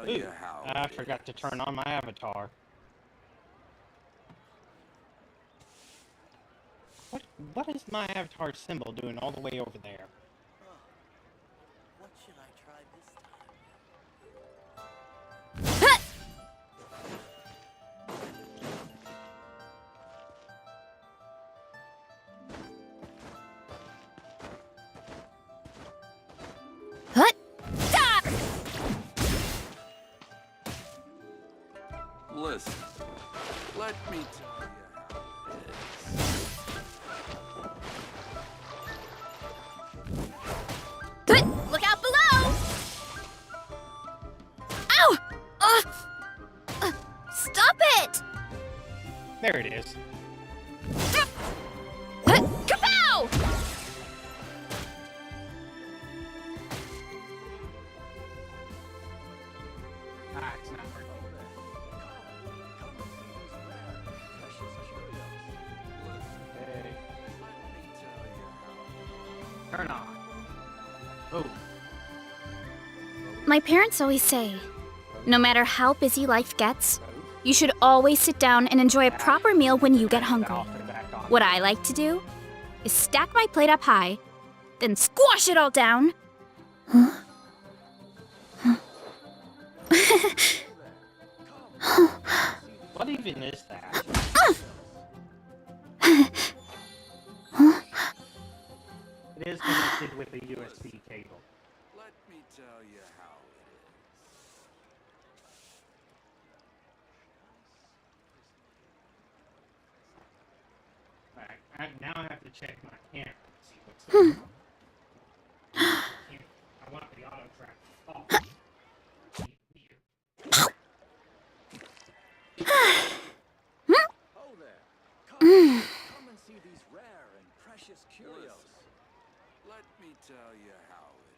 Ooh, I forgot to turn on my avatar. What is my avatar symbol doing all the way over there? What should I try this time? Listen, let me tell you how it is. Look out below! Ow! Stop it! There it is. Kapow! Ah, it's not working. Okay. Turn on. Oh. My parents always say, no matter how busy life gets, you should always sit down and enjoy a proper meal when you get hungry. What I like to do is stack my plate up high, then squash it all down. What even is that? It is connected with a USB cable. Let me tell you how it is. Alright, now I have to check my camera to see what's going on. I want the auto track off. Oh there. Come and see these rare and precious curios. Let me tell you how it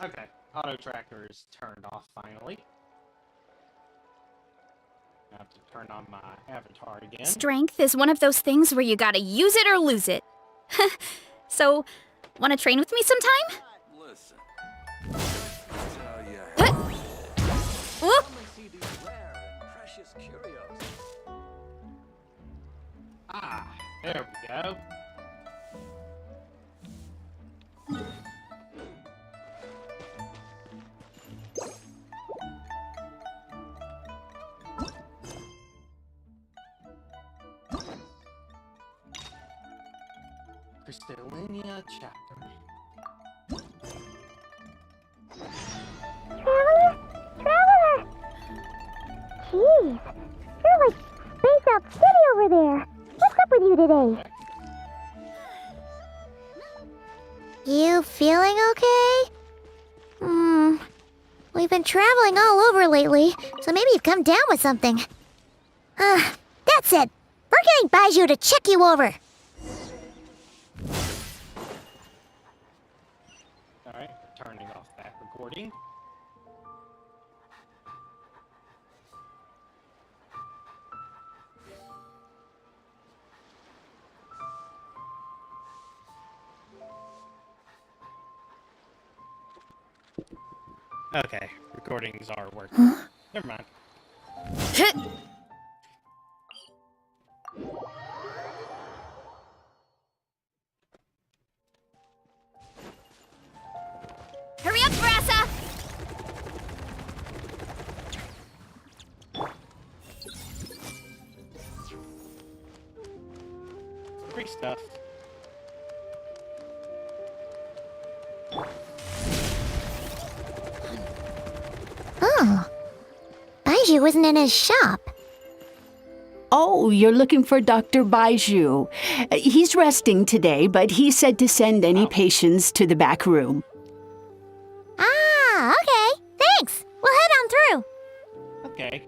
is. Okay, auto tracker is turned off finally. I have to turn on my avatar again. Strength is one of those things where you gotta use it or lose it. So, wanna train with me sometime? Listen, let me tell you how it is. Whoop! Come and see these rare and precious curios. Ah, there we go. Crystallinia chapter. Traveler! Jeez, you're like Space Out City over there. What's up with you today? You feeling okay? We've been traveling all over lately, so maybe you've come down with something. That's it. We're getting Baiju to check you over. Alright, turning off that recording. Okay, recordings are working. Huh? Never mind. Hurry up, Brassa! Free stuff. Oh. Baiju isn't in his shop. Oh, you're looking for Dr. Baiju. He's resting today, but he said to send any patients to the back room. Ah, okay. Thanks. We'll head on through. Okay.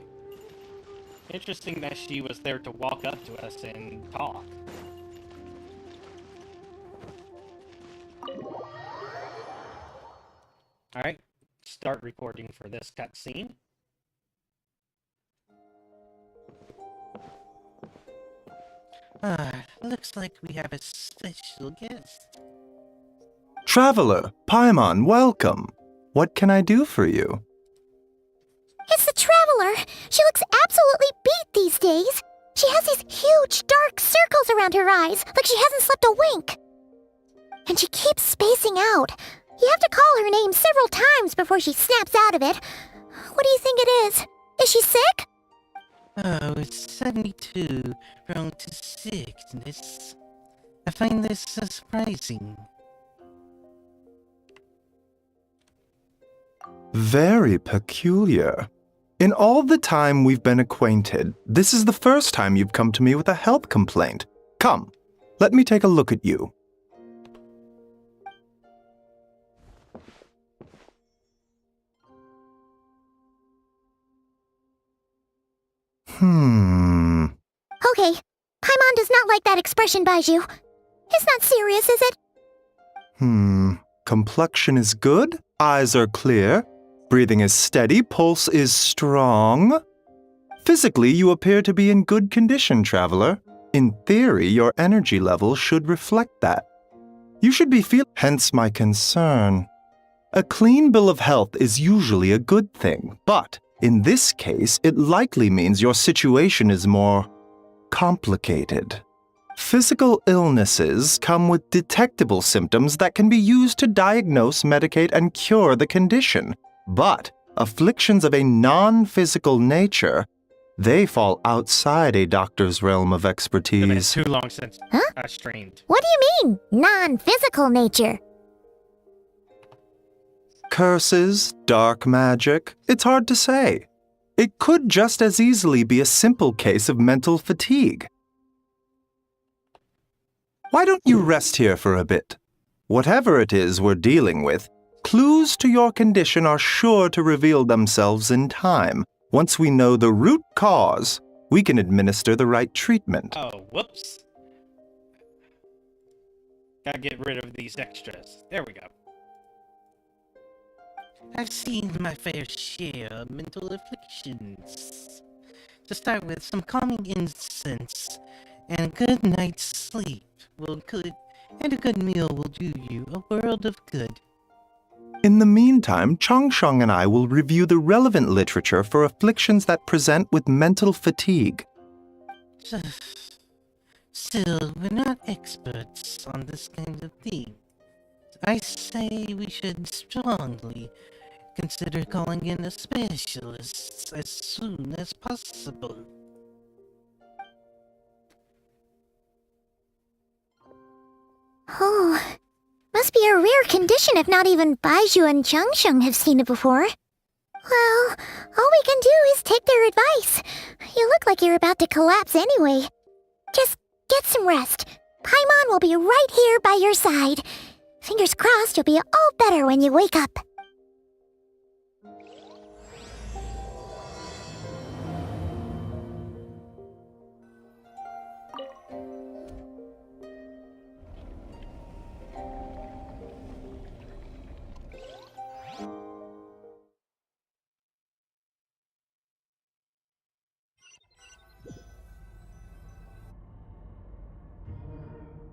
Interesting that she was there to walk up to us and talk. Alright, start recording for this cutscene. Looks like we have a special guest. Traveler, Paimon, welcome. What can I do for you? It's the Traveler. She looks absolutely beat these days. She has these huge dark circles around her eyes, like she hasn't slept a wink. And she keeps spacing out. You have to call her name several times before she snaps out of it. What do you think it is? Is she sick? Oh, it's 72 prone to sickness. I find this surprising. Very peculiar. In all the time we've been acquainted, this is the first time you've come to me with a health complaint. Come, let me take a look at you. Okay, Paimon does not like that expression, Baiju. It's not serious, is it? Complexion is good, eyes are clear, breathing is steady, pulse is strong. Physically, you appear to be in good condition, Traveler. In theory, your energy level should reflect that. You should be hence my concern. A clean bill of health is usually a good thing, but in this case, it likely means your situation is more complicated. Physical illnesses come with detectable symptoms that can be used to diagnose, medicate, and cure the condition. But afflictions of a non-physical nature, they fall outside a doctor's realm of expertise. It's been too long since I streamed. What do you mean, non-physical nature? Curses, dark magic, it's hard to say. It could just as easily be a simple case of mental fatigue. Why don't you rest here for a bit? Whatever it is we're dealing with, clues to your condition are sure to reveal themselves in time. Once we know the root cause, we can administer the right treatment. Oh, whoops. Gotta get rid of these extras. There we go. I've seen my fair share of mental afflictions. To start with, some calming incense and a good night's sleep and a good meal will do you a world of good. In the meantime, Changsheng and I will review the relevant literature for afflictions that present with mental fatigue. Still, we're not experts on this kind of thing. I say we should strongly consider calling in a specialist as soon as possible. Oh, must be a rare condition if not even Baiju and Changsheng have seen it before. Well, all we can do is take their advice. You look like you're about to collapse anyway. Just get some rest. Paimon will be right here by your side. Fingers crossed you'll be all better when you wake up.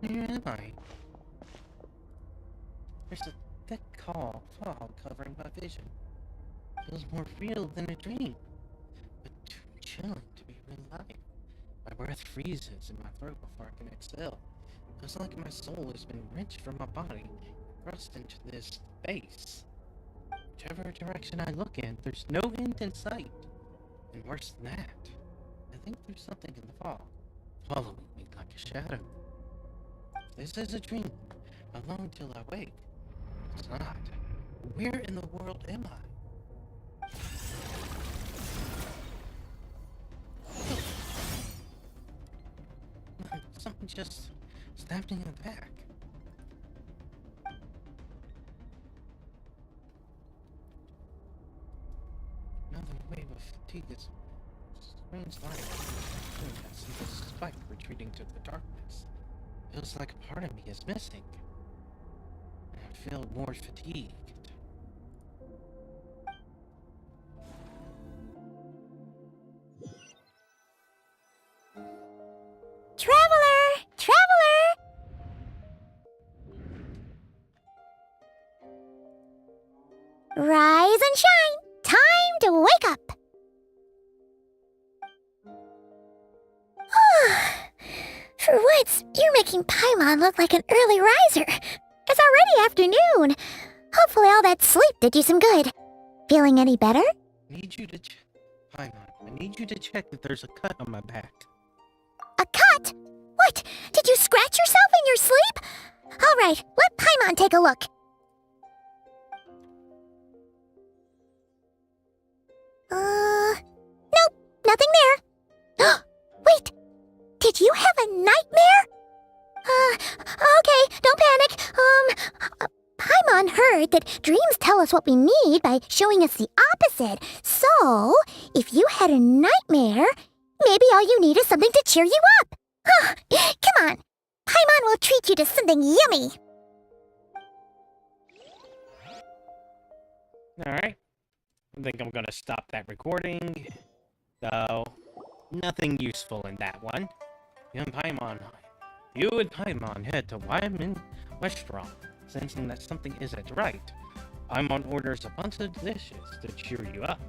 Where am I? There's a thick fog covering my vision. Feels more real than a dream, but too chilling to be real life. My breath freezes in my throat before I can exhale. Feels like my soul has been wrenched from my body, thrust into this space. Whichever direction I look in, there's no end in sight. And worse than that, I think there's something in the fog, following me like a shadow. If this is a dream, how long till I wake? It's not. Where in the world am I? Something just stabbed me in the back. Another wave of fatigue is strange light. I see this spike retreating to the darkness. Feels like a part of me is missing. And I feel more fatigued. Rise and shine! Time to wake up! For once, you're making Paimon look like an early riser. It's already afternoon. Hopefully all that sleep did you some good. Feeling any better? Paimon, I need you to check that there's a cut on my back. A cut? What? Did you scratch yourself in your sleep? All right, let Paimon take a look. Nope, nothing there. Wait, did you have a nightmare? Okay, don't panic. Paimon heard that dreams tell us what we need by showing us the opposite. So, if you had a nightmare, maybe all you need is something to cheer you up. Come on, Paimon will treat you to something yummy. Alright. I think I'm gonna stop that recording. Though, nothing useful in that one. You and Paimon head to Wyman restaurant, sensing that something isn't right. Paimon orders a bunch of dishes to cheer you up.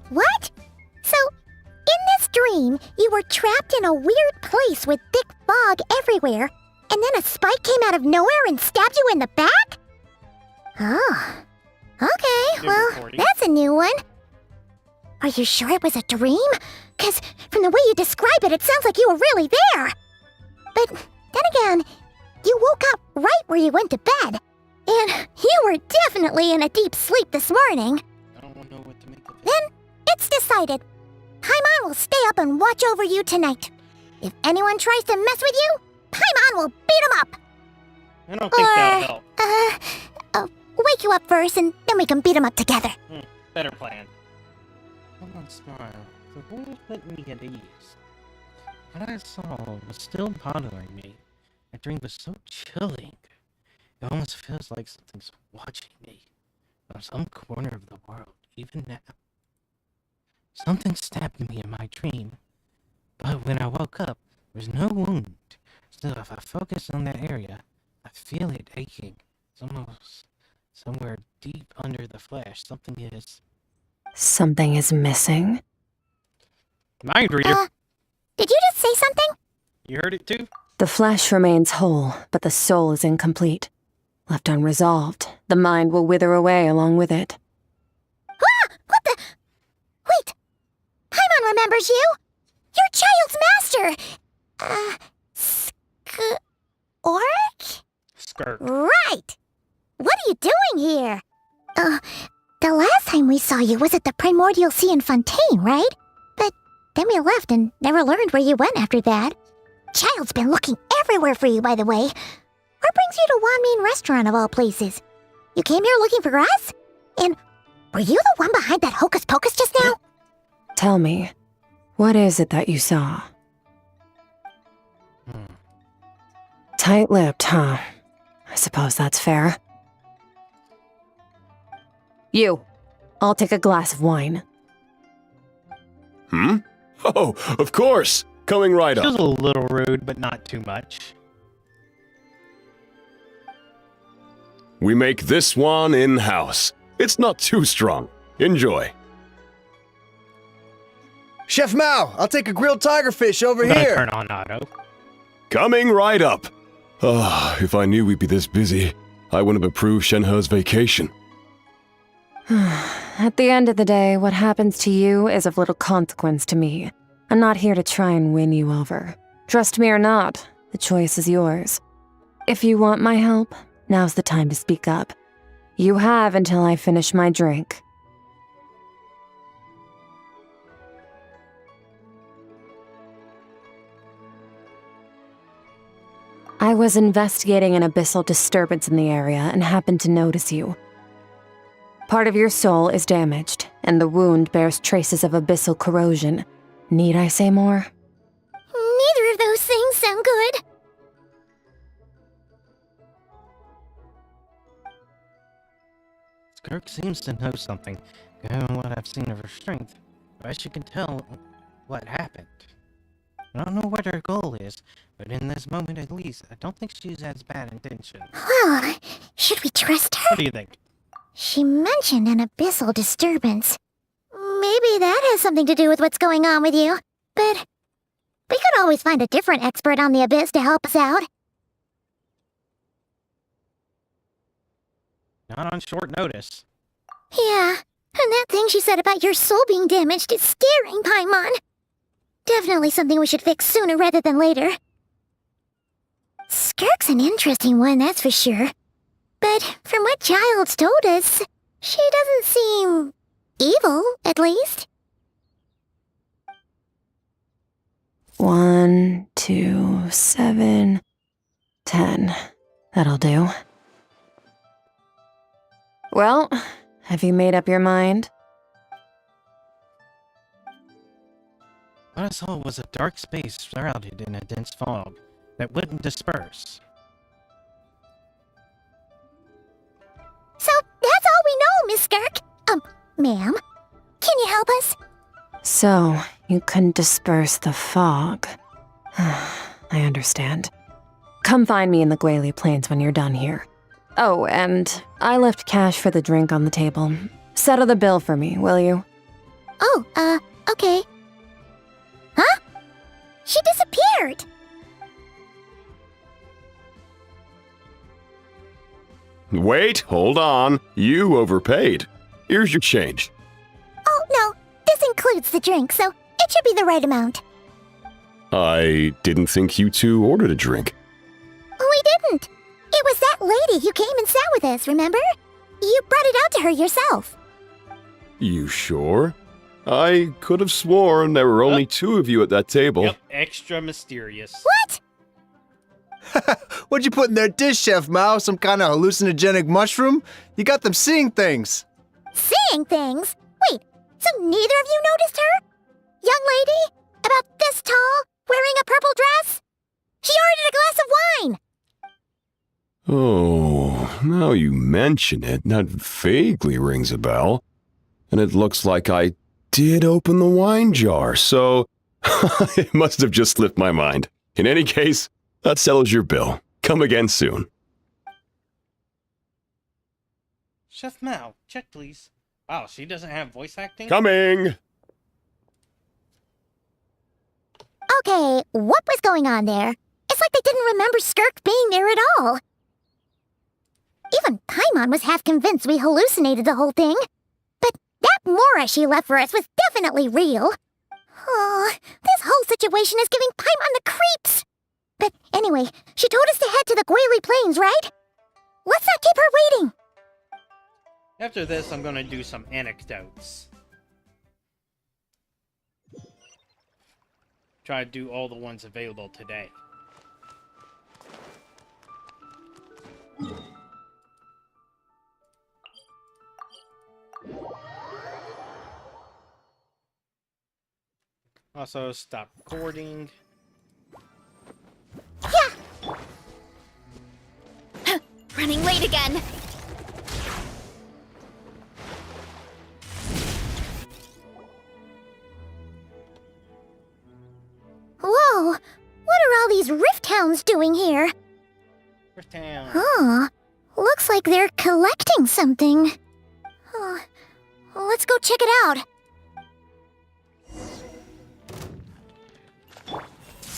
What? So, in this dream, you were trapped in a weird place with thick fog everywhere, and then a spike came out of nowhere and stabbed you in the back? Oh. Okay, well, that's a new one. Are you sure it was a dream? 'Cause from the way you describe it, it sounds like you were really there. But then again, you woke up right where you went to bed. And you were definitely in a deep sleep this morning. I don't know what to make of it. Then, it's decided. Paimon will stay up and watch over you tonight. If anyone tries to mess with you, Paimon will beat him up. I don't think that'll help. I'll wake you up first, and then we can beat him up together. Better plan. Come on, smile. The voice put me at ease. What I saw was still bothering me. My dream was so chilling. It almost feels like something's watching me from some corner of the world, even now. Something stabbed me in my dream, but when I woke up, there was no wound. Still, if I focus on that area, I feel it aching. It's almost somewhere deep under the flesh. Something is missing? Mind reader. Did you just say something? You heard it too? The flesh remains whole, but the soul is incomplete. Left unresolved, the mind will wither away along with it. What the? Wait! Paimon remembers you! Your child's master! Skirk. Right! What are you doing here? The last time we saw you was at the Primordial Sea in Fontaine, right? But then we left and never learned where you went after that. Child's been looking everywhere for you, by the way. What brings you to Wanmin Restaurant of all places? You came here looking for us? And were you the one behind that hocus pocus just now? Tell me, what is it that you saw? Tight-lipped, huh? I suppose that's fair. You, I'll take a glass of wine. Oh, of course! Coming right Feels up. a little rude, but not too much. We make this one in-house. It's not too strong. Enjoy. Chef Mao, I'll take a grilled tigerfish over I'm gonna here. turn on auto. Coming right up. Ah, if I knew we'd be this busy, I wouldn't have approved Shenhe's vacation. At the end of the day, what happens to you is of little consequence to me. I'm not here to try and win you over. Trust me or not, the choice is yours. If you want my help, now's the time to speak up. You have until I finish my drink. I was investigating an abyssal disturbance in the area and happened to notice you. Part of your soul is damaged, and the wound bears traces of abyssal corrosion. Need I say more? Neither of those things sound good. Skirk seems to know something, given what I've seen of her strength. But as you can tell, what happened. I don't know what her goal is, but in this moment at least, I don't think she has bad intentions. Well, should we trust her? What do you think? She mentioned an abyssal disturbance. Maybe that has something to do with what's going on with you. But we could always find a different expert on the abyss to help us out. Not on short notice. Yeah, and that thing she said about your soul being damaged is scaring, Paimon. Definitely something we should fix sooner rather than later. Skirk's an interesting one, that's for sure. But from what Child's told us, she doesn't seem evil, at least. 1, 2, 7, 10. That'll do. Well, have you made up your mind? What I saw was a dark space shrouded in a dense fog that wouldn't disperse. So that's all we know, Miss Skirk. Ma'am, can you help us? So, you couldn't disperse the fog. I understand. Come find me in the Gwali Plains when you're done here. Oh, and I left cash for the drink on the table. Settle the bill for me, will you? Oh, okay. Huh? She disappeared! Wait, hold on. You overpaid. Here's your change. Oh, no. This includes the drink, so it should be the right amount. I didn't think you two ordered a drink. We didn't. It was that lady who came and sat with us, remember? You brought it out to her yourself. You sure? I could have sworn there were only two of you at that table. Yep, extra mysterious. What? What'd you put in their dish, Chef Mao? Some kind of hallucinogenic mushroom? You got them seeing things. Seeing things? Wait, so neither of you noticed her? Young lady? About this tall? Wearing a purple dress? She ordered a glass of wine! Oh, now you mention it, that vaguely rings a bell. And it looks like I did open the wine jar, so it must have just slipped my mind. In any case, that settles your bill. Come again soon. Chef Mao, check please. Wow, she doesn't have voice acting? Coming! Okay, what was going on there? It's like they didn't remember Skirk being there at all. Even Paimon was half convinced we hallucinated the whole thing. But that Mora she left for us was definitely real. Oh, this whole situation is giving Paimon the creeps. But anyway, she told us to head to the Gwali Plains, right? Let's not keep her waiting. After this, I'm gonna do some anecdotes. Try to do all the ones available today. Also, stop recording. Yeah! Running late again. Whoa! What are all these rift hounds doing here? First town. Huh. Looks like they're collecting something. Oh, let's go check it out.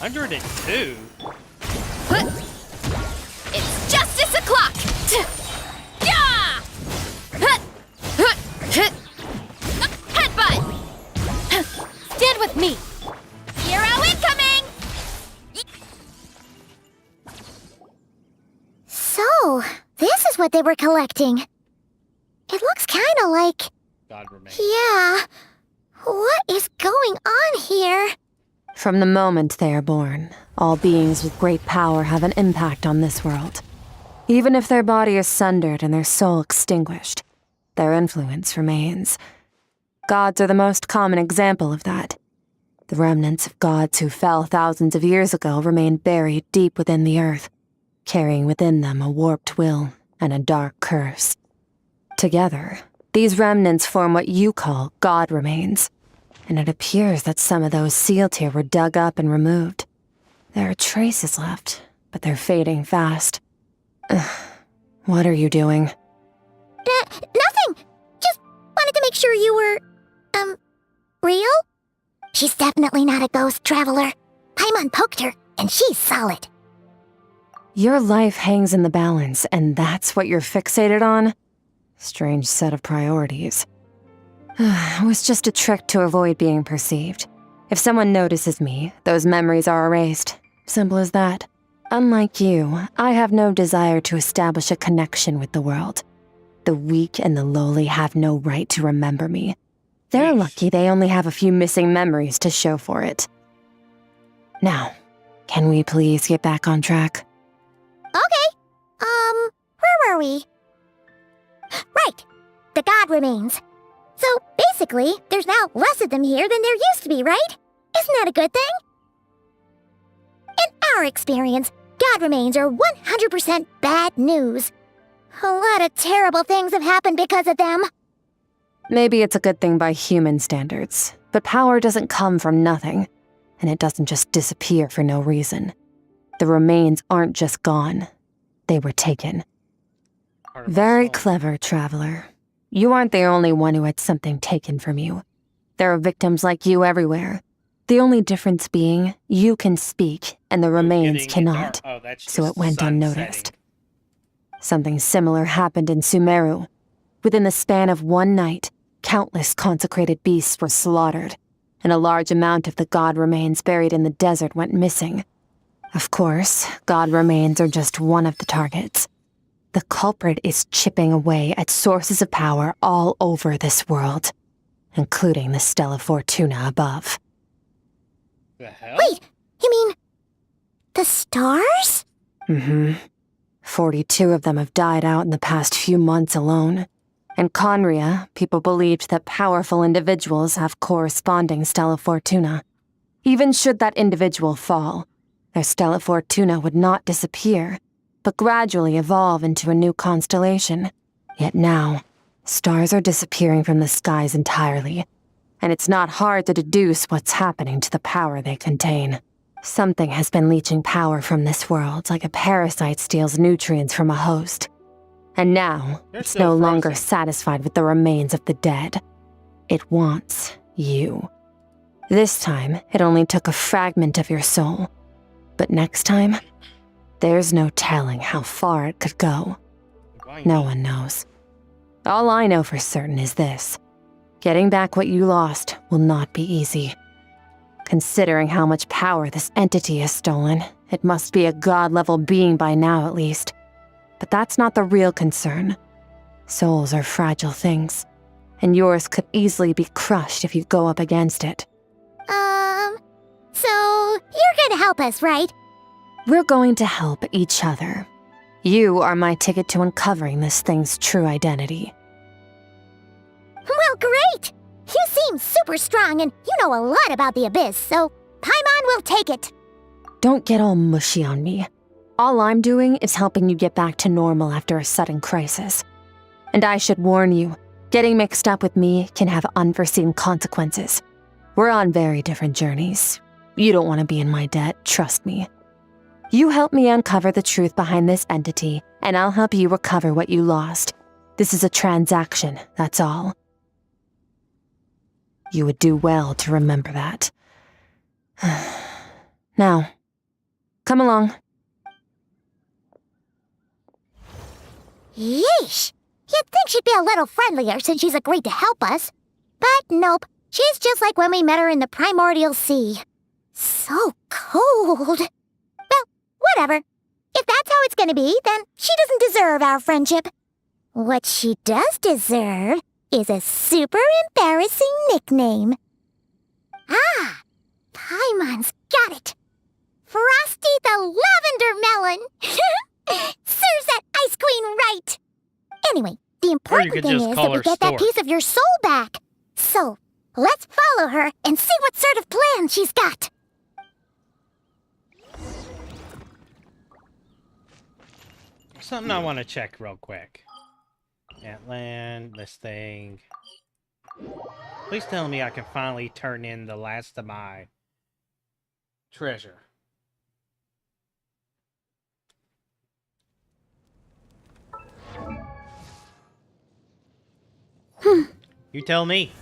102? It's justice o'clock! Yeah! Headbutt! Stand with me! Hero incoming! So, this is what they were collecting. It looks kinda like... God remains. Yeah. What is going on here? From the moment they are born, all beings with great power have an impact on this world. Even if their body is sundered and their soul extinguished, their influence remains. Gods are the most common example of that. The remnants of gods who fell thousands of years ago remain buried deep within the earth, carrying within them a warped will and a dark curse. Together, these remnants form what you call God remains. and it appears that some of those sealed here were dug up and removed. There are traces left, but they're fading fast. Ugh. What are you doing? Nothing! Just wanted to make sure you were, real? She's definitely not a ghost traveler. Paimon poked her, and she's solid. Your life hangs in the balance, and that's what you're fixated on? Strange set of priorities. It was just a trick to avoid being perceived. If someone notices me, those memories are erased. Simple as that. Unlike you, I have no desire to establish a connection with the world. The weak and the lowly have no right to remember me. They're lucky they only have a few missing memories to show for it. Now, can we please get back on track? Okay. Where were we? Right. The god remains. So, basically, there's now less of them here than there used to be, right? Isn't that a good thing? In our experience, god remains are 100% bad news. A lot of terrible things have happened because of them. Maybe it's a good thing by human standards, but power doesn't come from nothing, and it doesn't just disappear for no reason. The remains aren't just gone. They were taken. Very clever, traveler. You aren't the only one who had something taken from you. There are victims like you everywhere. The only difference being, you can speak, and the remains cannot, so it went unnoticed. Something similar happened in Sumeru. Within the span of one night, countless consecrated beasts were slaughtered, and a large amount of the god remains buried in the desert went missing. Of course, god remains are just one of the targets. The culprit is chipping away at sources of power all over this world, including the Stella Fortuna above. The hell? Wait, you mean the stars? 42 of them have died out in the past few months alone. In Conria, people believed that powerful individuals have corresponding Stella Fortuna. Even should that individual fall, their Stella Fortuna would not disappear, but gradually evolve into a new constellation. Yet now, stars are disappearing from the skies entirely, and it's not hard to deduce what's happening to the power they contain. Something has been leeching power from this world like a parasite steals nutrients from a host. And now, it's no longer satisfied with the remains of the dead. It wants you. This time, it only took a fragment of your soul. But next time, there's no telling how far it could go. No one knows. All I know for certain is this. Getting back what you lost will not be easy. Considering how much power this entity has stolen, it must be a god-level being by now at least. But that's not the real concern. Souls are fragile things, and yours could easily be crushed if you go up against it. So you're gonna help us, right? We're going to help each other. You are my ticket to uncovering this thing's true identity. Well, great! You seem super strong and you know a lot about the Abyss, so Paimon will take it. Don't get all mushy on me. All I'm doing is helping you get back to normal after a sudden crisis. And I should warn you, getting mixed up with me can have unforeseen consequences. We're on very different journeys. You don't want to be in my debt, trust me. You help me uncover the truth behind this entity, and I'll help you recover what you lost. This is a transaction, that's all. You would do well to remember that. Now, come along. Yeesh! You'd think she'd be a little friendlier since she's agreed to help us. But nope, she's just like when we met her in the primordial sea. So cold. Well, whatever. If that's how it's gonna be, then she doesn't deserve our friendship. What she does deserve is a super embarrassing nickname. Ah, Paimon's got it. Frosty the Lavender Melon. Serves that ice queen right. Anyway, the important thing is that we get that piece of your soul back. So, let's follow her and see what sort of plan she's got. Something I want to check real quick. Atlan, this thing. Please tell me I can finally turn in the last of my treasure. You tell me.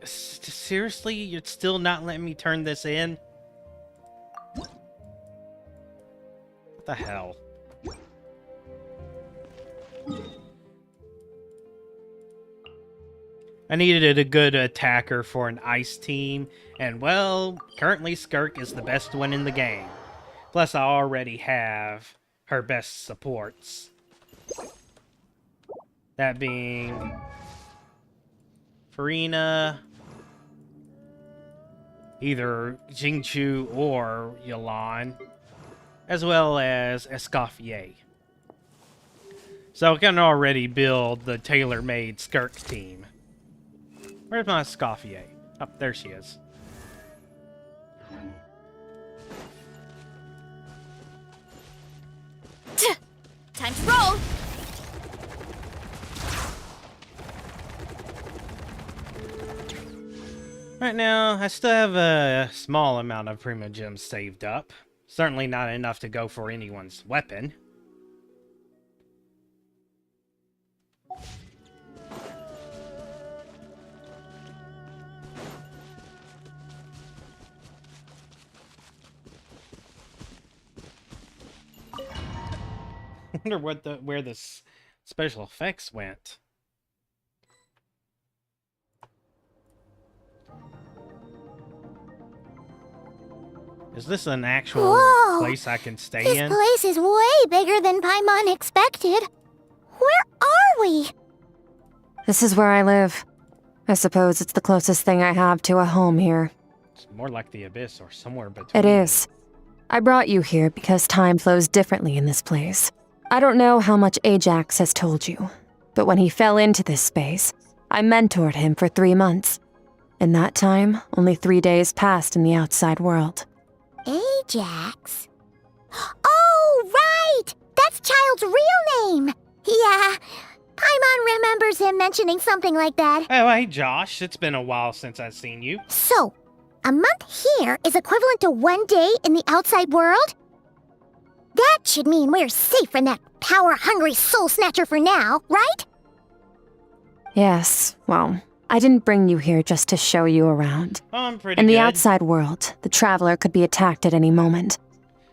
Seriously? You're still not letting me turn this in? What the hell? I needed a good attacker for an ice team, and well, currently Skirk is the best one in the game. Plus, I already have her best supports. That being Farina, either Jingchu or Yalan, as well as Escoffier. So I can already build the tailor-made Skirk team. Where's my Escoffier? Oh, there she is. Time to roll! Right now, I still have a small amount of Prima Gems saved up. Certainly not enough to go for anyone's weapon. I wonder where the special effects went. Is this an actual Whoa, place I can stay This in? place is way bigger than Paimon expected. Where are we? This is where I live. I suppose it's the closest thing I have to a home here. It's more like the Abyss or somewhere between. It is. I brought you here because time flows differently in this place. I don't know how much Ajax has told you, but when he fell into this space, I mentored him for 3 months. In that time, only 3 days passed in the outside world. Ajax? Oh, right! That's Child's real name! Yeah, Paimon remembers him mentioning something like that. Oh, hey Josh, it's been a while since I've seen you. So, a month here is equivalent to 1 day in the outside world? That should mean we're safe from that power-hungry soul snatcher for now, right? Yes, well, I didn't bring you here just to show you around. Oh, I'm pretty In the good. outside world, the traveler could be attacked at any moment.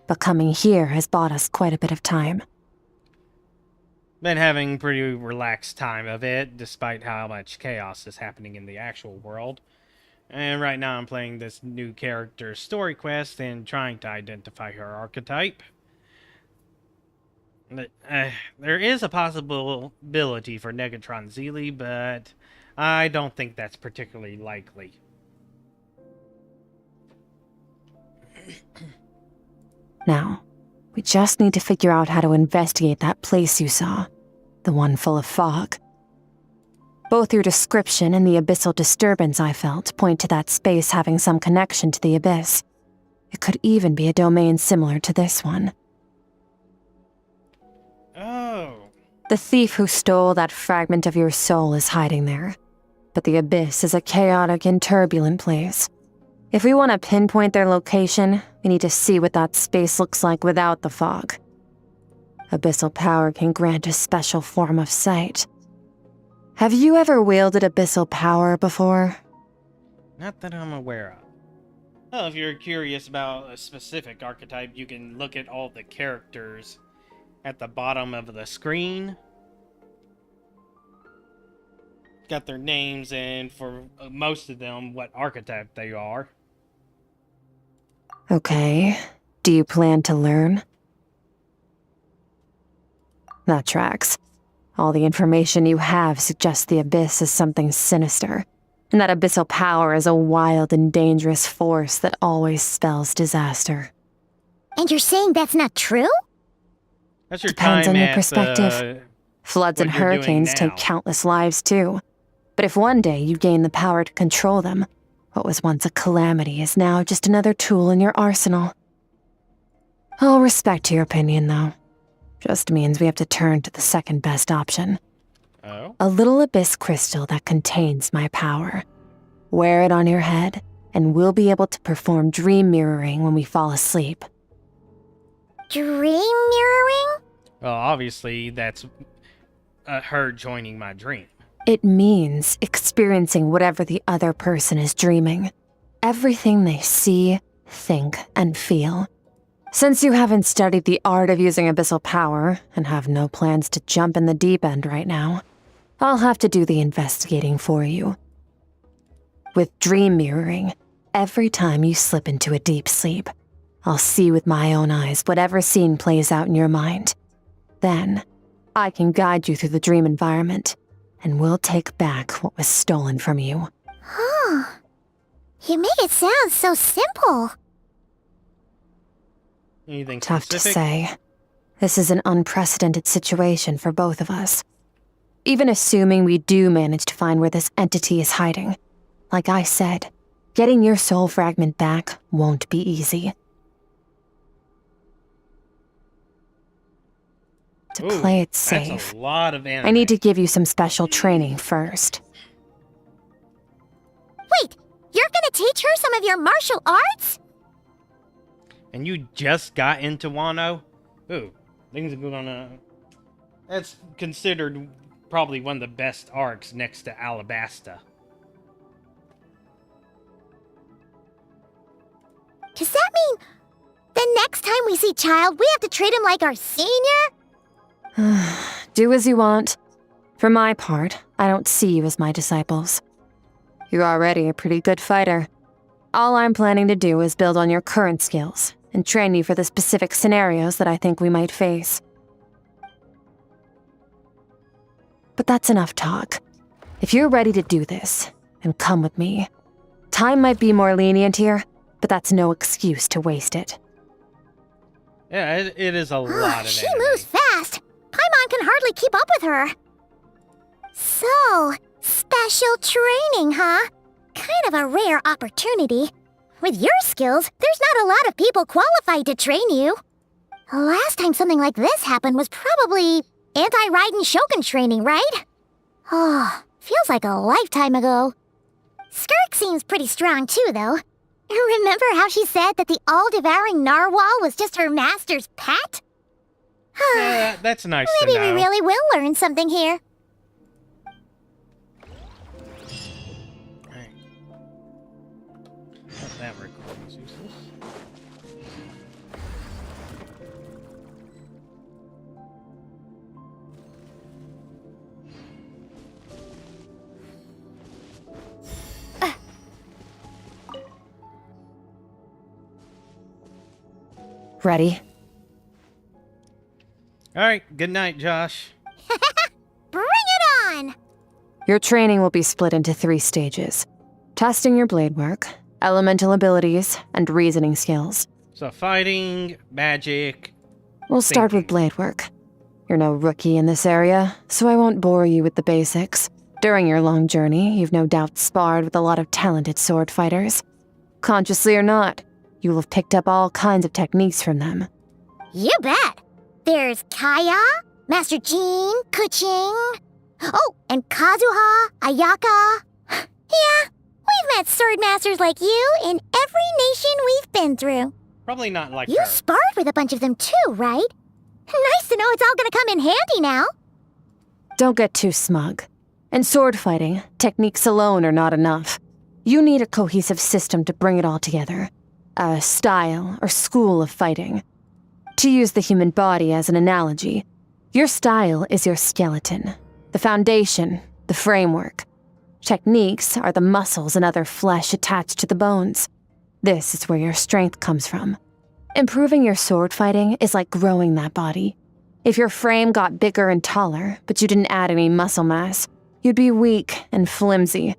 But coming here has bought us quite a bit of time. Been having pretty relaxed time of it, despite how much chaos is happening in the actual world. And right now I'm playing this new character's story quest and trying to identify her archetype. There is a possibility for Negatron Zeely, but I don't think that's particularly likely. Now, we just need to figure out how to investigate that place you saw. The one full of fog. Both your description and the abyssal disturbance I felt point to that space having some connection to the abyss. It could even be a domain similar to this one. Oh. The thief who stole that fragment of your soul is hiding there. But the abyss is a chaotic and turbulent place. If we want to pinpoint their location, we need to see what that space looks like without the fog. Abyssal power can grant a special form of sight. Have you ever wielded abyssal power before? Not that I'm aware of. Well, if you're curious about a specific archetype, you can look at all the characters at the bottom of the screen. Got their names and for most of them what archetype they are. Okay. Do you plan to learn? That tracks. All the information you have suggests the abyss is something sinister, and that abyssal power is a wild and dangerous force that always spells disaster. And you're saying that's not true? That's your Depends time on your at, perspective. Floods and what you're doing hurricanes now. take countless lives too. But if one day you gain the power to control them, What was once a calamity is now just another tool in your arsenal. I'll respect your opinion, though. Just means we have to turn to the second best option. Oh? A little abyss crystal that contains my power. Wear it on your head, and we'll be able to perform dream mirroring when we fall asleep. Dream mirroring? Well, obviously, that's her joining my dream. It means experiencing whatever the other person is dreaming. Everything they see, think, and feel. Since you haven't studied the art of using abyssal power and have no plans to jump in the deep end right now, I'll have to do the investigating for you. With dream mirroring, every time you slip into a deep sleep, I'll see with my own eyes whatever scene plays out in your mind. Then, I can guide you through the dream environment, and we'll take back what was stolen from you. Huh. You make it sound so simple. Anything Tough specific? to say. This is an unprecedented situation for both of us. Even assuming we do manage to find where this entity is hiding, like I said, getting your soul fragment back won't be easy. To Ooh, play it that's safe, a lot of anime. I need to give you some special training first. Wait, you're gonna teach her some of your martial arts? And you just got into Wano? Ooh, things are gonna... That's considered probably one of the best arcs next to Alabasta. Does that mean the next time we see Child, we have to treat him like our senior? Do as you want. For my part, I don't see you as my disciples. You're already a pretty good fighter. All I'm planning to do is build on your current skills and train you for the specific scenarios that I think we might face. But that's enough talk. If you're ready to do this, then come with me. Time might be more lenient here, but that's no excuse to waste it. Yeah, it is a lot of She anime. moves fast. Paimon can hardly keep up with her. So, special training, huh? Kind of a rare opportunity. With your skills, there's not a lot of people qualified to train you. Last time something like this happened was probably anti-Raiden Shogun training, right? Oh, feels like a lifetime ago. Skirk seems pretty strong too, though. Remember how she said that the all-devouring narwhal was just her master's pet? Yeah, that's nice to Maybe know. we really will learn something here. Right. Oh, that recording's useless. Ready? Alright, good night, Josh. Bring it on! Your training will be split into 3 stages. Testing your blade work, elemental abilities, and reasoning skills. So fighting, magic... We'll start with blade work. You're no rookie in this area, so I won't bore you with the basics. During your long journey, you've no doubt sparred with a lot of talented sword fighters. Consciously or not, you will have picked up all kinds of techniques from them. You bet! There's Kaya, Master Jean, Kuching... Oh, and Kazuha, Ayaka... Yeah, we've met sword masters like you in every nation we've been through. Probably not like You her. sparred with a bunch of them too, right? Nice to know it's all gonna come in handy now. Don't get too smug. In sword fighting, techniques alone are not enough. You need a cohesive system to bring it all together. A style or school of fighting. To use the human body as an analogy, your style is your skeleton, the foundation, the framework. Techniques are the muscles and other flesh attached to the bones. This is where your strength comes from. Improving your sword fighting is like growing that body. If your frame got bigger and taller, but you didn't add any muscle mass, you'd be weak and flimsy.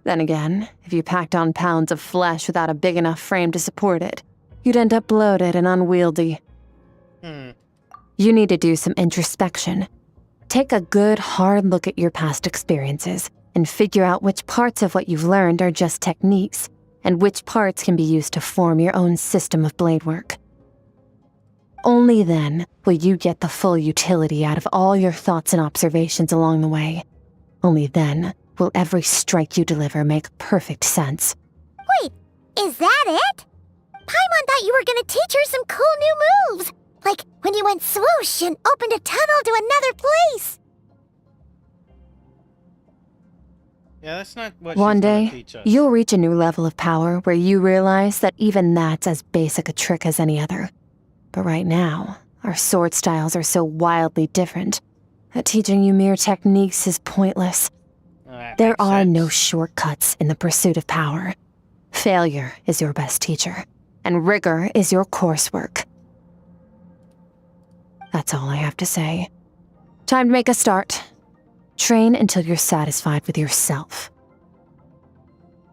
Then again, if you packed on pounds of flesh without a big enough frame to support it, you'd end up bloated and unwieldy. You need to do some introspection. Take a good, hard look at your past experiences and figure out which parts of what you've learned are just techniques and which parts can be used to form your own system of blade work. Only then will you get the full utility out of all your thoughts and observations along the way. Only then will every strike you deliver make perfect sense. Wait, is that it? Paimon thought you were gonna teach her some cool new moves. Like when you went swoosh and opened a tunnel to another place. Yeah, that's not what One she's gonna day, teach us. you'll reach a new level of power where you realize that even that's as basic a trick as any other. But right now, our sword styles are so wildly different that teaching you mere techniques is pointless. That There makes are no sense. shortcuts in the pursuit of power. Failure is your best teacher, and rigor is your coursework. That's all I have to say. Time to make a start. Train until you're satisfied with yourself.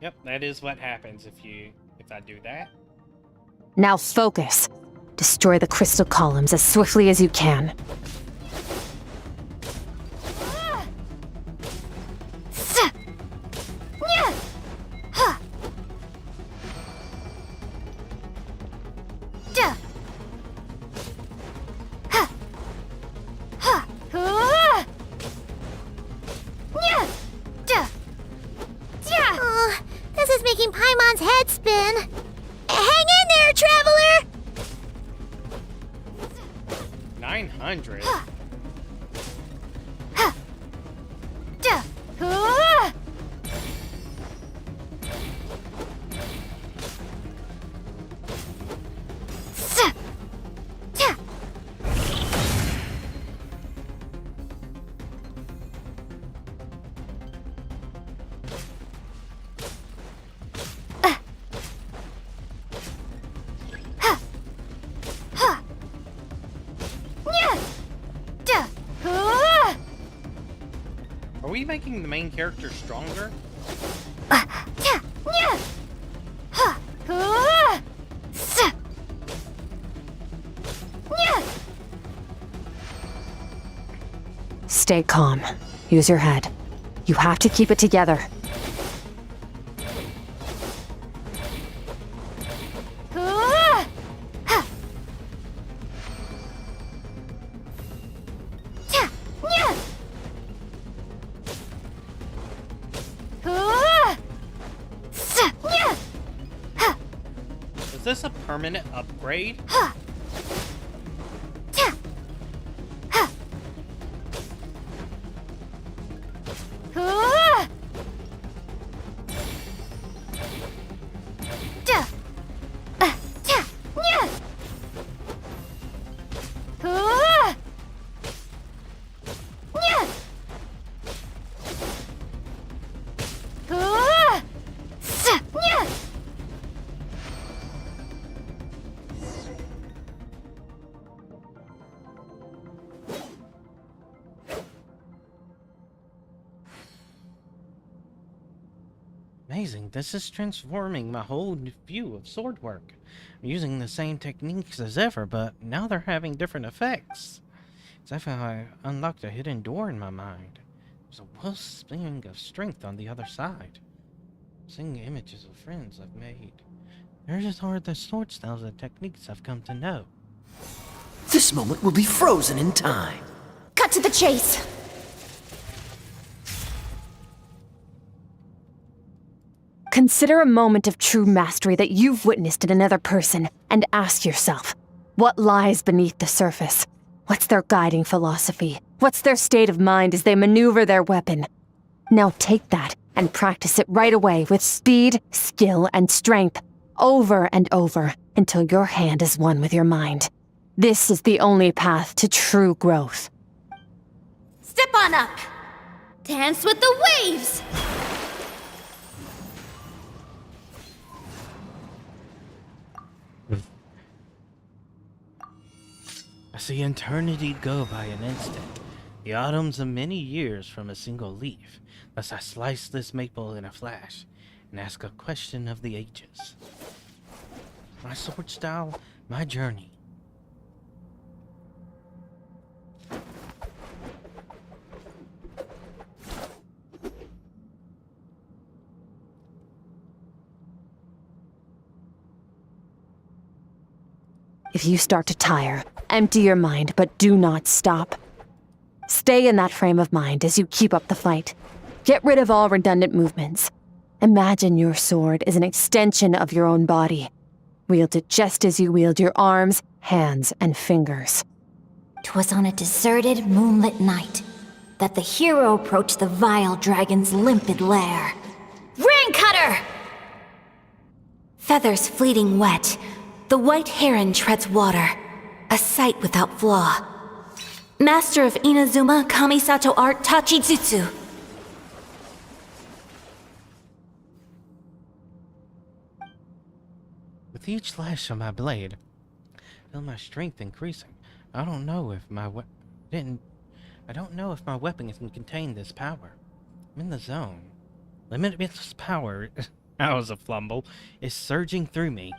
Yep, that is what happens if I do that. Now focus. Destroy the crystal columns as swiftly as you can. Oh, this is making Paimon's head spin. Hang in there, traveler! 900? Are we making the main character stronger? Stay calm. Use your head. You have to keep it together. Is this a permanent upgrade? Amazing, this is transforming my whole view of sword work. I'm using the same techniques as ever, but now they're having different effects. It's as if I unlocked a hidden door in my mind. There's a wellspring of strength on the other side. Seeing images of friends I've made. They're just hard the sword styles and techniques I've come to know. This moment will be frozen in time. Cut to the chase. Consider a moment of true mastery that you've witnessed in another person and ask yourself, what lies beneath the surface? What's their guiding philosophy? What's their state of mind as they maneuver their weapon? Now take that and practice it right away with speed, skill, and strength, over and over, until your hand is one with your mind. This is the only path to true growth. Step on up. Dance with the waves. I see eternity go by an instant. The autumn's a many years from a single leaf. Thus I slice this maple in a flash, and ask a question of the ages. My sword style, my journey. If you start to tire, empty your mind, but do not stop. Stay in that frame of mind as you keep up the fight. Get rid of all redundant movements. Imagine your sword is an extension of your own body. Wield it just as you wield your arms, hands, and fingers. 'Twas on a deserted, moonlit night that the hero approached the vile dragon's limpid lair. Ring cutter! Feathers fleeting wet, the white heron treads water, a sight without flaw. Master of Inazuma Kamisato art Tachijutsu. With each lash of my blade, I feel my strength increasing. I don't know if my weapon can contain this power. I'm in the zone. Limitless power, that was a flumble, is surging through me.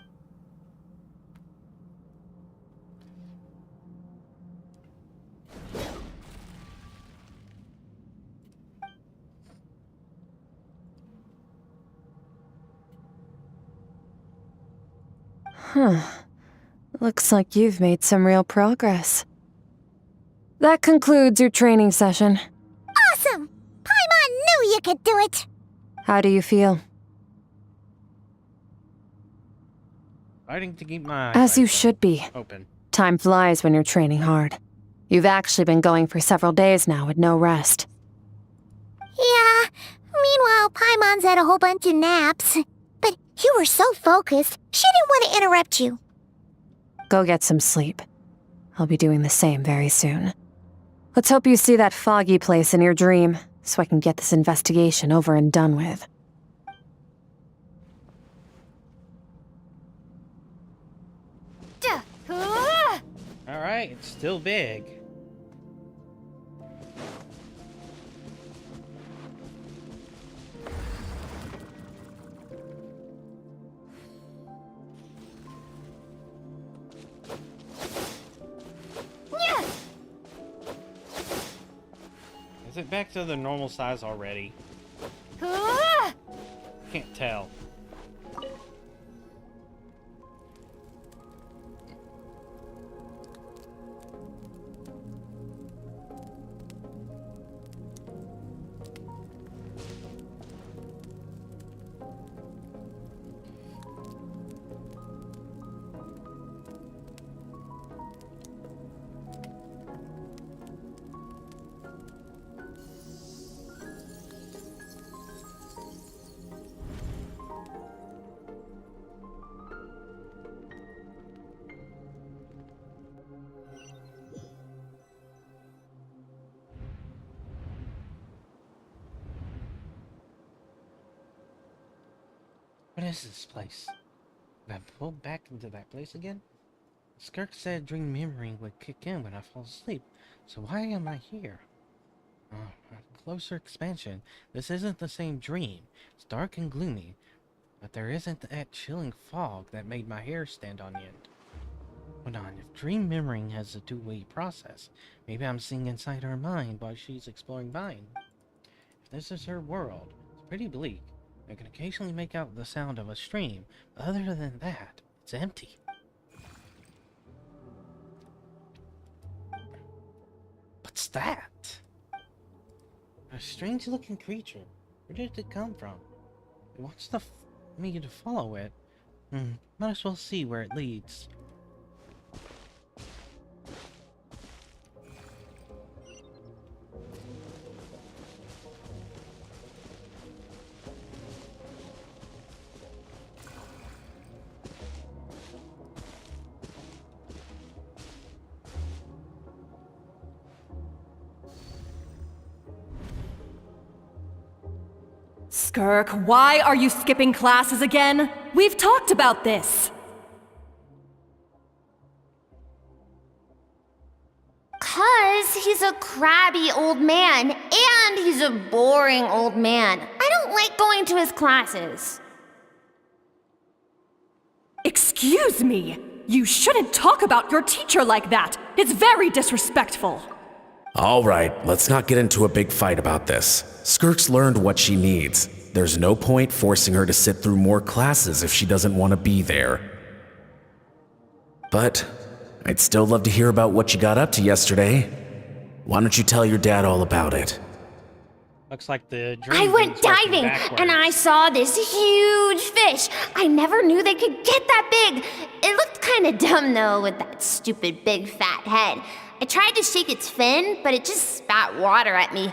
Huh. Looks like you've made some real progress. That concludes your training session. Awesome! Paimon knew you could do it! How do you feel? Fighting to keep my As you eyesight should be. open. Time flies when you're training hard. You've actually been going for several days now with no rest. Yeah, meanwhile Paimon's had a whole bunch of naps. But you were so focused, she didn't want to interrupt you. Go get some sleep. I'll be doing the same very soon. Let's hope you see that foggy place in your dream, so I can get this investigation over and done with. Alright, it's still big. Is it back to the normal size already? Can't tell. What is this place? Did I pull back into that place again? Skirk said dream memory would kick in when I fall asleep, so why am I here? Oh, a closer expansion. This isn't the same dream. It's dark and gloomy, but there isn't that chilling fog that made my hair stand on end. Hold on, if dream memory has a two-way process, maybe I'm seeing inside her mind while she's exploring mine. If this is her world, it's pretty bleak. I can occasionally make out the sound of a stream, but other than that, it's empty. What's that? A strange-looking creature. Where did it come from? It wants me to follow it. Might as well see where it leads. Skirk, why are you skipping classes again? We've talked about this. 'Cause he's a crabby old man, and he's a boring old man. I don't like going to his classes. Excuse me! You shouldn't talk about your teacher like that! It's very disrespectful! All right, let's not get into a big fight about this. Skirk's learned what she needs. There's no point forcing her to sit through more classes if she doesn't want to be there. But I'd still love to hear about what you got up to yesterday. Why don't you tell your dad all about it? Looks like the dream I went thing's working diving backwards. and I saw this huge fish. I never knew they could get that big. It looked kind of dumb though with that stupid big fat head. I tried to shake its fin, but it just spat water at me.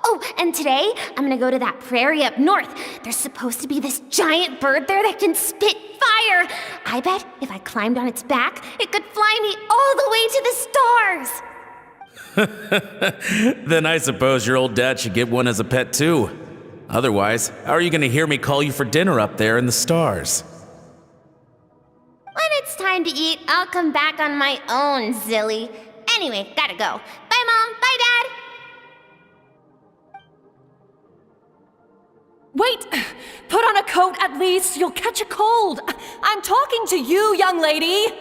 Oh, and today I'm gonna go to that prairie up north. There's supposed to be this giant bird there that can spit fire. I bet if I climbed on its back, it could fly me all the way to the stars. Then I suppose your old dad should get one as a pet too. Otherwise, how are you gonna hear me call you for dinner up there in the stars? When it's time to eat, I'll come back on my own, Zilly. Anyway, gotta go. Bye, Mom. Bye, Dad. Wait! Put on a coat at least. You'll catch a cold. I'm talking to you, young lady.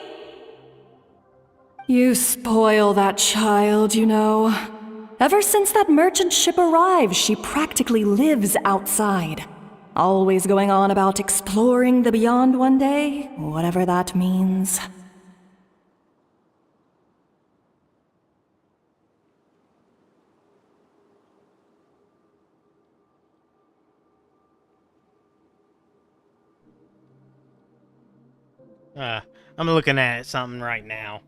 You spoil that child, you know. Ever since that merchant ship arrived, she practically lives outside. Always going on about exploring the beyond one day, whatever that means. I'm looking at something right now.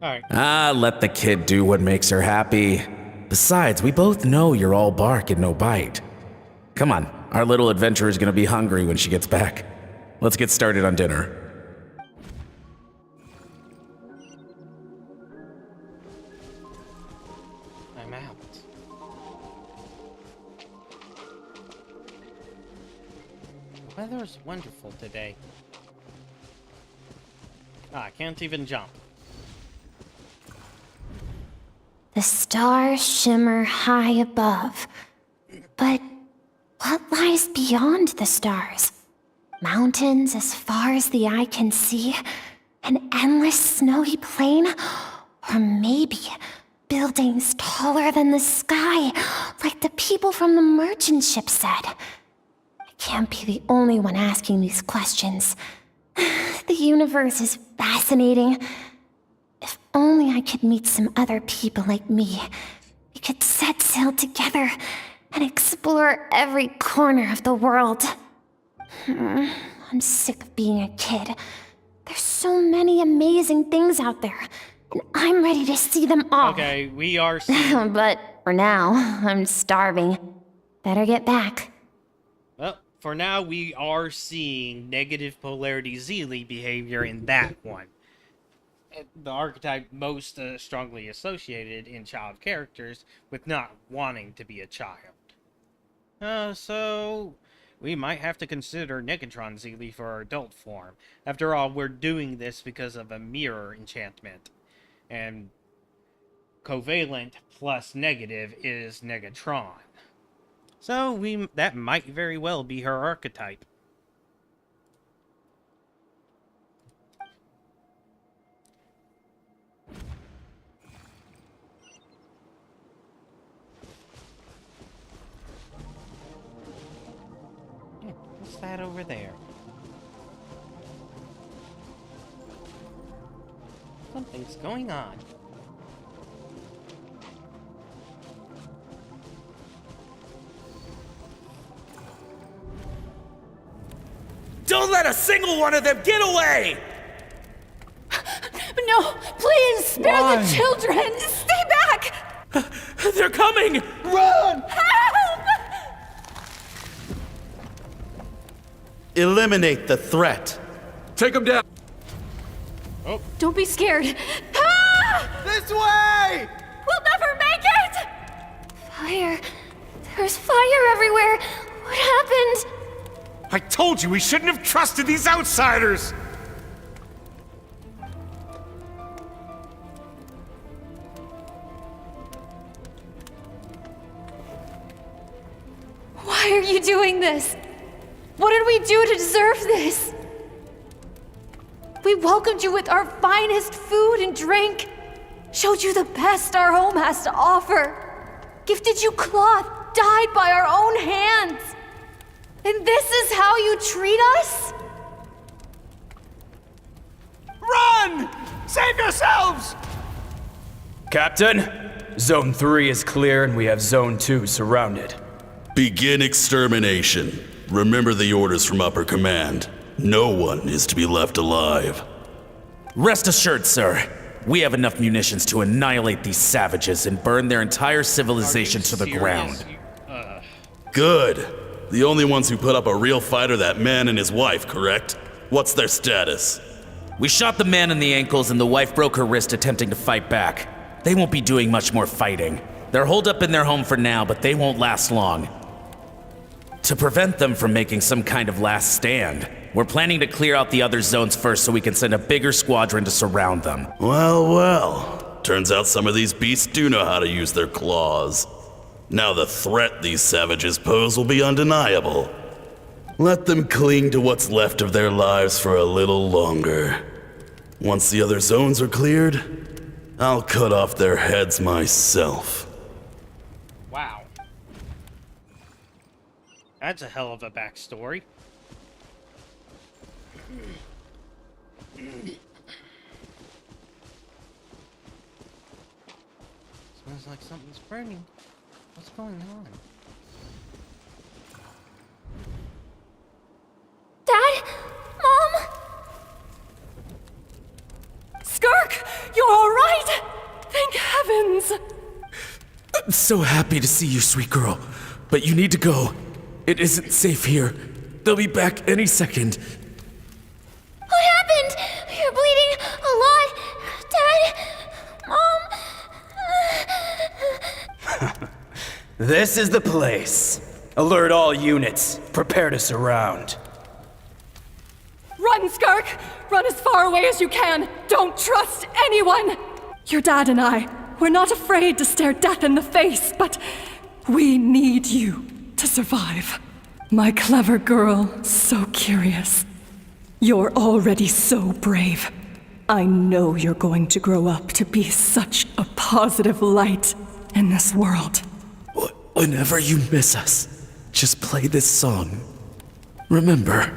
Alright. Let the kid do what makes her happy. Besides, we both know you're all bark and no bite. Come on, our little adventurer is gonna be hungry when she gets back. Let's get started on dinner. I'm out. The weather's wonderful today. I can't even jump. The stars shimmer high above. But what lies beyond the stars? Mountains as far as the eye can see? An endless snowy plain? Or maybe buildings taller than the sky, like the people from the merchant ship said? I can't be the only one asking these questions. The universe is fascinating. If only I could meet some other people like me. We could set sail together and explore every corner of the world. I'm sick of being a kid. There's so many amazing things out there, and I'm ready to see them all. Okay, we are seeing... But for now, I'm starving. Better get back. Well, for now, we are seeing negative polarity Zeely behavior in that one. The archetype most strongly associated in child characters with not wanting to be a child. So we might have to consider Negatron Zeely for our adult form. After all, we're doing this because of a mirror enchantment. And covalent plus negative is Negatron. So that might very well be her archetype. What's that over there? Something's going on. Don't let a single one of them get away! No, please, spare the children! Stay back! They're coming! Run! Help! Eliminate the threat. Take him down. Don't be scared. Ah! This way! We'll never make it! Fire. There's fire everywhere. What happened? I told you we shouldn't have trusted these outsiders! Why are you doing this? What did we do to deserve this? We welcomed you with our finest food and drink, showed you the best our home has to offer, gifted you cloth dyed by our own hands. And this is how you treat us? Run! Save yourselves! Captain, Zone 3 is clear and we have Zone 2 surrounded. Begin extermination. Remember the orders from upper command. No one is to be left alive. Rest assured, sir. We have enough munitions to annihilate these savages and burn their entire civilization to the ground. Good. The only ones who put up a real fight are that man and his wife, correct? What's their status? We shot the man in the ankles and the wife broke her wrist attempting to fight back. They won't be doing much more fighting. They're holed up in their home for now, but they won't last long. To prevent them from making some kind of last stand, we're planning to clear out the other zones first so we can send a bigger squadron to surround them. Well, well. Turns out some of these beasts do know how to use their claws. Now the threat these savages pose will be undeniable. Let them cling to what's left of their lives for a little longer. Once the other zones are cleared, I'll cut off their heads myself. Wow. That's a hell of a backstory. Smells like something's burning. What's going on? Dad? Mom? Skirk, you're all right? Thank heavens. I'm so happy to see you, sweet girl. But you need to go. It isn't safe here. They'll be back any second. What happened? You're bleeding a lot. Dad? Mom? This is the place. Alert all units. Prepare to surround. Run, Skirk! Run as far away as you can! Don't trust anyone! Your dad and I, we're not afraid to stare death in the face, but we need you to survive. My clever girl, so curious. You're already so brave. I know you're going to grow up to be such a positive light in this world. Whenever you miss us, just play this song. Remember,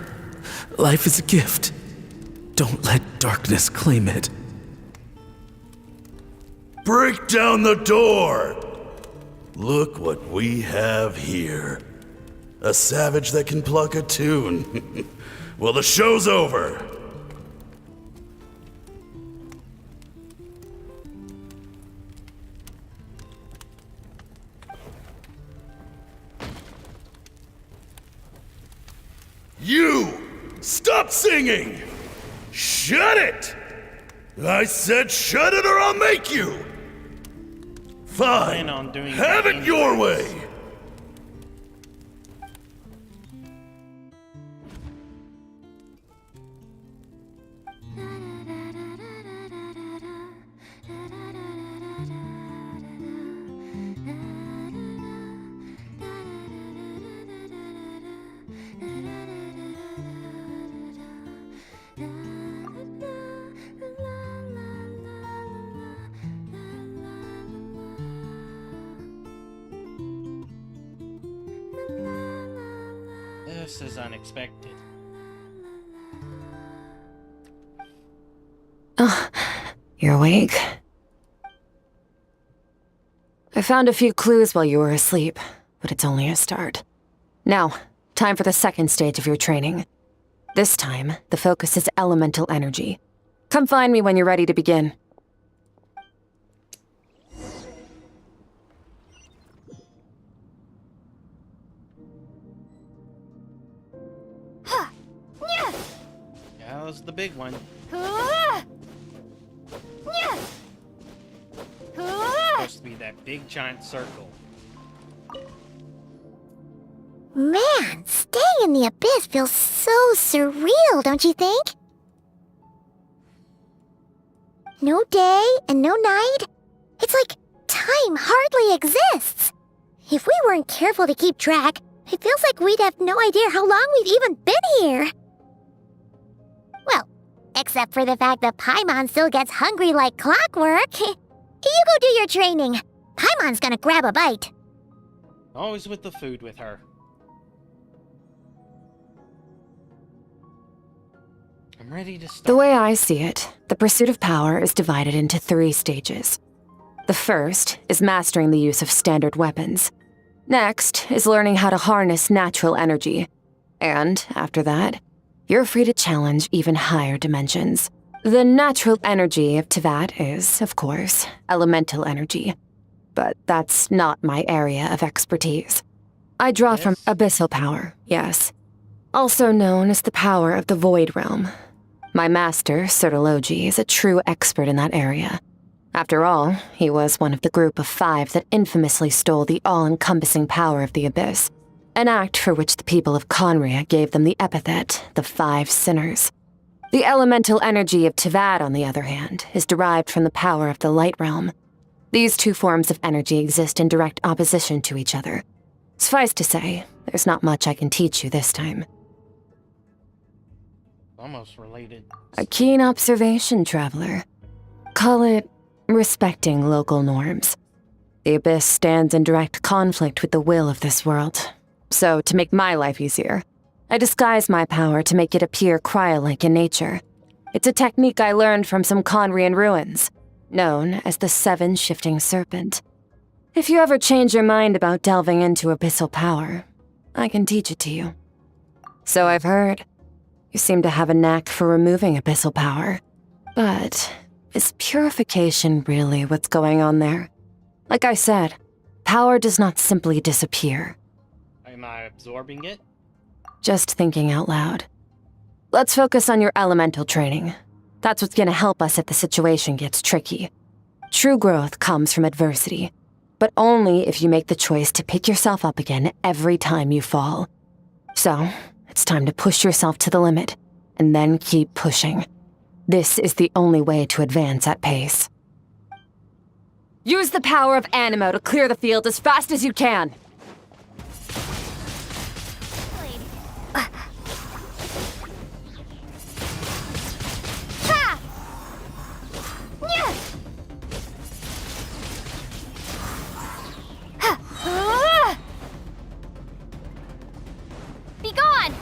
life is a gift. Don't let darkness claim it. Break down the door! Look what we have here. A savage that can pluck a tune. Well, the show's over. You! Stop singing! Shut it! I said shut it or I'll make you! Fine. Have it your way! This is unexpected. Oh, you're awake? I found a few clues while you were asleep, but it's only a start. Now, time for the second stage of your training. This time, the focus is elemental energy. Come find me when you're ready to begin. Yeah, that was the big one. Supposed to be that big giant circle. Man, staying in the abyss feels so surreal, don't you think? No day and no night. It's like time hardly exists. If we weren't careful to keep track, It feels like we'd have no idea how long we've even been here. Well, except for the fact that Paimon still gets hungry like clockwork. You go do your training. Paimon's gonna grab a bite. Always with the food with her. I'm ready to start. The way I see it, the pursuit of power is divided into 3 stages. The first is mastering the use of standard weapons. Next is learning how to harness natural energy. And after that, you're free to challenge even higher dimensions. The natural energy of Tevat is, of course, elemental energy. But that's not my area of expertise. I draw from abyssal power, yes. Also known as the power of the Void Realm. My master, Sertologi, is a true expert in that area. After all, he was one of the group of 5 that infamously stole the all-encompassing power of the Abyss, an act for which the people of Conria gave them the epithet, the 5 Sinners. The elemental energy of Tevat, on the other hand, is derived from the power of the Light Realm. These 2 forms of energy exist in direct opposition to each other. Suffice to say, there's not much I can teach you this time. Almost related. A keen observation, traveler. Call it respecting local norms. The Abyss stands in direct conflict with the will of this world. So, to make my life easier, I disguise my power to make it appear cryo-like in nature. It's a technique I learned from some Conrian ruins, known as the 7 Shifting Serpent. If you ever change your mind about delving into abyssal power, I can teach it to you. So I've heard. You seem to have a knack for removing abyssal power. But is purification really what's going on there? Like I said, power does not simply disappear. Am I absorbing it? Just thinking out loud. Let's focus on your elemental training. That's what's gonna help us if the situation gets tricky. True growth comes from adversity, but only if you make the choice to pick yourself up again every time you fall. So, it's time to push yourself to the limit, and then keep pushing. This is the only way to advance at pace. Use the power of Animo to clear the field as fast as you can! Be gone!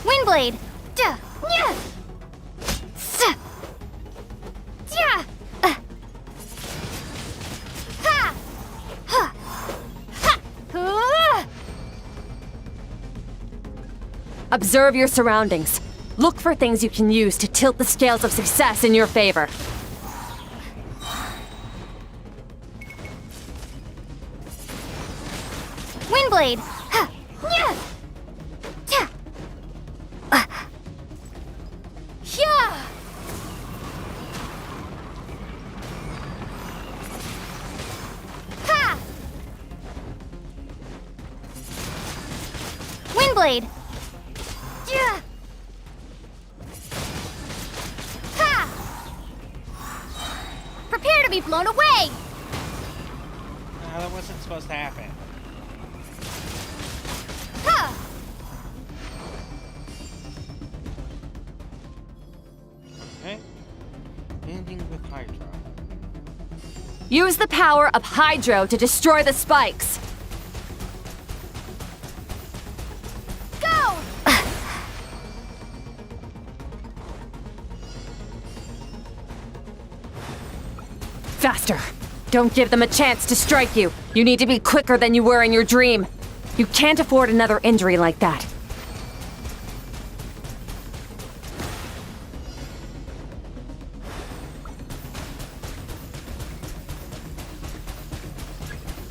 Windblade! Duh! Nya! Suh! Yeah! Ha! Ha! Ha! Observe your surroundings. Look for things you can use to tilt the scales of success in your favor. Windblade! Ha! Nya! Ta! Yeah! Ha! Windblade! Yeah! Ha! Prepare to be blown away! That wasn't supposed to happen. Ha! Okay. Ending with Hydro. Use the power of Hydro to destroy the spikes! Go! Faster! Don't give them a chance to strike you. You need to be quicker than you were in your dream. You can't afford another injury like that.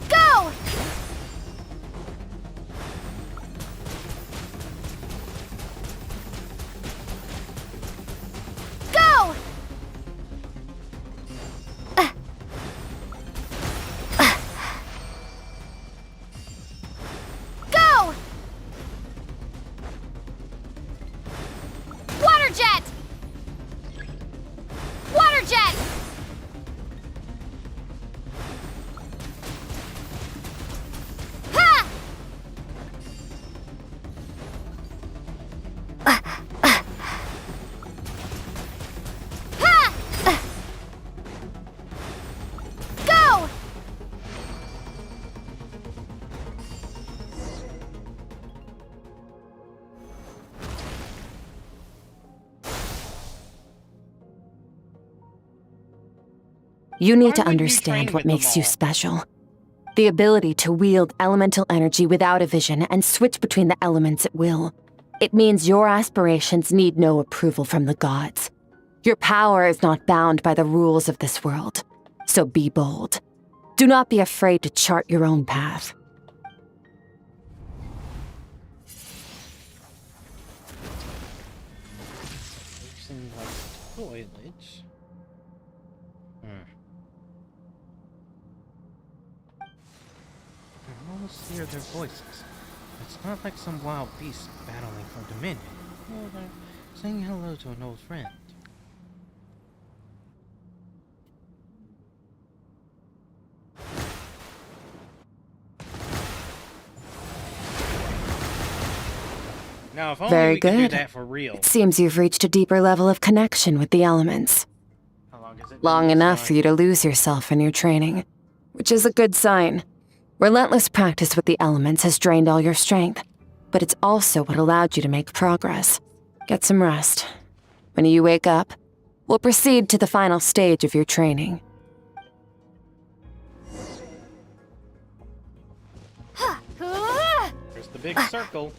Go! Go! Go! You need to Why wouldn't you understand train what with makes them you all? special. The ability to wield elemental energy without a vision and switch between the elements at will. It means your aspirations need no approval from the gods. Your power is not bound by the rules of this world. So be bold. Do not be afraid to chart your own path. Seems like toilets. I can almost hear their voices. It's not like some wild beasts battling for dominion. No, they're saying hello to an old friend. Now, if only Very we could do good. that for real. It seems you've reached a deeper level of connection with the elements. How long has it been Long this enough long? for you to lose yourself in your training, which is a good sign. Relentless practice with the elements has drained all your strength, but it's also what allowed you to make progress. Get some rest. When you wake up, we'll proceed to the final stage of your training. There's the big circle.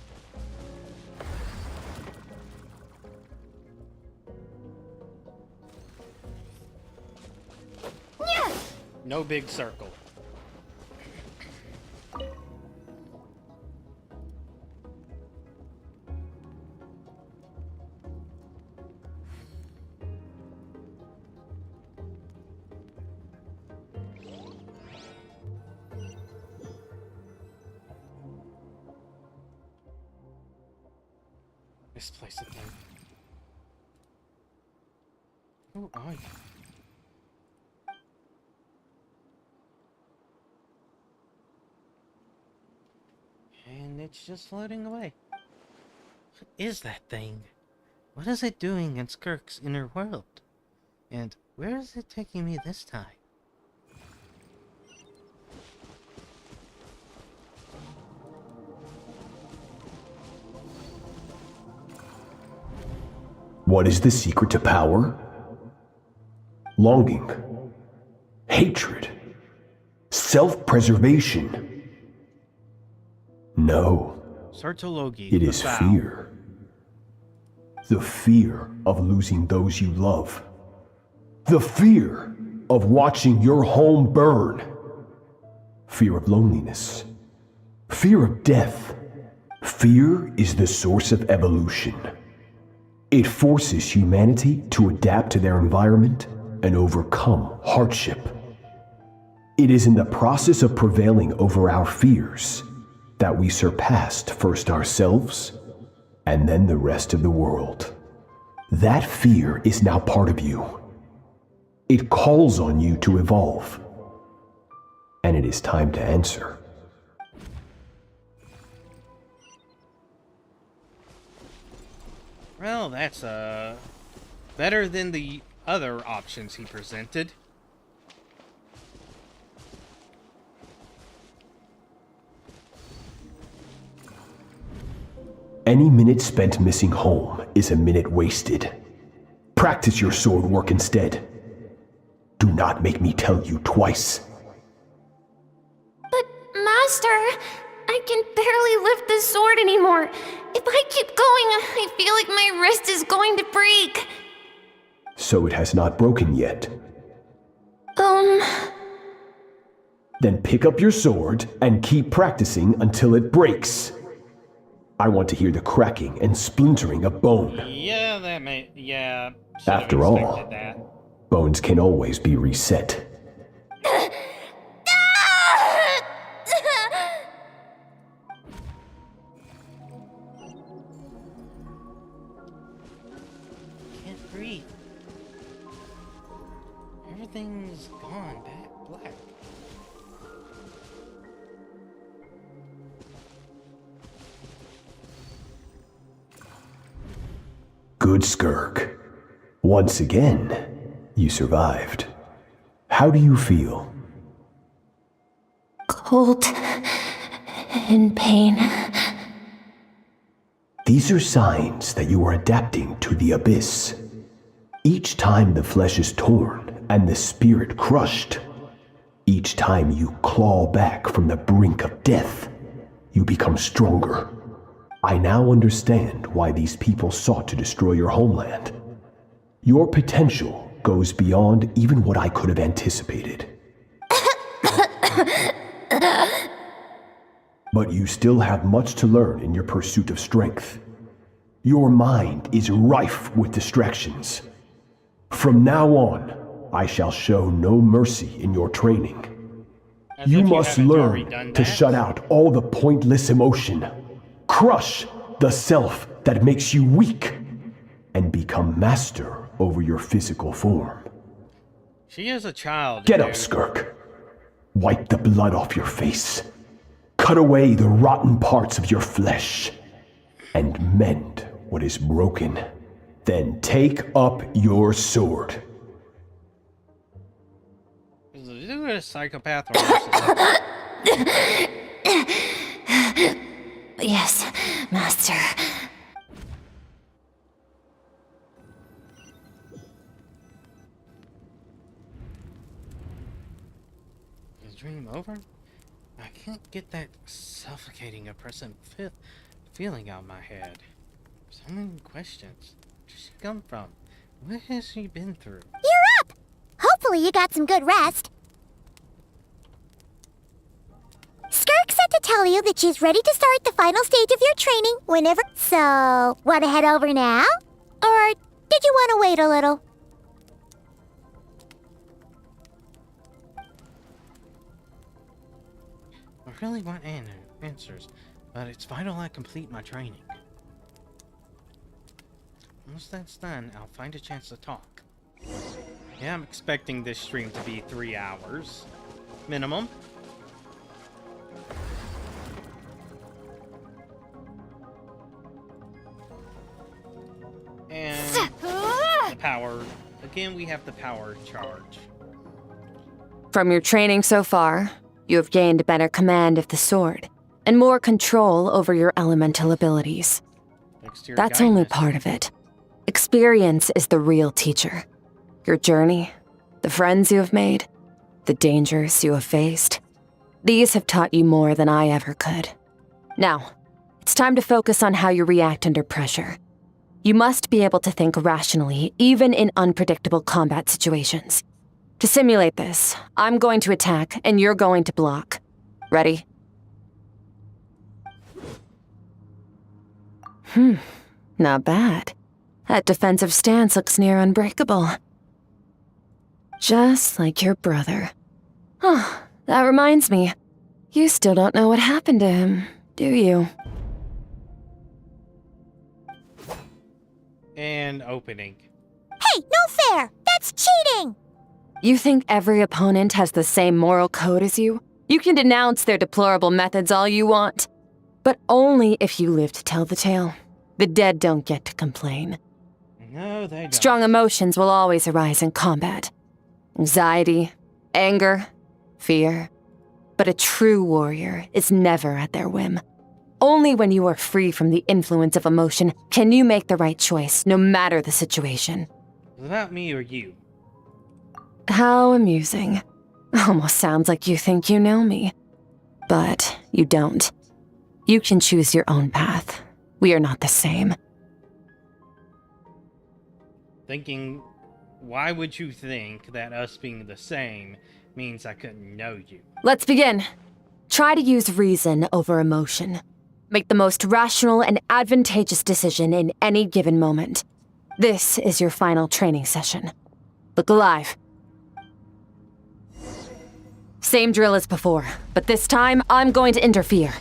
No big circle. This place again. Who are you? And it's just floating away. What is that thing? What is it doing in Skirk's inner world? And where is it taking me this time? What is the secret to power? Longing, hatred, self-preservation. No, Sartologi, it the is vow. fear. The fear of losing those you love. The fear of watching your home burn. Fear of loneliness. Fear of death. Fear is the source of evolution. It forces humanity to adapt to their environment and overcome hardship. It is in the process of prevailing over our fears that we surpassed first ourselves and then the rest of the world. That fear is now part of you. It calls on you to evolve. And it is time to answer. Well, that's, better than the other options he presented. Any minute spent missing home is a minute wasted. Practice your sword work instead. Do not make me tell you twice. But, Master, I can barely lift the sword anymore. If I keep going, I feel like my wrist is going to break. So it has not broken yet. Then pick up your sword and keep practicing until it breaks. I want to hear the cracking and splintering of bone. Yeah, that may... yeah. After all, bones can always be reset. Can't breathe. Everything's gone black. Good Skirk. Once again, you survived. How do you feel? Cold. In pain. These are signs that you are adapting to the abyss. Each time the flesh is torn, and the spirit crushed. Each time you claw back from the brink of death, you become stronger. I now understand why these people sought to destroy your homeland. Your potential goes beyond even what I could have anticipated. But you still have much to learn in your pursuit of strength. Your mind is rife with distractions. From now on, I shall show no mercy in your training. You must learn to shut out all the pointless emotion, crush the self that makes you weak, and become master over your physical form. She is a child. Get up, Skirk. Wipe the blood off your face. Cut away the rotten parts of your flesh, and mend what is broken. Then take up your sword. Is it a psychopath or Yes, Master. Is the dream over? I can't get that suffocating, oppressive feeling out of my head. So many questions. Where did she come from? What has she been through? You're up! Hopefully you got some good rest. Skirk said to tell you that she's ready to start the final stage of your training whenever... So, want to head over now? Or did you want to wait a little? I really want answers, but it's vital I complete my training. Once that's done, I'll find a chance to talk. Yeah, I'm expecting this stream to be 3 hours. Minimum. And the power. Again, we have the power charge. From your training so far, you have gained better command of the sword, and more control over your elemental abilities. That's only part of it. Experience is the real teacher. Your journey, the friends you have made, the dangers you have faced. These have taught you more than I ever could. Now, it's time to focus on how you react under pressure. You must be able to think rationally, even in unpredictable combat situations. To simulate this, I'm going to attack, and you're going to block. Ready? Not bad. That defensive stance looks near unbreakable. Just like your brother. Oh, that reminds me. You still don't know what happened to him, do you? And opening. Hey, no fair! That's cheating! You think every opponent has the same moral code as you? You can denounce their deplorable methods all you want. But only if you live to tell the tale. The dead don't get to complain. No, they don't. Strong emotions will always arise in combat. Anxiety, anger, fear. But a true warrior is never at their whim. Only when you are free from the influence of emotion can you make the right choice, no matter the situation. Is it about me or you? How amusing. Almost sounds like you think you know me. But you don't. You can choose your own path. We are not the same. Thinking, why would you think that us being the same means I couldn't know you? Let's begin. Try to use reason over emotion. Make the most rational and advantageous decision in any given moment. This is your final training session. Look alive. Same drill as before, but this time I'm going to interfere.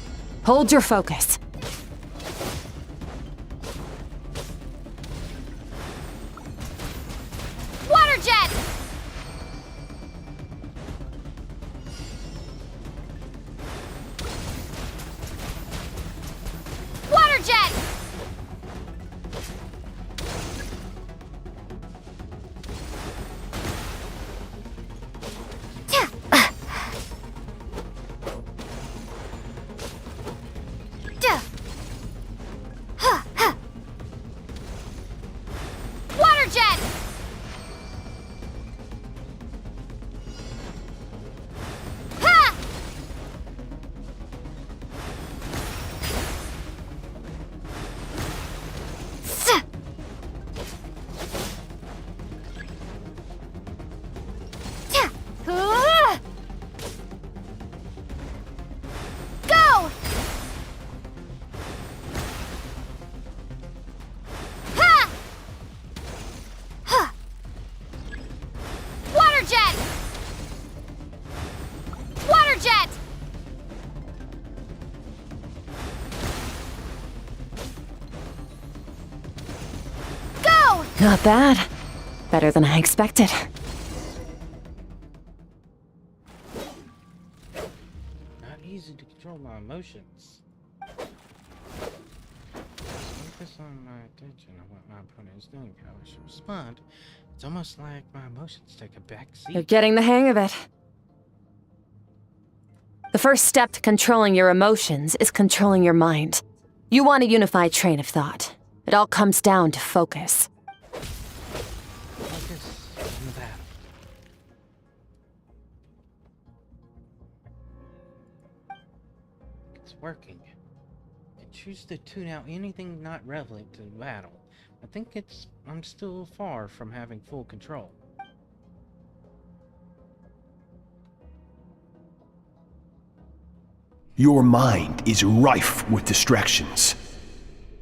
Hold your focus. Water jet! Water jet! Water jet! Not bad. Better than I expected. Not easy to control my emotions. Focus on my attention on what my opponent is doing, how I should respond. It's almost like my emotions take a back seat. You're getting the hang of it. The first step to controlling your emotions is controlling your mind. You want a unified train of thought. It all comes down to focus. Focus on the battle. It's working. I choose to tune out anything not relevant to the battle. I think I'm still far from having full control. Your mind is rife with distractions.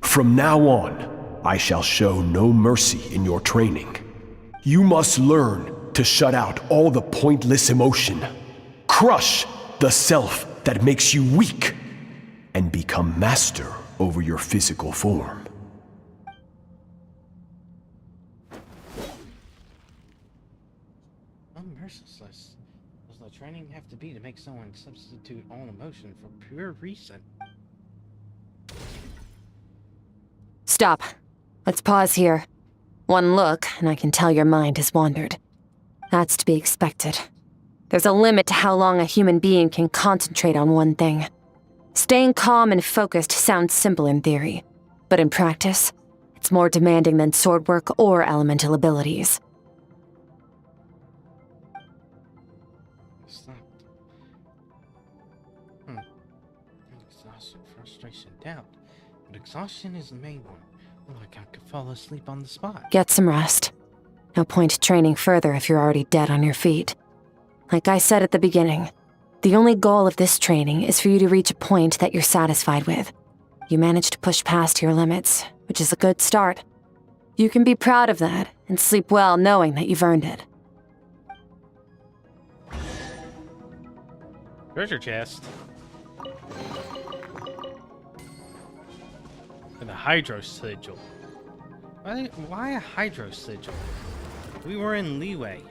From now on, I shall show no mercy in your training. You must learn to shut out all the pointless emotion, crush the self that makes you weak, and become master over your physical form. I'm merciless. Does the training have to be to make someone substitute all emotion for pure reason? Stop. Let's pause here. One look, and I can tell your mind has wandered. That's to be expected. There's a limit to how long a human being can concentrate on one thing. Staying calm and focused sounds simple in theory, but in practice, it's more demanding than sword work or elemental abilities. Exhaustion, frustration, doubt. But exhaustion is the main one. Like I could fall asleep on the spot. Get some rest. No point training further if you're already dead on your feet. Like I said at the beginning, the only goal of this training is for you to reach a point that you're satisfied with. You managed to push past your limits, which is a good start. You can be proud of that and sleep well knowing that you've earned it. Treasure chest. And a hydro sigil. Why a hydro sigil? We were in leeway.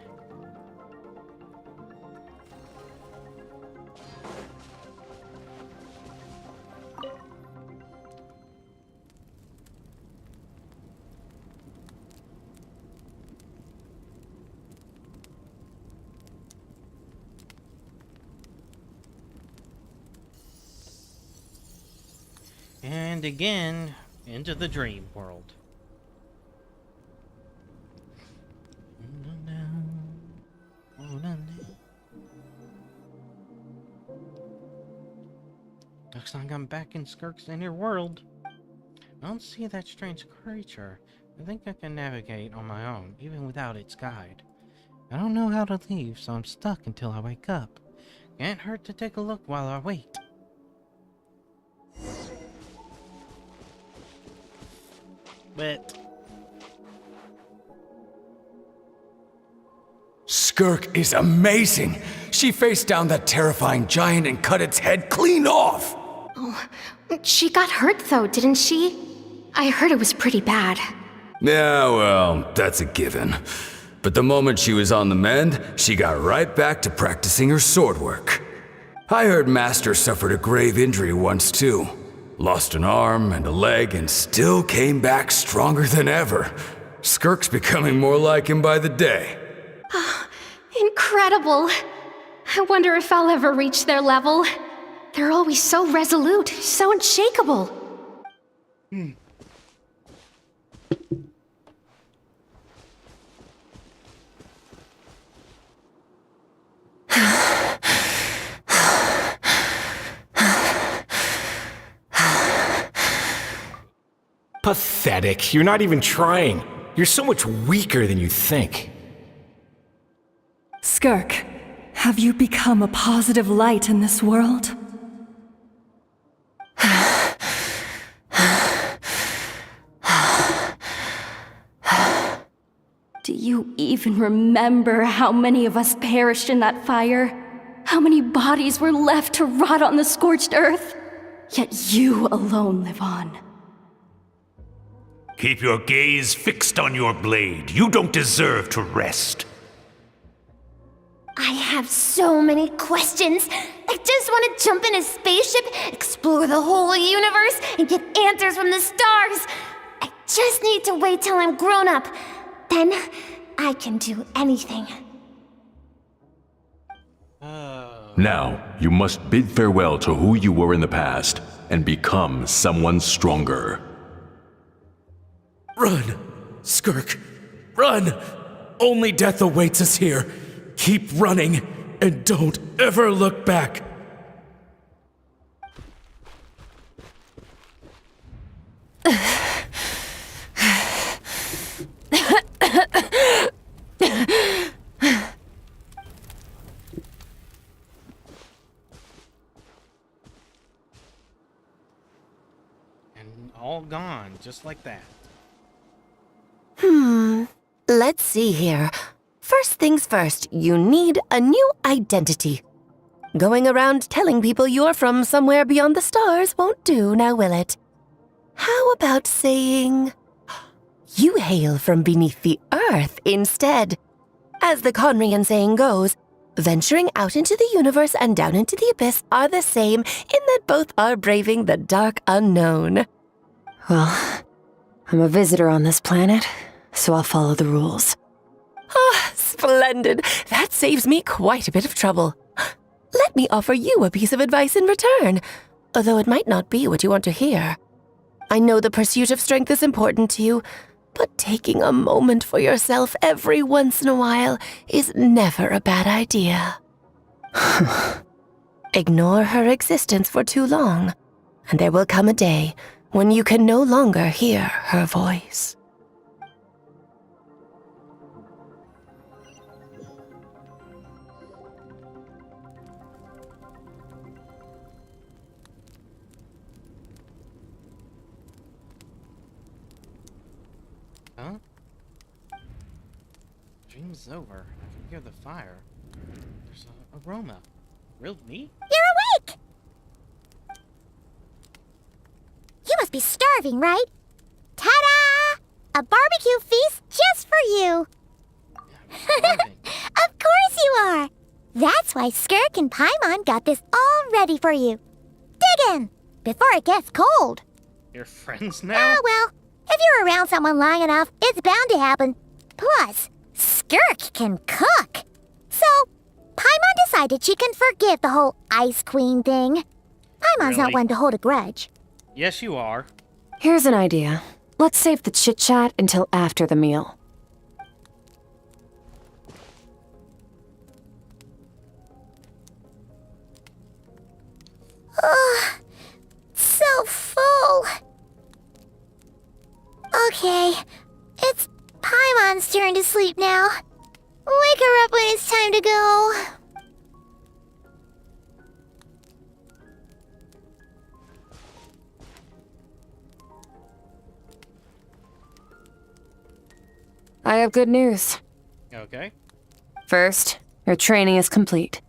And again, into the dream world. Looks like I'm back in Skirk's inner world. I don't see that strange creature. I think I can navigate on my own, even without its guide. I don't know how to leave, so I'm stuck until I wake up. Can't hurt to take a look while I wait. But Skirk is amazing. She faced down that terrifying giant and cut its head clean off. Oh, she got hurt though, didn't she? I heard it was pretty bad. Yeah, well, that's a given. But the moment she was on the mend, she got right back to practicing her sword work. I heard Master suffered a grave injury once too. Lost an arm and a leg and still came back stronger than ever. Skirk's becoming more like him by the day. Incredible! I wonder if I'll ever reach their level. They're always so resolute, so unshakable. Pathetic. You're not even trying. You're so much weaker than you think. Skirk, have you become a positive light in this world? Do you even remember how many of us perished in that fire? How many bodies were left to rot on the scorched earth? Yet you alone live on. Keep your gaze fixed on your blade. You don't deserve to rest. I have so many questions. I just want to jump in a spaceship, explore the whole universe, and get answers from the stars. I just need to wait till I'm grown up. Then I can do anything. Now, you must bid farewell to who you were in the past and become someone stronger. Run! Skirk! Run! Only death awaits us here. Keep running, and don't ever look back. And all gone, just like that. Let's see here. First things first, you need a new identity. Going around telling people you're from somewhere beyond the stars won't do, now will it? How about saying you hail from beneath the earth instead? As the Conrian saying goes, venturing out into the universe and down into the abyss are the same in that both are braving the dark unknown. Well, I'm a visitor on this planet, so I'll follow the rules. Ah, splendid. That saves me quite a bit of trouble. Let me offer you a piece of advice in return, although it might not be what you want to hear. I know the pursuit of strength is important to you, but taking a moment for yourself every once in a while is never a bad idea. Ignore her existence for too long, and there will come a day when you can no longer hear her voice. Huh? Dream's over. I can hear the fire. There's an aroma. Real meat? You're awake! You must be starving, right? Ta-da! A barbecue feast just for you! Of course you are! That's why Skirk and Paimon got this all ready for you. Dig in, before it gets cold. You're friends now? Oh, well, if you're around someone long enough, it's bound to happen. Plus, Skirk can cook. So, Paimon decided she can forgive the whole Ice Queen thing. Paimon's not Really? one to hold a grudge. Yes, you are. Here's an idea. Let's save the chit-chat until after the meal. Ugh, so full. Okay, it's Paimon's turn to sleep now. Wake her up when it's time to go. I have good news. Okay. First, your training is complete.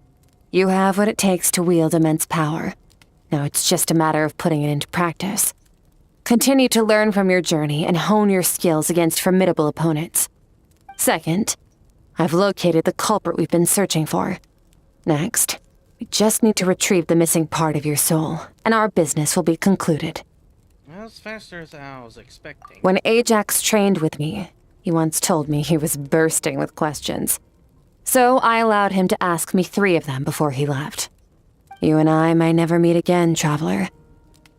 You have what it takes to wield immense power. Now it's just a matter of putting it into practice. Continue to learn from your journey and hone your skills against formidable opponents. Second, I've located the culprit we've been searching for. Next, we just need to retrieve the missing part of your soul, and our business will be concluded. Well, it's faster as I was expecting. When Ajax trained with me, he once told me he was bursting with questions. So I allowed him to ask me 3 of them before he left. You and I may never meet again, traveler.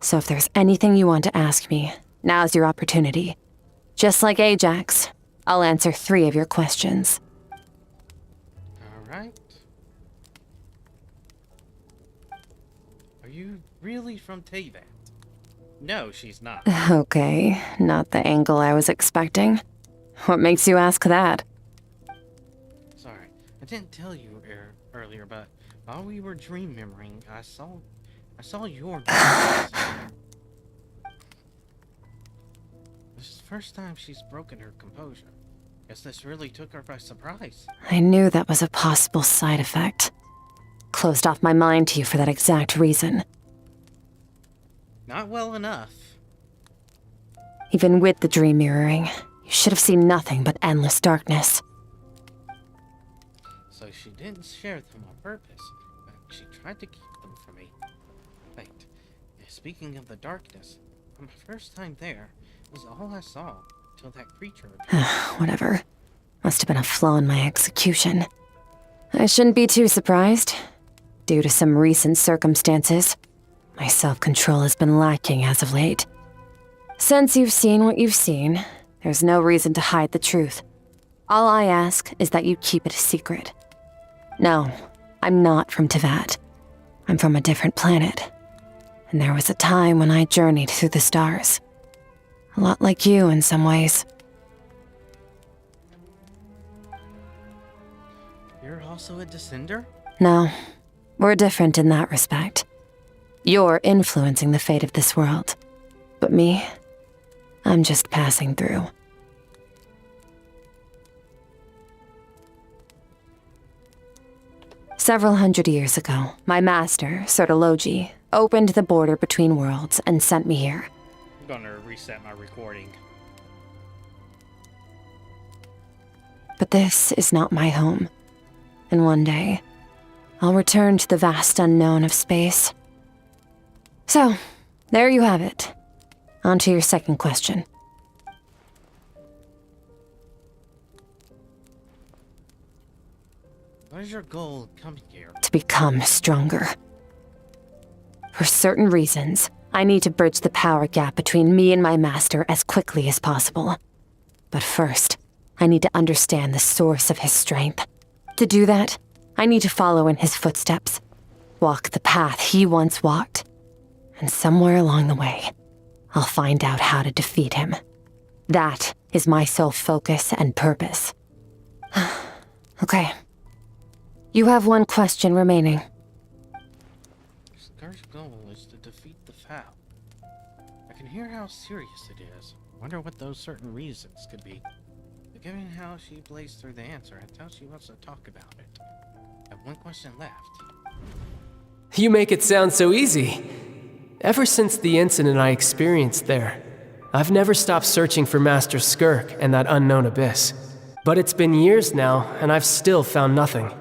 So if there's anything you want to ask me, now's your opportunity. Just like Ajax, I'll answer 3 of your questions. Alright. Are you really from Teyvat? No, she's not. Okay, not the angle I was expecting. What makes you ask that? Sorry, I didn't tell you earlier, but while we were dream memorying, I saw your dreams. This is the first time she's broken her composure. Guess this really took her by surprise. I knew that was a possible side effect. Closed off my mind to you for that exact reason. Not well enough. Even with the dream mirroring, you should have seen nothing but endless darkness. So she didn't share them on purpose, but she tried to keep them from me. Wait, speaking of the darkness, on my first time there, it was all I saw till that creature appeared. Whatever. Must have been a flaw in my execution. I shouldn't be too surprised. Due to some recent circumstances, my self-control has been lacking as of late. Since you've seen what you've seen, there's no reason to hide the truth. All I ask is that you keep it a secret. No, I'm not from Tevat. I'm from a different planet. And there was a time when I journeyed through the stars. A lot like you in some ways. You're also a descender? No, we're different in that respect. You're influencing the fate of this world. But me, I'm just passing through. Several hundred years ago, my master, Sertologi, opened the border between worlds and sent me here. I'm gonna reset my recording. But this is not my home. And one day, I'll return to the vast unknown of space. So, there you have it. On to your second question. What is your goal coming here? To become stronger. For certain reasons, I need to bridge the power gap between me and my master as quickly as possible. But first, I need to understand the source of his strength. To do that, I need to follow in his footsteps, walk the path he once walked, and somewhere along the way, I'll find out how to defeat him. That is my sole focus and purpose. Okay. You have one question remaining. Skirk's goal is to defeat the Foul. I can hear how serious it is. Wonder what those certain reasons could be. But given how she blazed through the answer, I doubt she wants to talk about it. I have one question left. You make it sound so easy. Ever since the incident I experienced there, I've never stopped searching for Master Skirk and that unknown abyss. But it's been years now, and I've still found nothing.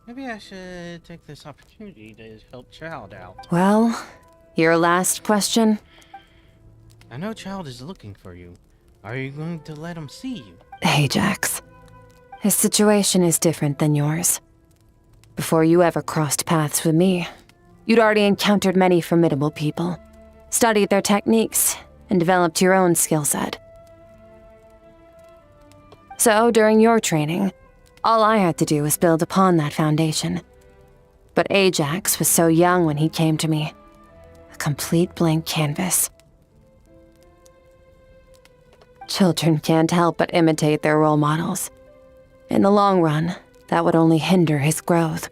Maybe I should take this opportunity to help Child out. Well, your last question? I know Child is looking for you. Are you going to let him see you? Ajax. His situation is different than yours. Before you ever crossed paths with me, you'd already encountered many formidable people, studied their techniques, and developed your own skill set. So, during your training, all I had to do was build upon that foundation. But Ajax was so young when he came to me. A complete blank canvas. Children can't help but imitate their role models. In the long run, that would only hinder his growth.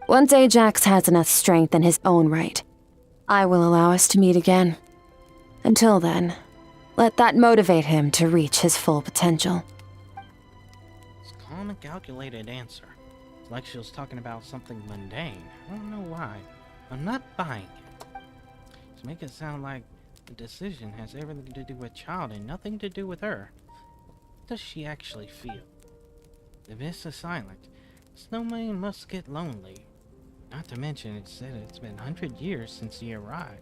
Once Ajax has enough strength in his own right, I will allow us to meet again. Until then, let that motivate him to reach his full potential. It's a calm and calculated answer. It's like she was talking about something mundane. I don't know why. I'm not buying it. To make it sound like the decision has everything to do with Child and nothing to do with her. What does she actually feel? The abyss is silent. Snowman must get lonely. Not to mention, it said it's been 100 years since he arrived.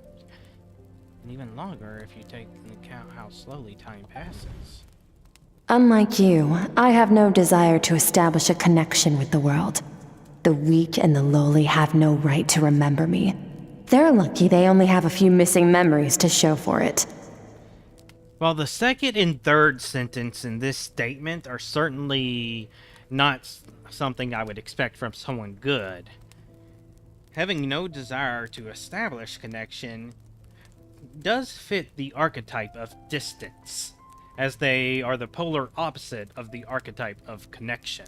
And even longer if you take into account how slowly time passes. Unlike you, I have no desire to establish a connection with the world. The weak and the lowly have no right to remember me. They're lucky they only have a few missing memories to show for it. Well, the second and third sentence in this statement are certainly not something I would expect from someone good. Having no desire to establish connection does fit the archetype of distance, as they are the polar opposite of the archetype of connection.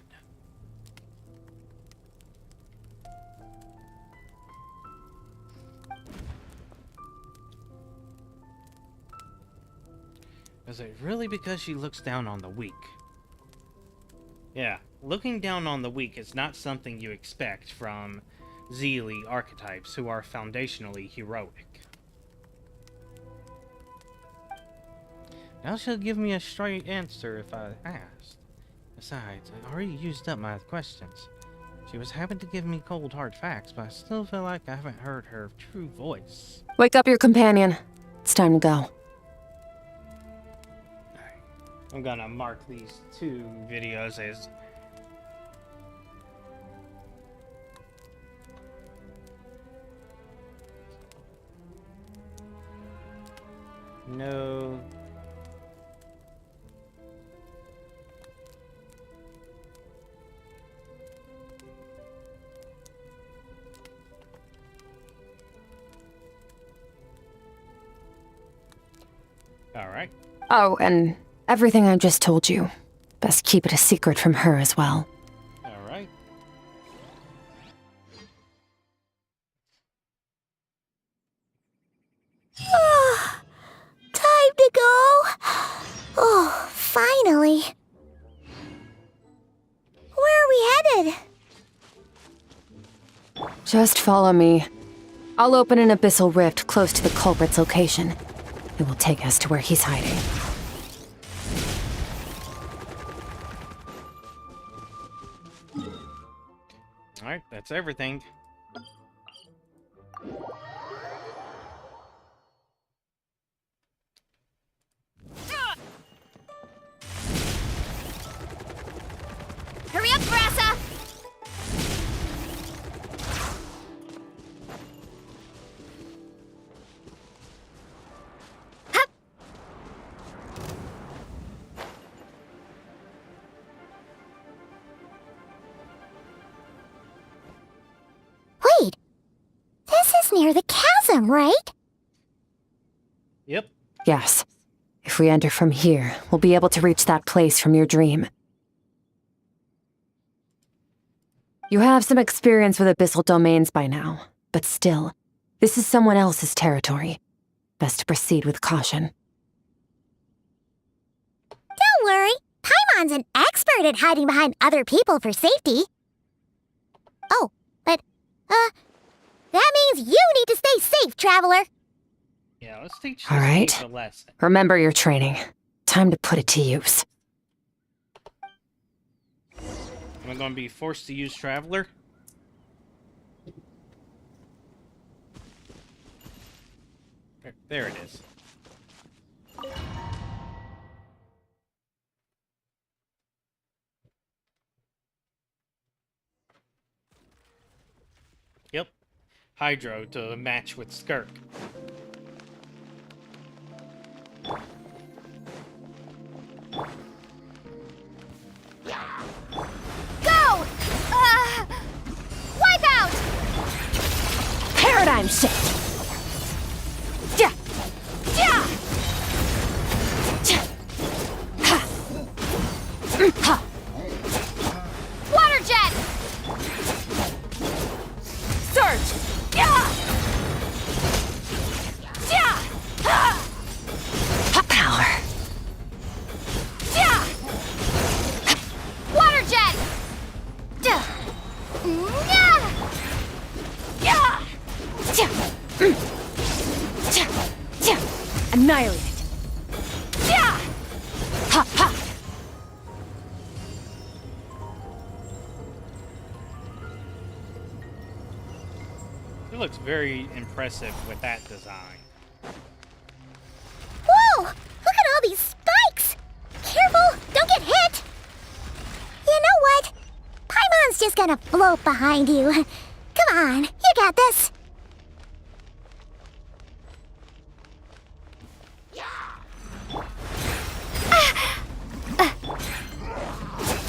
Is it really because she looks down on the weak? Yeah, looking down on the weak is not something you expect from Zeely archetypes who are foundationally heroic. Now she'll give me a straight answer if I asked. Besides, I already used up my questions. She was happy to give me cold hard facts, but I still feel like I haven't heard her true voice. Wake up your companion. It's time to go. I'm gonna mark these 2 videos as no. All right. Oh, and everything I just told you. Best keep it a secret from her as well. All right. Time to go. Oh, finally. Where are we headed? Just follow me. I'll open an abyssal rift close to the culprit's location. It will take us to where he's hiding. Alright, that's everything. Hurry up, Grassa! Wait. This is near the chasm, right? Yep. Yes. If we enter from here, we'll be able to reach that place from your dream. You have some experience with abyssal domains by now, but still, this is someone else's territory. Best to proceed with caution. Don't worry. Paimon's an expert at hiding behind other people for safety. Oh, but, that means you need to stay safe, traveler. Yeah, let's teach All this right. thief a lesson. Remember your training. Time to put it to use. Am I going to be forced to use Traveler? There it is. Yep. Hydro to match with Skirk. Go! Wipe out! Paradigm shift! Yeah! Yeah! Ha! Water jet! Surge! Yeah! Yeah! Power! Yeah! Water jet! Yeah! Annihilate it! Yeah! Ha ha! It looks very impressive with that design. Whoa! Look at all these spikes! Careful! Don't get hit! You know what? Paimon's just gonna float behind you. Come on, you got this.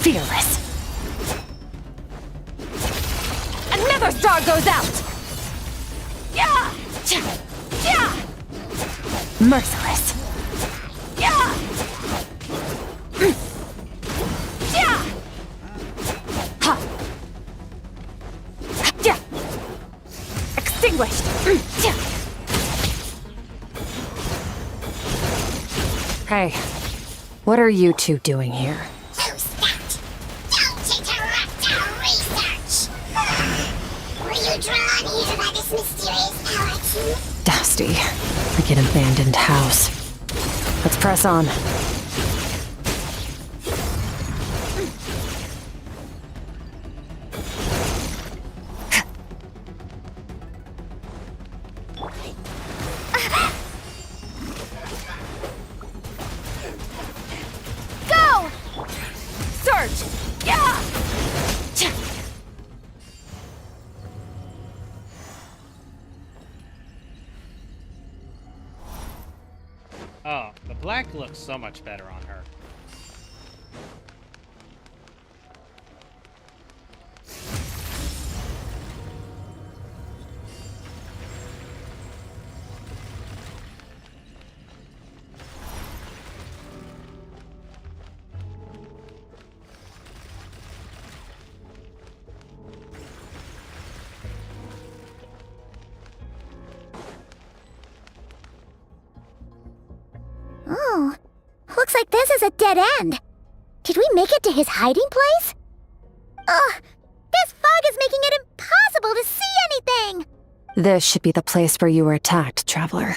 Fearless! Another star goes out! Yeah! Yeah! Merciless! Yeah! Yeah! Ha! Yeah! Extinguished! Yeah! Hey, what are you two doing here? Who's that? Don't interrupt our research! Were you trying Dusty. Like an abandoned house. Let's press on. Go! Search! Yeah! Oh, the black looks so much better on her. Oh, looks like this is a dead end. Did we make it to his hiding place? Ugh, this fog is making it impossible to see anything! This should be the place where you were attacked, Traveler.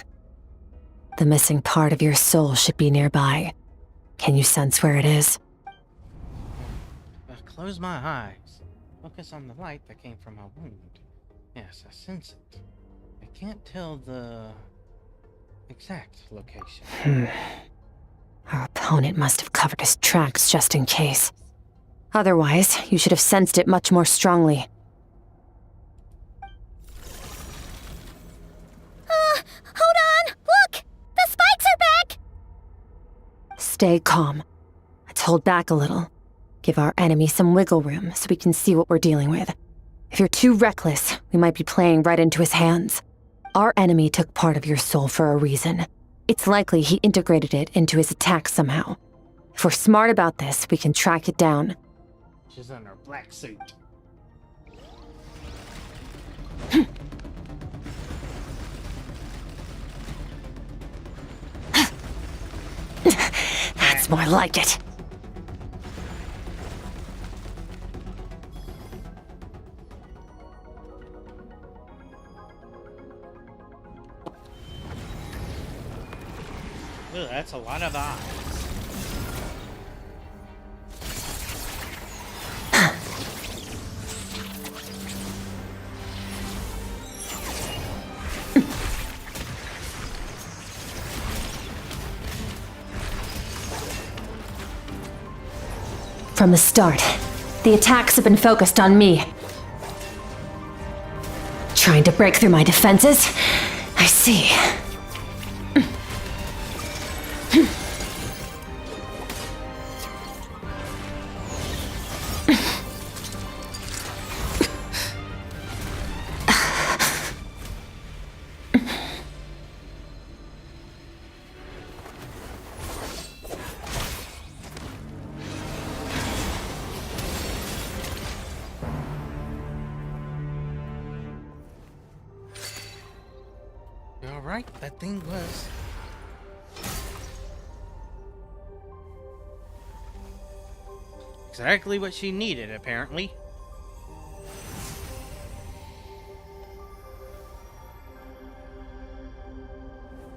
The missing part of your soul should be nearby. Can you sense where it is? Close my eyes. Focus on the light that came from my wound. Yes, I sense it. I can't tell the exact location. Our opponent must have covered his tracks just in case. Otherwise, you should have sensed it much more strongly. Hold on! Look! The spikes are back! Stay calm. Let's hold back a little. Give our enemy some wiggle room so we can see what we're dealing with. If you're too reckless, we might be playing right into his hands. Our enemy took part of your soul for a reason. It's likely he integrated it into his attack somehow. If we're smart about this, we can track it down. She's in her black suit. That's more like it. Ooh, that's a lot of eyes. From the start, the attacks have been focused on me. Trying to break through my defenses? I see. Alright, that thing was... exactly what she needed, apparently.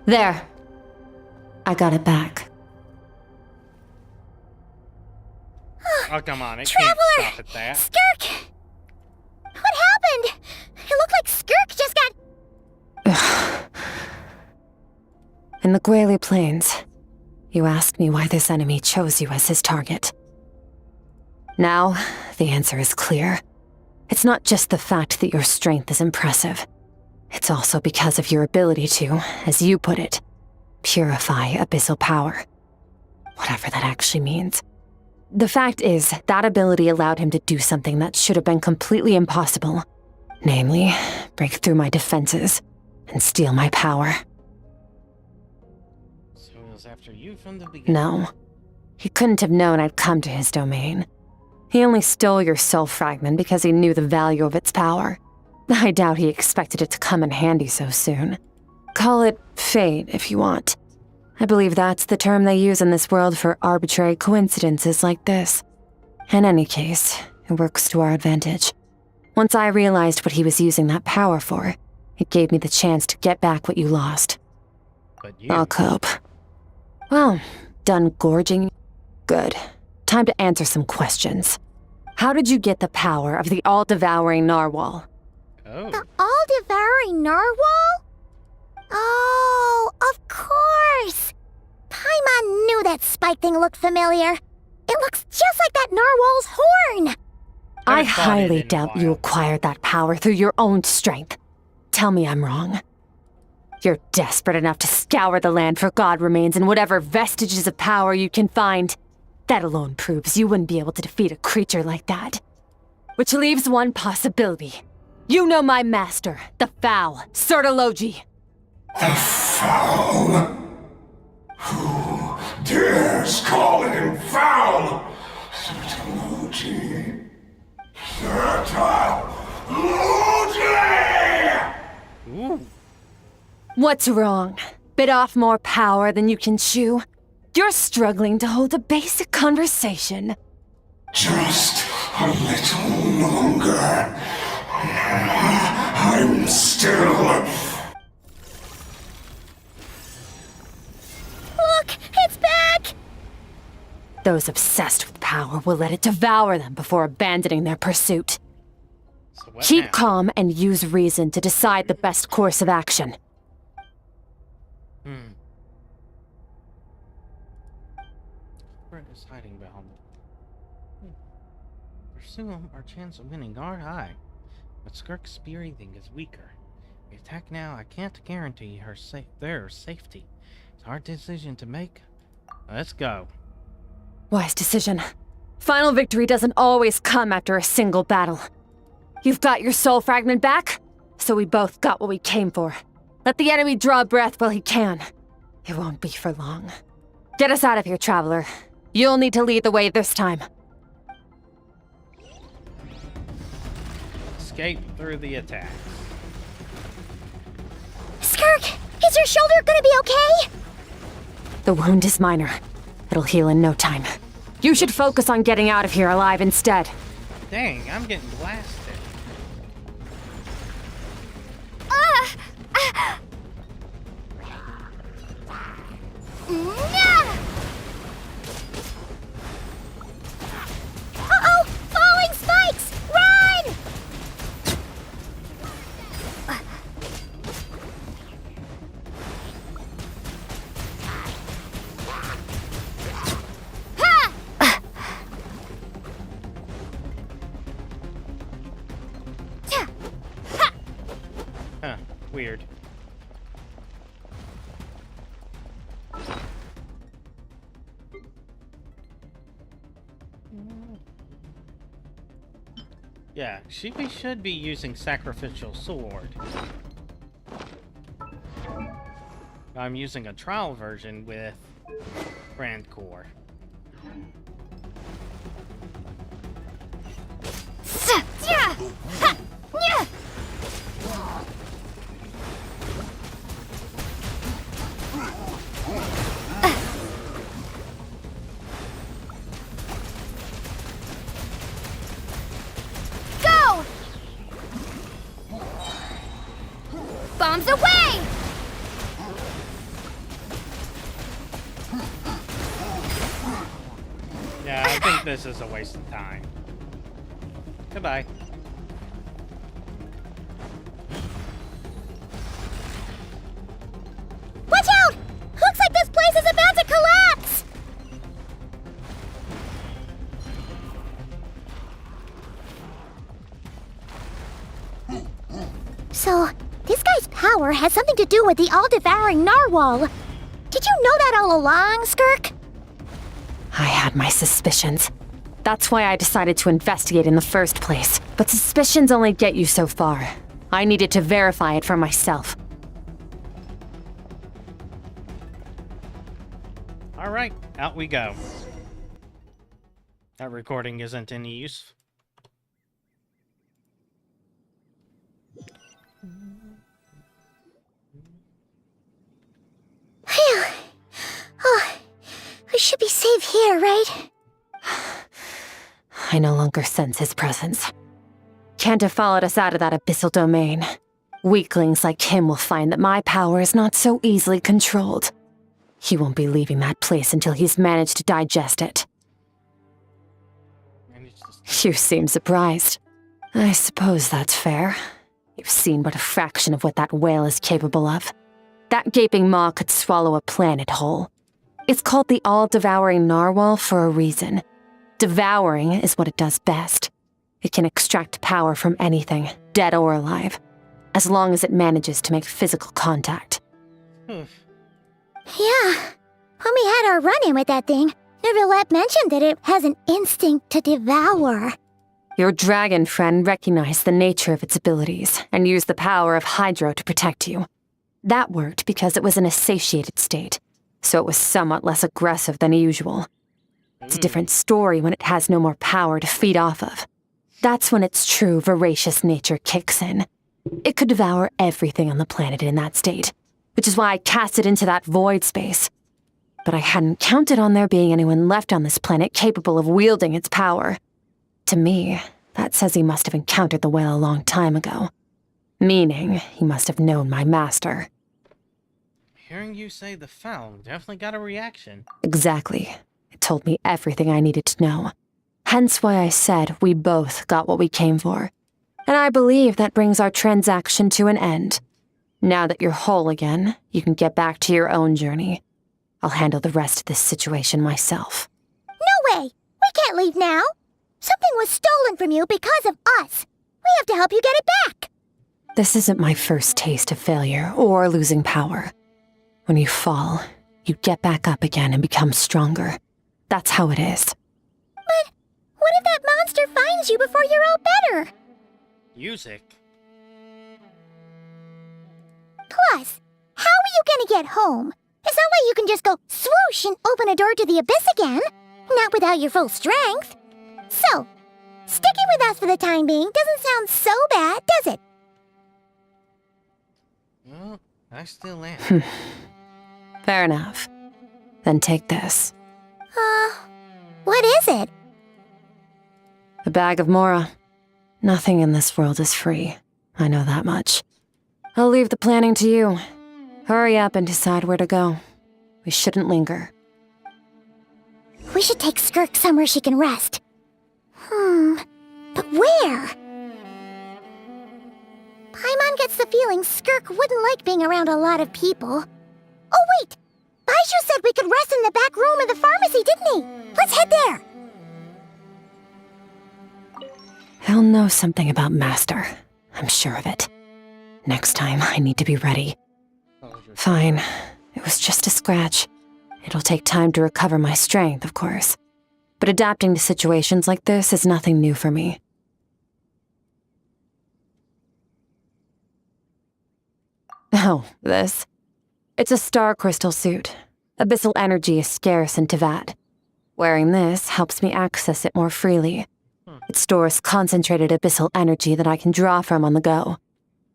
There. I got it back. Oh, come on, it Traveler! can't stop at that. Skirk! What happened? It looked like Skirk just got... In the Gwali Plains, you asked me why this enemy chose you as his target. Now, the answer is clear. It's not just the fact that your strength is impressive. It's also because of your ability to, as you put it, purify abyssal power. Whatever that actually means. The fact is, that ability allowed him to do something that should have been completely impossible. Namely, break through my defenses and steal my power. So it was after you from the beginning? No. He couldn't have known I'd come to his domain. He only stole your soul fragment because he knew the value of its power. I doubt he expected it to come in handy so soon. Call it fate, if you want. I believe that's the term they use in this world for arbitrary coincidences like this. In any case, it works to our advantage. Once I realized what he was using that power for, It gave me the chance to get back what you lost. But you... I'll cope. Well, done gorging? Good. Time to answer some questions. How did you get the power of the all-devouring narwhal? Oh. The all-devouring narwhal? Oh, of course! Paimon knew that spike thing looked familiar. It looks just like that narwhal's horn! I highly doubt you acquired that power through your own strength. Tell me I'm wrong. You're desperate enough to scour the land for god remains and whatever vestiges of power you can find. That alone proves you wouldn't be able to defeat a creature like that. Which leaves one possibility. You know my master, the Foul, Sertology. The Foul? Who dares call him Foul? Sertology. Ooh. What's wrong? Bit off more power than you can chew? You're struggling to hold a basic conversation. Just a little longer. I'm still... Look, it's back! Those obsessed with power will let it devour them before abandoning their pursuit. So Keep calm and use reason to decide the best course of action. Where is hiding behind? Pursue our chance of winning are high, but Skirk's breathing is weaker. If we attack now, I can't guarantee their safety. It's a hard decision to make. Let's go. Wise decision. Final victory doesn't always come after a single battle. You've got your soul fragment back, so we both got what we came for. Let the enemy draw breath while he can. It won't be for long. Get us out of here, Traveler. You'll need to lead the way this time. Escape through the attacks. Skirk, is your shoulder gonna be okay? The wound is minor. It'll heal in no time. You should focus on getting out of here alive instead. Dang, I'm getting blasted. Uh-oh! Falling spikes! Run! Huh, weird. Yeah, we should be using Sacrificial Sword. I'm using a trial version with Grand Core. Go! Bombs away! Yeah, I think this is a waste of time. Goodbye. Watch out! Looks like this place is about to collapse! So, this guy's power has something to do with the all-devouring narwhal. Did you know that all along, Skirk? I had my suspicions. That's why I decided to investigate in the first place. But suspicions only get you so far. I needed to verify it for myself. Alright, out we go. That recording isn't any use. Phew. Oh, we should be safe here, right? I no longer sense his presence. Can't have followed us out of that abyssal domain. Weaklings like him will find that my power is not so easily controlled. He won't be leaving that place until he's managed to digest it. You seem surprised. I suppose that's fair. You've seen but a fraction of what that whale is capable of. That gaping maw could swallow a planet whole. It's called the all-devouring narwhal for a reason. Devouring is what it does best. It can extract power from anything, dead or alive, as long as it manages to make physical contact. Yeah. When we had our run-in with that thing, Neverlet mentioned that it has an instinct to devour. Your dragon friend recognized the nature of its abilities and used the power of Hydro to protect you. That worked because it was in a satiated state, so it was somewhat less aggressive than usual. It's a different story when it has no more power to feed off of. That's when its true voracious nature kicks in. It could devour everything on the planet in that state, which is why I cast it into that void space. But I hadn't counted on there being anyone left on this planet capable of wielding its power. To me, that says he must have encountered the whale a long time ago. Meaning, he must have known my master. Hearing you say the foul definitely got a reaction. Exactly. It told me everything I needed to know. Hence why I said we both got what we came for. And I believe that brings our transaction to an end. Now that you're whole again, you can get back to your own journey. I'll handle the rest of this situation myself. No way! We can't leave now! Something was stolen from you because of us! We have to help you get it back! This isn't my first taste of failure or losing power. When you fall, you get back up again and become stronger. That's how it is. But what if that monster finds you before you're all better? Music. Plus, how are you gonna get home? It's not like you can just go swoosh and open a door to the abyss again. Not without your full strength. So, sticking with us for the time being doesn't sound so bad, does it? Well, I still am. Fair enough. Then take this. What is it? A bag of Mora. Nothing in this world is free. I know that much. I'll leave the planning to you. Hurry up and decide where to go. We shouldn't linger. We should take Skirk somewhere she can rest. But where? Paimon gets the feeling Skirk wouldn't like being around a lot of people. Oh wait! Baiju said we could rest in the back room of the pharmacy, didn't he? Let's head there! He'll know something about Master. I'm sure of it. Next time, I need to be ready. Fine. It was just a scratch. It'll take time to recover my strength, of course. But adapting to situations like this is nothing new for me. Oh, this? It's a star crystal suit. Abyssal energy is scarce in Tevat. Wearing this helps me access it more freely. It stores concentrated abyssal energy that I can draw from on the go.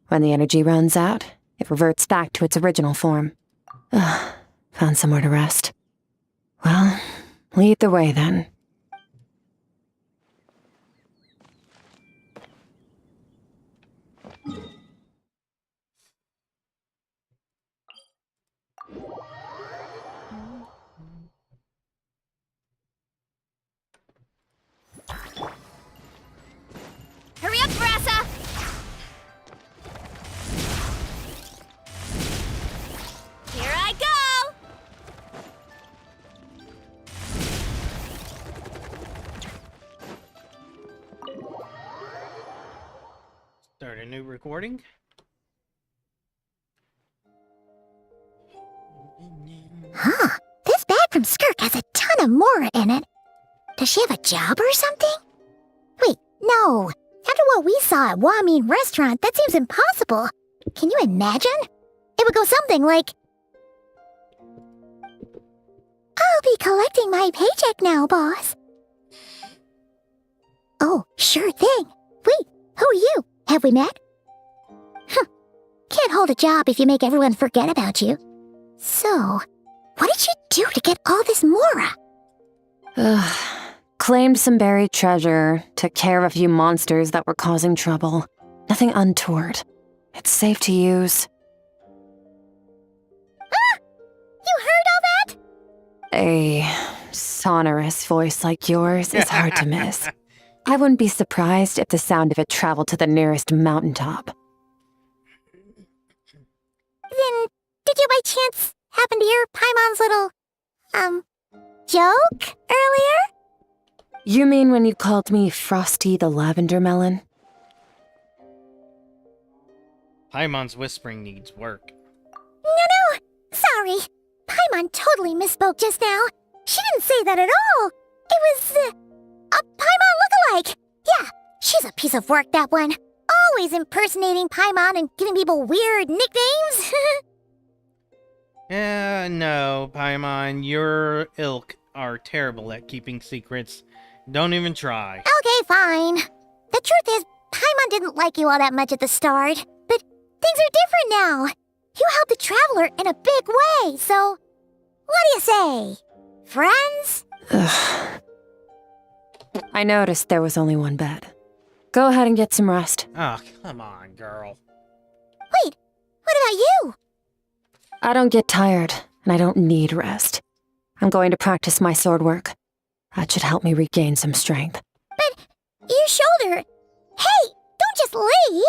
When the energy runs out, it reverts back to its original form. Found somewhere to rest. Well, lead the way then. Hurry up, Brassa! Here I go! Start a new recording. Huh. This bag from Skirk has a ton of Mora in it. Does she have a job or something? Wait, no. After what we saw at Wamin Restaurant, that seems impossible. Can you imagine? It would go something like... I'll be collecting my paycheck now, boss. Oh, sure thing. Wait, who are you? Have we met? Can't hold a job if you make everyone forget about you. So, what did you do to get all this Mora? Claimed some buried treasure, took care of a few monsters that were causing trouble. Nothing untoward. It's safe to use. Ah! You heard all that? A sonorous voice like yours is hard to miss. I wouldn't be surprised if the sound of it traveled to the nearest mountaintop. Then, did you by chance happen to hear Paimon's little, joke earlier? You mean when you called me Frosty the Lavender Melon? Paimon's whispering needs work. No, sorry. Paimon totally misspoke just now. She didn't say that at all. It was, a Paimon lookalike. Yeah, she's a piece of work, that one. Always impersonating Paimon and giving people weird nicknames. No, Paimon, your ilk are terrible at keeping secrets. Don't even try. Okay, fine. The truth is, Paimon didn't like you all that much at the start, but things are different now. You helped the Traveler in a big way, so what do you say? Friends? Ugh. I noticed there was only one bed. Go ahead and get some rest. Oh, come on, girl. Wait, what about you? I don't get tired, and I don't need rest. I'm going to practice my sword work. That should help me regain some strength. But your shoulder... Hey, don't just leave!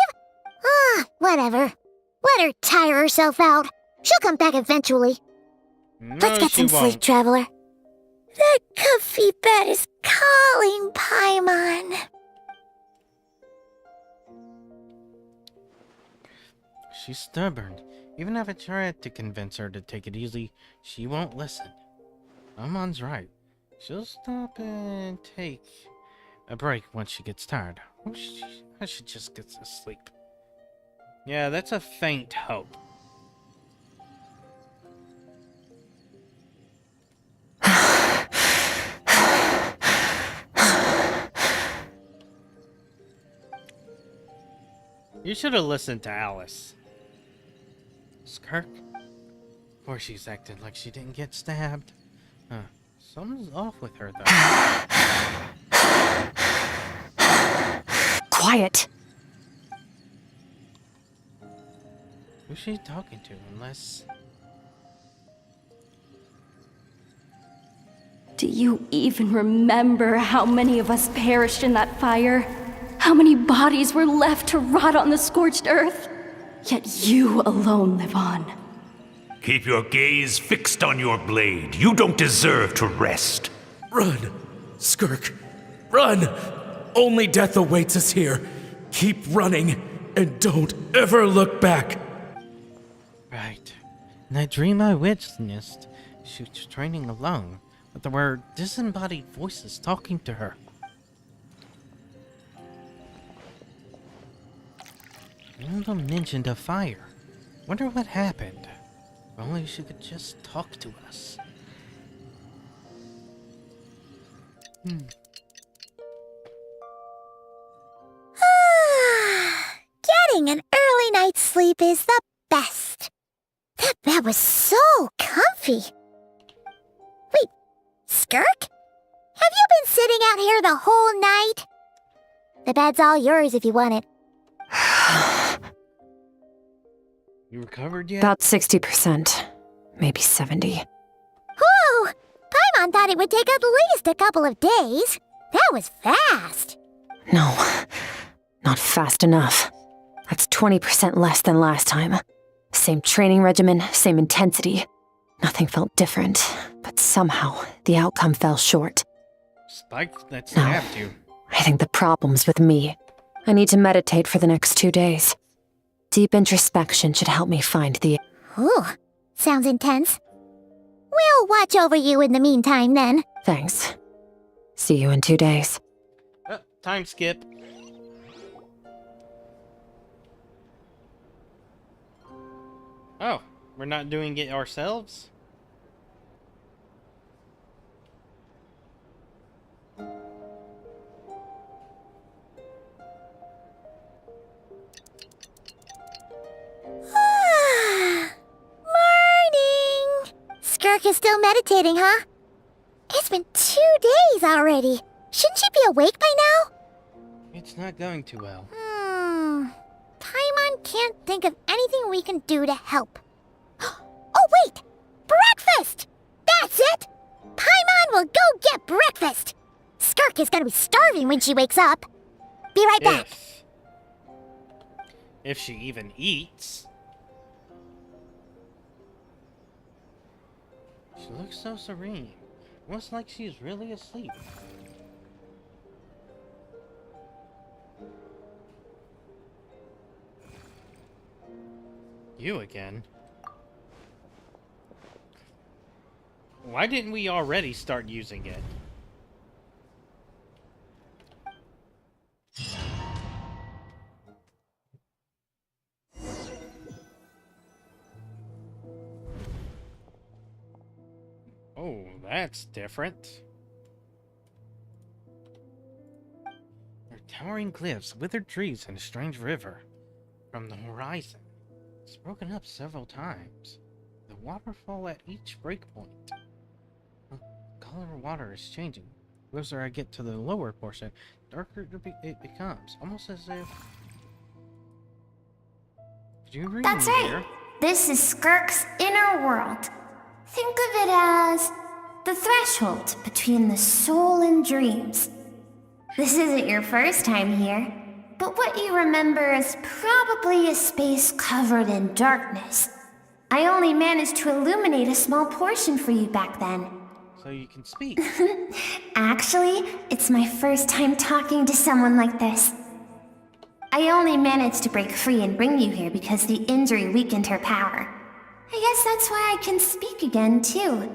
Ah, whatever. Let her tire herself out. She'll come back eventually. No, Let's get some sleep, Traveler. That comfy bed is calling, Paimon. She's stubborn. Even if I tried to convince her to take it easy, she won't listen. Amon's right. She'll stop and take a break once she gets tired. I should just get to sleep. Yeah, that's a faint hope. You should have listened to Alice. Skirk? Of course she's acting like she didn't get stabbed. Huh. Something's off with her, though. Quiet! Who's she talking to, unless... Do you even remember how many of us perished in that fire? How many bodies were left to rot on the scorched earth? Yet you alone live on. Keep your gaze fixed on your blade. You don't deserve to rest. Run, Skirk. Run! Only death awaits us here. Keep running, and don't ever look back. Right. In that dream I witnessed, she was training alone, but there were disembodied voices talking to her. One of them mentioned a fire. Wonder what happened. If only she could just talk to us. Getting an early night's sleep is the best. That bed was so comfy. Wait, Skirk? Have you been sitting out here the whole night? The bed's all yours if you want it. You recovered yet? About 60%. Maybe 70. Whew! Paimon thought it would take at least a couple of days. That was fast. No, not fast enough. That's 20% less than last time. Same training regimen, same intensity. Nothing felt different, but somehow the outcome fell short. Spike that stabbed you. I think the problem's with me. I need to meditate for the next 2 days. Deep introspection should help me find the... Ooh, sounds intense. We'll watch over you in the meantime, then. Thanks. See you in 2 days. Time skip. Oh, we're not doing it ourselves? Morning! Skirk is still meditating, huh? It's been 2 days already. Shouldn't she be awake by now? It's not going too well. Paimon Paimon can't think of anything we can do to help. Oh, wait! Breakfast! That's it! Paimon will go get breakfast! Skirk is gonna be starving when she wakes up. Be right back. If she even eats. She looks so serene. Almost like she's really asleep. You again? Why didn't we already start using it? Oh, that's different. There are towering cliffs, withered trees, and a strange river. From the horizon, it's broken up several times. The waterfall at each breakpoint. The color of water is changing. The closer I get to the lower portion, darker it becomes. Almost as if... Did you read That's me right. there? This is Skirk's inner world. Think of it as the threshold between the soul and dreams. This isn't your first time here, but what you remember is probably a space covered in darkness. I only managed to illuminate a small portion for you back then. So you can speak. Actually, it's my first time talking to someone like this. I only managed to break free and bring you here because the injury weakened her power. I guess that's why I can speak again, too.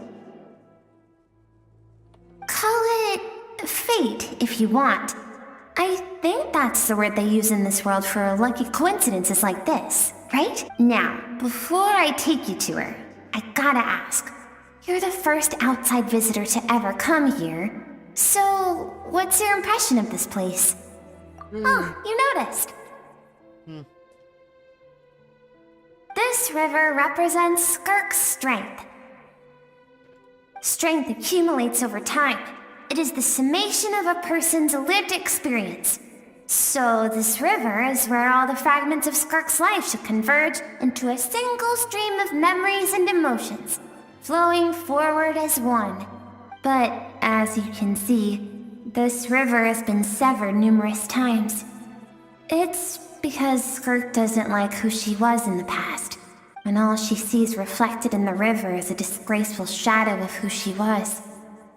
Call it fate, if you want. I think that's the word they use in this world for lucky coincidences like this, right? Now, before I take you to her, I gotta ask. You're the first outside visitor to ever come here, so what's your impression of this place? Oh, you noticed. This river represents Skirk's strength. Strength accumulates over time. It is the summation of a person's lived experience. So this river is where all the fragments of Skirk's life should converge into a single stream of memories and emotions, flowing forward as one. But as you can see, this river has been severed numerous times. It's because Skirk doesn't like who she was in the past, and all she sees reflected in the river is a disgraceful shadow of who she was.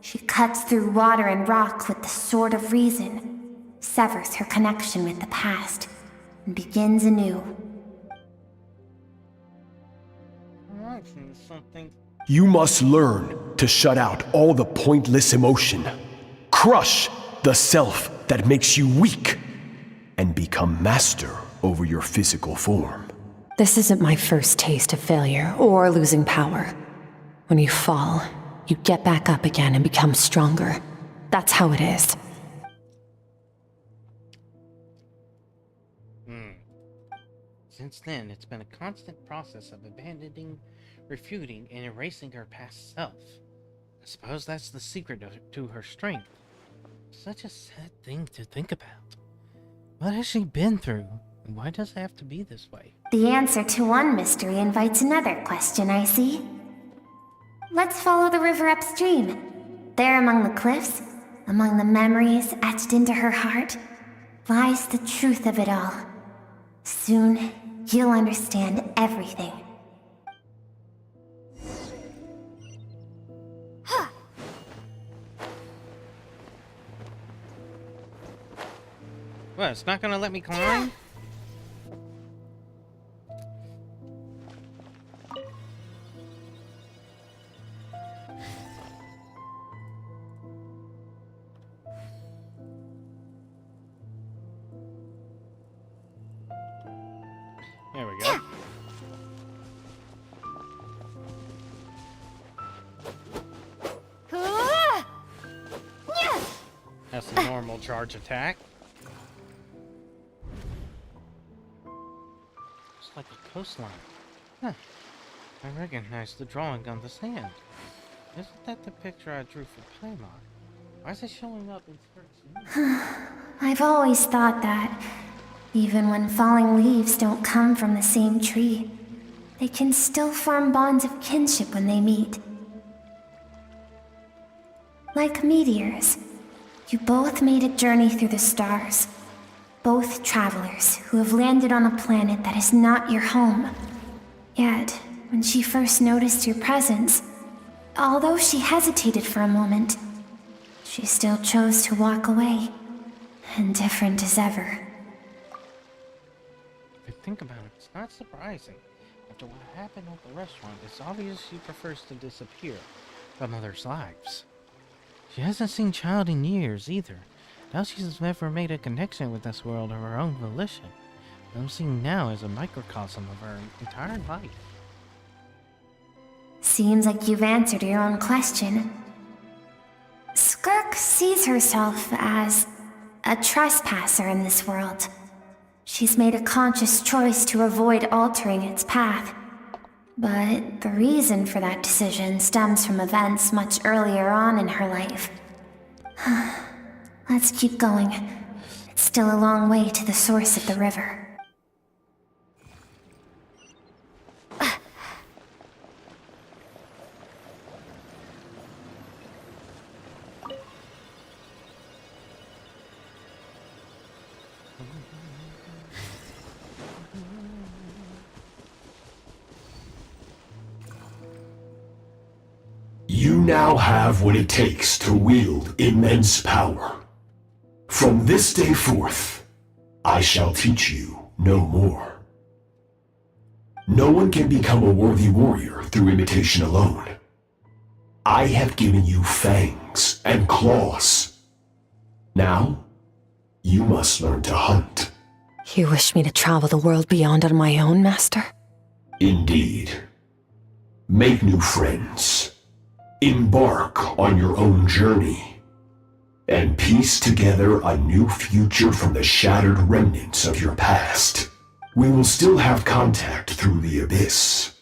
She cuts through water and rock with the sword of reason, severs her connection with the past, and begins anew. Something. You must learn to shut out all the pointless emotion. Crush the self that makes you weak, and become master over your physical form. This isn't my first taste of failure or losing power. When you fall, you get back up again and become stronger. That's how it is. Since then, it's been a constant process of abandoning, refuting, and erasing her past self. I suppose that's the secret to her strength. Such a sad thing to think about. What has she been through, and why does it have to be this way? The answer to one mystery invites another question, I see. Let's follow the river upstream. There among the cliffs, among the memories etched into her heart, lies the truth of it all. Soon, you'll understand everything. What, it's not gonna let me climb? There we go. That's a normal charge attack. It's like a coastline. Huh. I recognize the drawing on the sand. Isn't that the picture I drew for Paimon? Why is it showing up in Skirk's? I've always thought that. Even when falling leaves don't come from the same tree, they can still form bonds of kinship when they meet. Like meteors, you both made a journey through the stars. Both travelers who have landed on a planet that is not your home. Yet, when she first noticed your presence, although she hesitated for a moment, she still chose to walk away, indifferent as ever. If you think about it, it's not surprising. After what happened at the restaurant, it's obvious she prefers to disappear from others' lives. She hasn't seen Child in years, either. Now she's never made a connection with this world of her own volition. What I'm seeing now is a microcosm of her entire life. Seems like you've answered your own question. Skirk sees herself as a trespasser in this world. She's made a conscious choice to avoid altering its path. But the reason for that decision stems from events much earlier on in her life. Let's keep going. It's still a long way to the source of the river. You now have what it takes to wield immense power. From this day forth, I shall teach you no more. No one can become a worthy warrior through imitation alone. I have given you fangs and claws. Now, you must learn to hunt. You wish me to travel the world beyond on my own, Master? Indeed. Make new friends. Embark on your own journey. And piece together a new future from the shattered remnants of your past. We will still have contact through the abyss.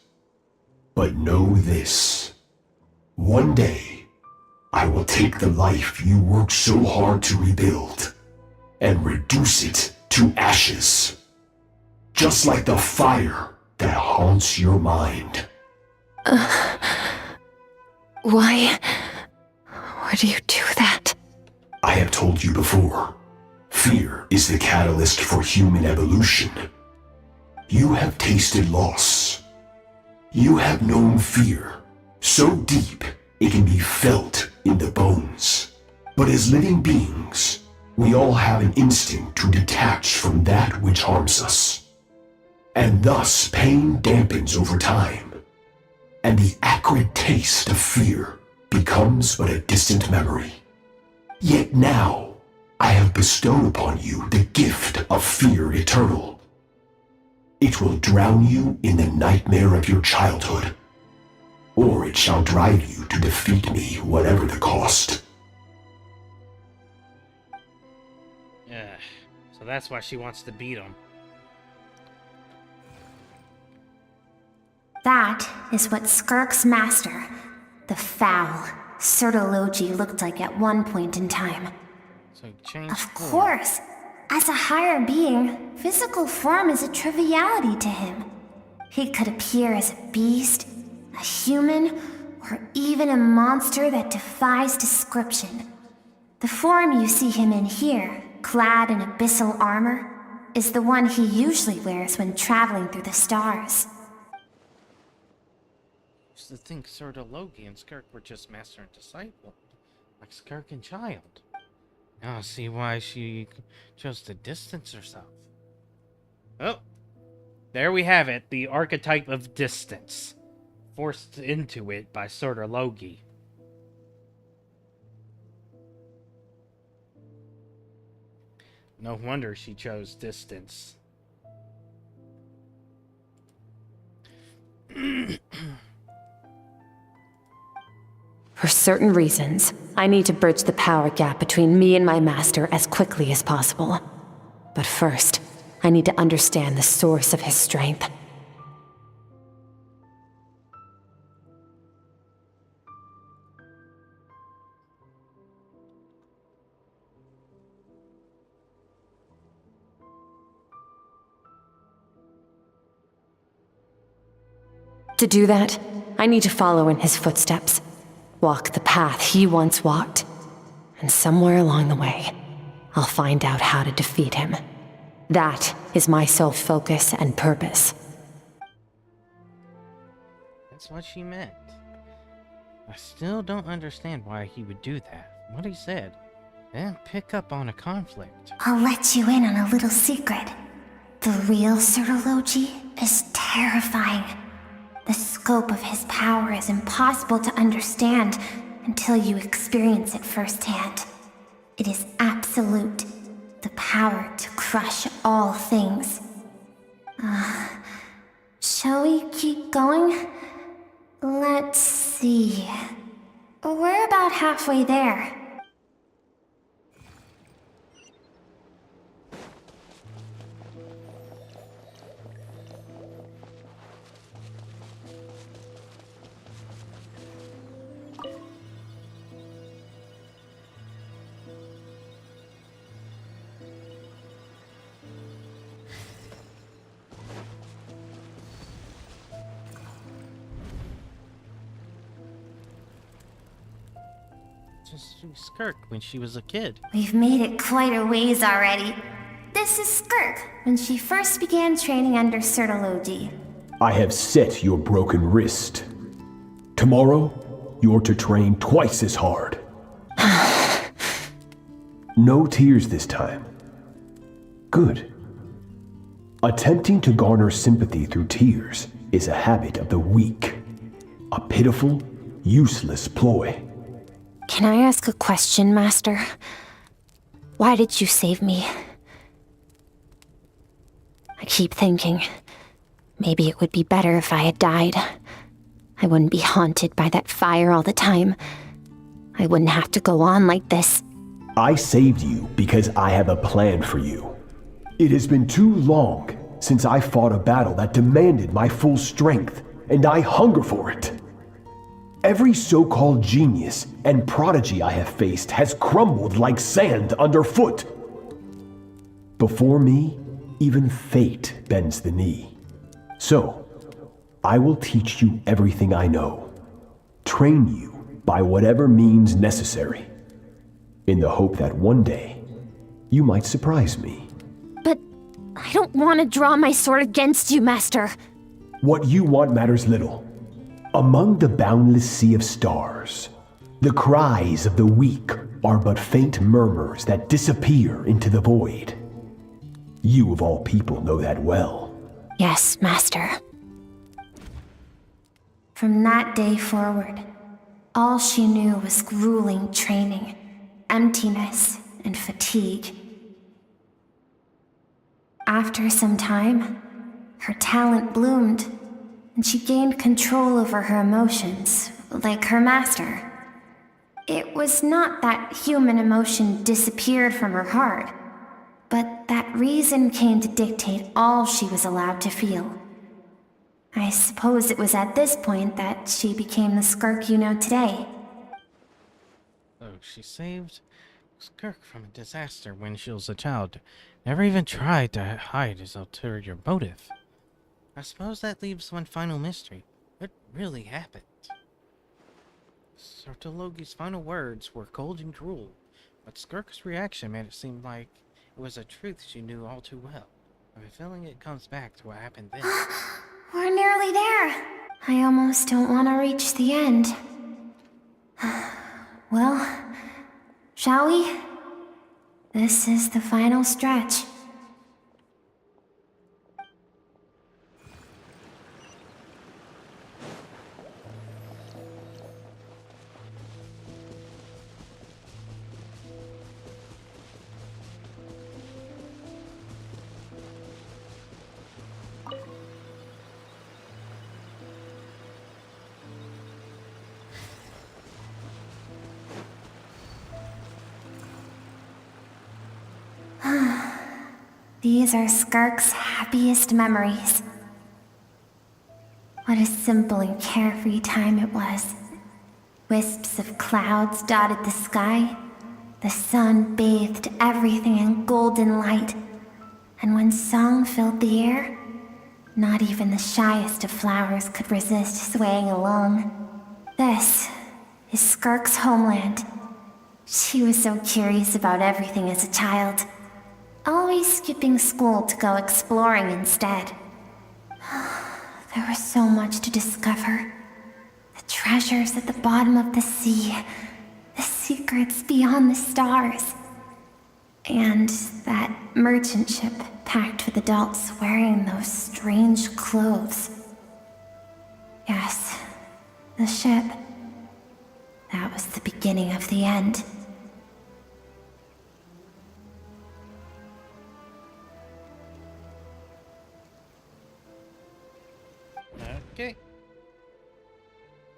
But know this. One day, I will take the life you worked so hard to rebuild and reduce it to ashes. Just like the fire that haunts your mind. Why would you do that? I have told you before, fear is the catalyst for human evolution. You have tasted loss. You have known fear, so deep it can be felt in the bones. But as living beings, we all have an instinct to detach from that which harms us. And thus pain dampens over time. And the acrid taste of fear becomes but a distant memory. Yet now, I have bestowed upon you the gift of fear eternal. It will drown you in the nightmare of your childhood, or it shall drive you to defeat me, whatever the cost. Yeah, so that's why she wants to beat him. That is what Skirk's master, the foul Sertologi, looked like at one point in time. So change Of course, as a higher being, physical form is a triviality to him. He could appear as a beast, a human, or even a monster that defies description. The form you see him in here, clad in abyssal armor, is the one he usually wears when traveling through the stars. To think Sertologi and Skirk were just master and disciple, like Skirk and Child. Now I see why she chose to distance herself. Oh, there we have it, the archetype of distance, forced into it by Sertologi. No wonder she chose distance. For certain reasons, I need to bridge the power gap between me and my master as quickly as possible. But first, I need to understand the source of his strength. To do that, I need to follow in his footsteps, walk the path he once walked, and somewhere along the way, I'll find out how to defeat him. That is my sole focus and purpose. That's what she meant. I still don't understand why he would do that. What he said. And pick up on a conflict. I'll let you in on a little secret. The real Sirology is terrifying. The scope of his power is impossible to understand until you experience it firsthand. It is absolute. The power to crush all things. Shall we keep going? Let's see. We're about halfway there. Just Skirk when she was a kid. We've made it quite a ways already. This is Skirk, when she first began training under Sirology. I have set your broken wrist. Tomorrow, you're to train twice as hard. No tears this time. Good. Attempting to garner sympathy through tears is a habit of the weak. A pitiful, useless ploy. Can I ask a question, Master? Why did you save me? I keep thinking, maybe it would be better if I had died. I wouldn't be haunted by that fire all the time. I wouldn't have to go on like this. I saved you because I have a plan for you. It has been too long since I fought a battle that demanded my full strength, and I hunger for it. Every so-called genius and prodigy I have faced has crumbled like sand underfoot. Before me, even fate bends the knee. So, I will teach you everything I know. Train you by whatever means necessary, in the hope that one day, you might surprise me. But I don't want to draw my sword against you, Master. What you want matters little. Among the boundless sea of stars, the cries of the weak are but faint murmurs that disappear into the void. You of all people know that well. Yes, Master. From that day forward, all she knew was grueling training, emptiness, and fatigue. After some time, her talent bloomed, and she gained control over her emotions, like her master. It was not that human emotion disappeared from her heart, but that reason came to dictate all she was allowed to feel. I suppose it was at this point that she became the Skirk you know today. Oh, she saved Skirk from a disaster when she was a child. Never even tried to hide his ulterior motive. I suppose that leaves one final mystery. What really happened? Sirology's final words were cold and cruel, but Skirk's reaction made it seem like it was a truth she knew all too well. I have a feeling it comes back to what happened then. We're nearly there. I almost don't want to reach the end. Well, shall we? This is the final stretch. These are Skirk's happiest memories. What a simple and carefree time it was. Wisps of clouds dotted the sky. The sun bathed everything in golden light. And when song filled the air, Not even the shyest of flowers could resist swaying along. This is Skirk's homeland. She was so curious about everything as a child, always skipping school to go exploring instead. There was so much to discover. The treasures at the bottom of the sea, the secrets beyond the stars, and that merchant ship packed with adults wearing those strange clothes. Yes, the ship. That was the beginning of the end. Okay.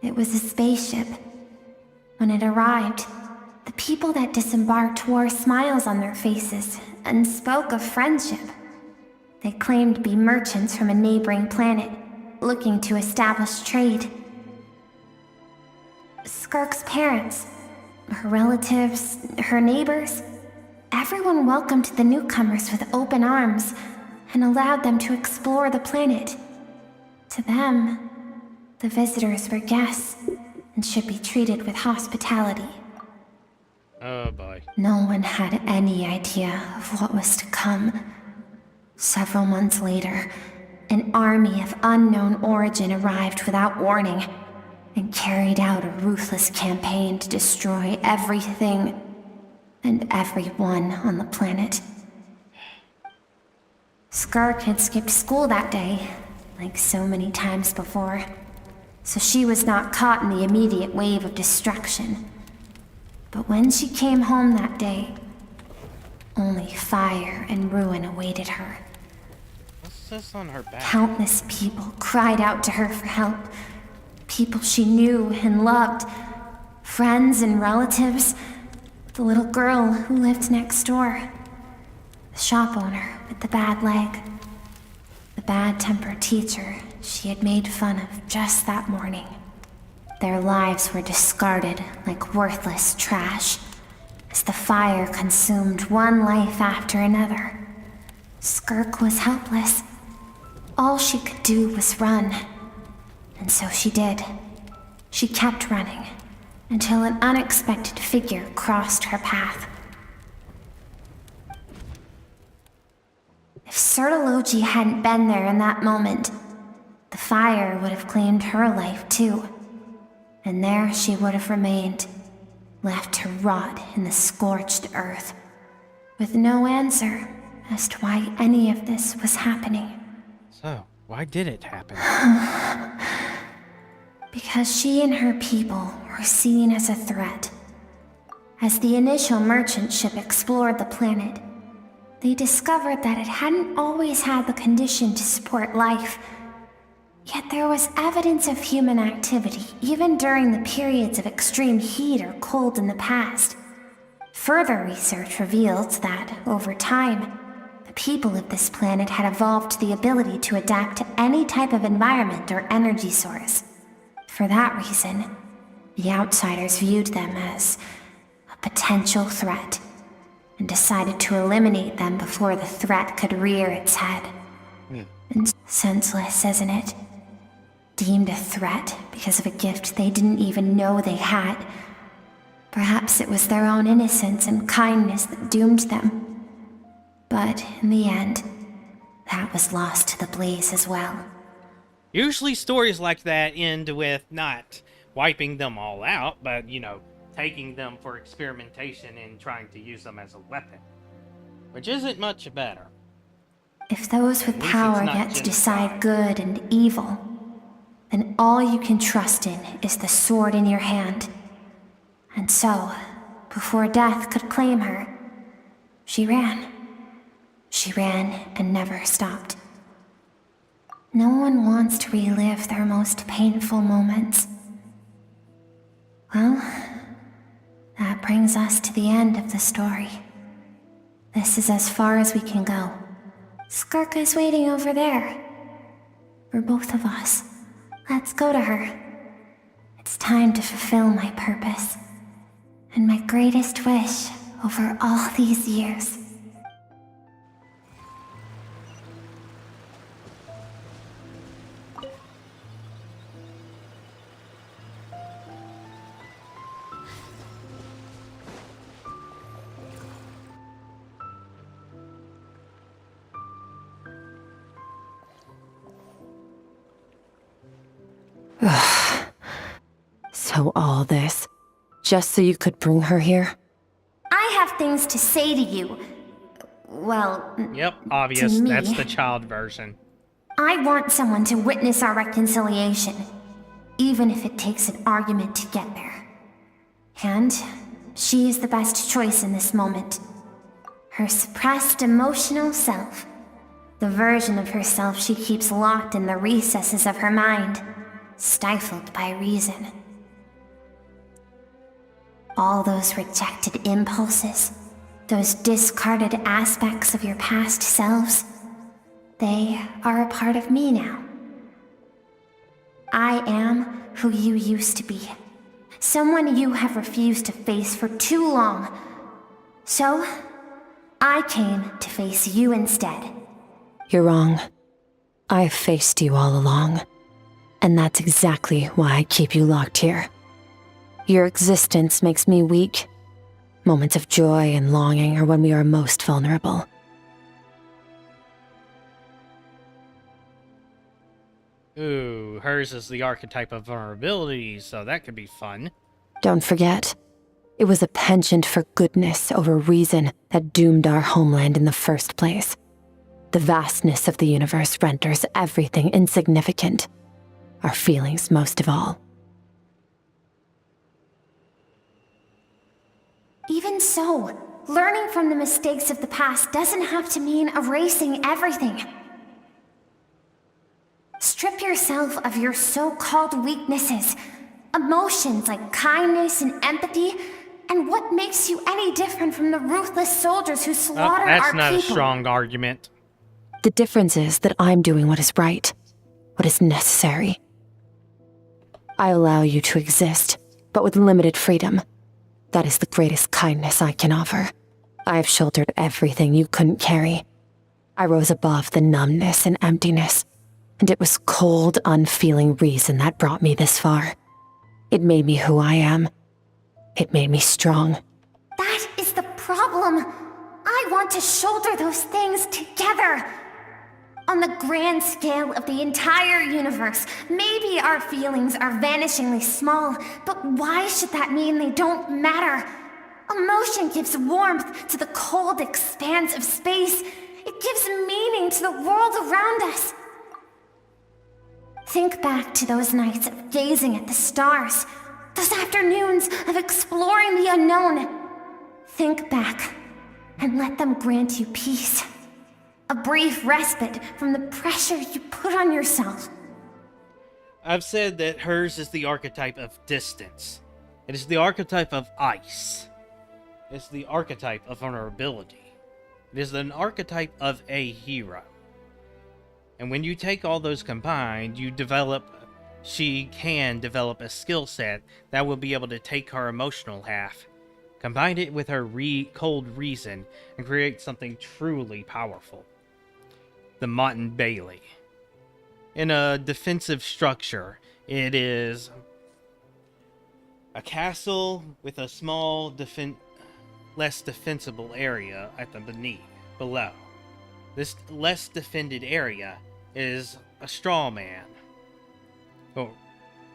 It was a spaceship. When it arrived, the people that disembarked wore smiles on their faces and spoke of friendship. They claimed to be merchants from a neighboring planet, looking to establish trade. Skirk's parents, her relatives, her neighbors, everyone welcomed the newcomers with open arms and allowed them to explore the planet. To them, the visitors were guests and should be treated with hospitality. Oh boy. No one had any idea of what was to come. Several months later, an army of unknown origin arrived without warning and carried out a ruthless campaign to destroy everything and everyone on the planet. Skirk had skipped school that day, like so many times before, so she was not caught in the immediate wave of destruction. But when she came home that day, only fire and ruin awaited her. What's this on her back? Countless people cried out to her for help. People she knew and loved. Friends and relatives. The little girl who lived next door. The shop owner with the bad leg. The bad-tempered teacher she had made fun of just that morning. Their lives were discarded like worthless trash as the fire consumed one life after another. Skirk was helpless. All she could do was run. And so she did. She kept running until an unexpected figure crossed her path. If Sertology hadn't been there in that moment, the fire would have claimed her life too. And there she would have remained, left to rot in the scorched earth, with no answer as to why any of this was happening. So, why did it happen? Because she and her people were seen as a threat. As the initial merchant ship explored the planet, they discovered that it hadn't always had the condition to support life. Yet there was evidence of human activity, even during the periods of extreme heat or cold in the past. Further research revealed that, over time, the people of this planet had evolved the ability to adapt to any type of environment or energy source. For that reason, the outsiders viewed them as a potential threat, and decided to eliminate them before the threat could rear its head. And senseless, isn't it? Deemed a threat because of a gift they didn't even know they had. Perhaps it was their own innocence and kindness that doomed them. But in the end, that was lost to the blaze as well. Usually stories like that end with not wiping them all out, but, taking them for experimentation and trying to use them as a weapon. Which isn't much better. If those with power get to decide good and evil, then all you can trust in is the sword in your hand. And so, before death could claim her, she ran. She ran and never stopped. No one wants to relive their most painful moments. Well, that brings us to the end of the story. This is as far as we can go. Skirk is waiting over there. For both of us. Let's go to her. It's time to fulfill my purpose. And my greatest wish over all these years. So all this, just so you could bring her here? I have things to say to you. Well, Yep, obvious. to me. That's the child version. I want someone to witness our reconciliation, even if it takes an argument to get there. And she is the best choice in this moment. Her suppressed emotional self. The version of herself she keeps locked in the recesses of her mind, stifled by reason. All those rejected impulses, those discarded aspects of your past selves, they are a part of me now. I am who you used to be. Someone you have refused to face for too long. So, I came to face you instead. You're wrong. I've faced you all along. And that's exactly why I keep you locked here. Your existence makes me weak. Moments of joy and longing are when we are most vulnerable. Ooh, hers is the archetype of vulnerability, so that could be fun. Don't forget, it was a penchant for goodness over reason that doomed our homeland in the first place. The vastness of the universe renders everything insignificant. Our feelings most of all. Even so, learning from the mistakes of the past doesn't have to mean erasing everything. Strip yourself of your so-called weaknesses, emotions like kindness and empathy, and what makes you any different from the ruthless soldiers who slaughter our people? That's not a strong argument. The difference is that I'm doing what is right, what is necessary. I allow you to exist, but with limited freedom. That is the greatest kindness I can offer. I have shouldered everything you couldn't carry. I rose above the numbness and emptiness, and it was cold, unfeeling reason that brought me this far. It made me who I am. It made me strong. That is the problem. I want to shoulder those things together. On the grand scale of the entire universe, maybe our feelings are vanishingly small, but why should that mean they don't matter? Emotion gives warmth to the cold expanse of space. It gives meaning to the world around us. Think back to those nights of gazing at the stars, those afternoons of exploring the unknown. Think back and let them grant you peace. A brief respite from the pressure you put on yourself. I've said that hers is the archetype of distance. It is the archetype of ice. It's the archetype of vulnerability. It is an archetype of a hero. And when you take all those combined, she can develop a skill set that will be able to take her emotional half, combine it with her cold reason, and create something truly powerful. The Mountain Bailey. In a defensive structure, it is a castle with a small, less defensible area at the below. This less defended area is a straw man,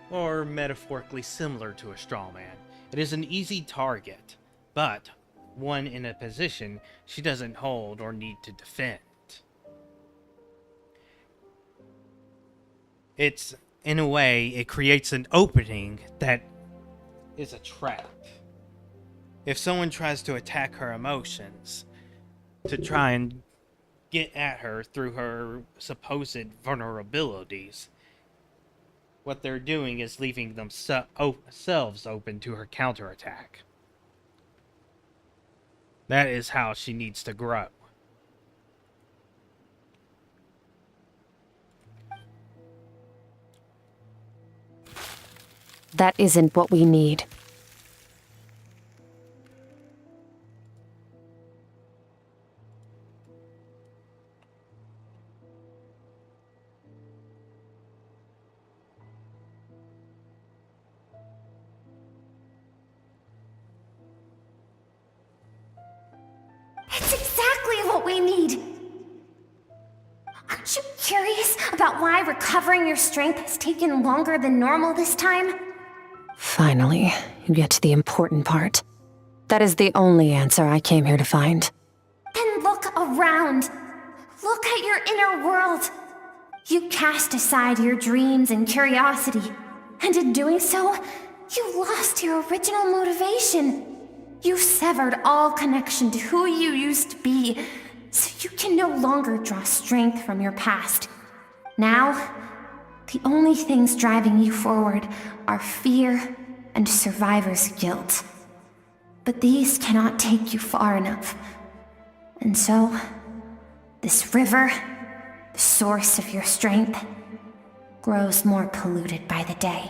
or metaphorically similar to a straw man. It is an easy target, but one in a position she doesn't hold or need to defend. It's, in a way, it creates an opening that is a trap. If someone tries to attack her emotions, to try and get at her through her supposed vulnerabilities, what they're doing is leaving themselves open to her counterattack. That is how she needs to grow. That isn't what we need. It's exactly what we need. Aren't you curious about why recovering your strength has taken longer than normal this time? Finally, you get to the important part. That is the only answer I came here to find. Then look around. Look at your inner world. You cast aside your dreams and curiosity, and in doing so, you lost your original motivation. You severed all connection to who you used to be, so you can no longer draw strength from your past. Now, the only things driving you forward are fear and survivor's guilt. But these cannot take you far enough. And so, this river, the source of your strength, grows more polluted by the day.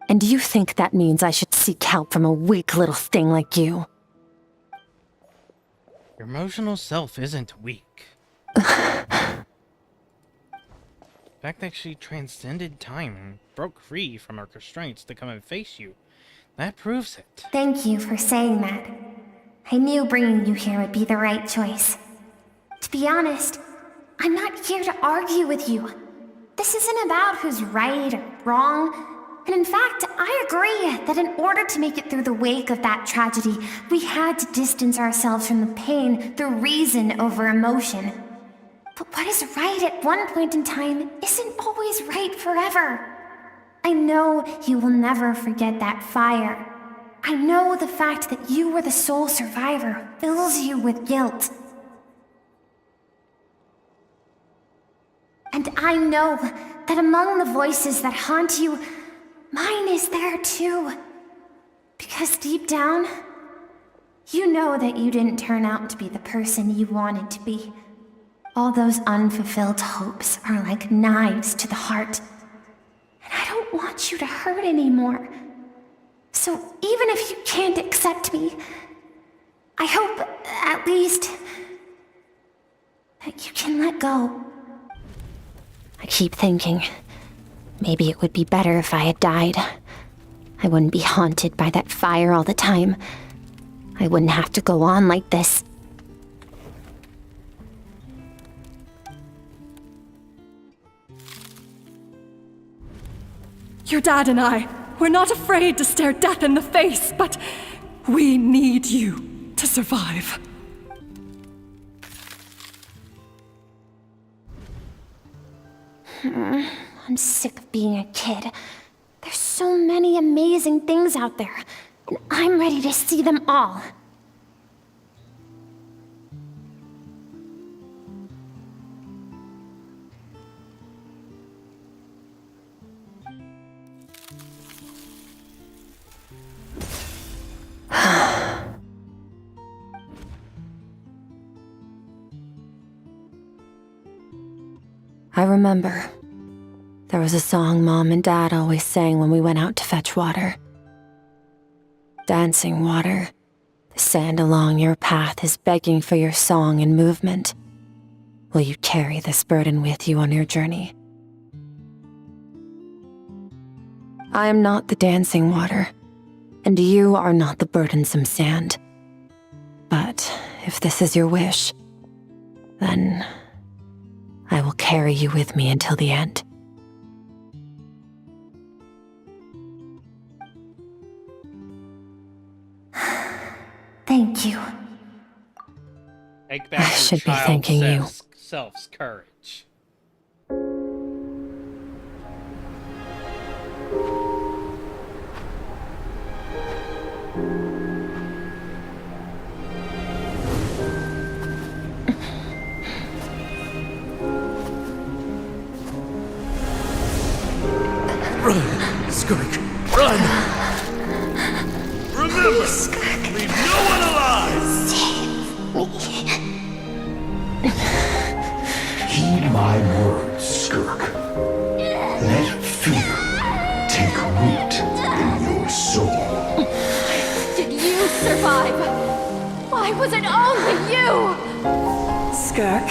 And do you think that means I should seek help from a weak little thing like you? Your emotional self isn't weak. The fact that she transcended time and broke free from her constraints to come and face you, that proves it. Thank you for saying that. I knew bringing you here would be the right choice. To be honest, I'm not here to argue with you. This isn't about who's right or wrong. And in fact, I agree that in order to make it through the wake of that tragedy, we had to distance ourselves from the pain through reason over emotion. But what is right at one point in time isn't always right forever. I know you will never forget that fire. I know the fact that you were the sole survivor fills you with guilt. And I know that among the voices that haunt you, mine is there too. Because deep down, you know that you didn't turn out to be the person you wanted to be. All those unfulfilled hopes are like knives to the heart. And I don't want you to hurt anymore. So even if you can't accept me, I hope, at least, that you can let go. I keep thinking, maybe it would be better if I had died. I wouldn't be haunted by that fire all the time. I wouldn't have to go on like this. Your dad and I, we're not afraid to stare death in the face, but we need you to survive. I'm sick of being a kid. There's so many amazing things out there, and I'm ready to see them all. I remember. There was a song Mom and Dad always sang when we went out to fetch water. Dancing water. The sand along your path is begging for your song and movement. Will you carry this burden with you on your journey? I am not the dancing water, and you are not the burdensome sand. But if this is your wish, then I will carry you with me until the end. Thank you. Take back I your should be child thanking you. Self's courage. Run, Skirk, run! Remember, leave no one alive! Heed my words, Skirk. Let fear take root in your soul. Did you survive? Why was it only you? Skirk,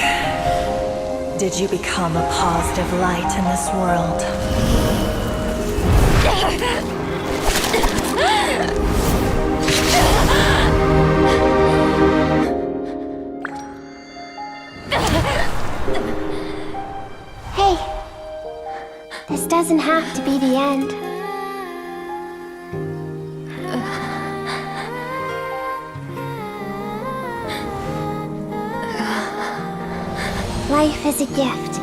did you become a positive light in this world? Hey, this doesn't have to be the end. Life is a gift.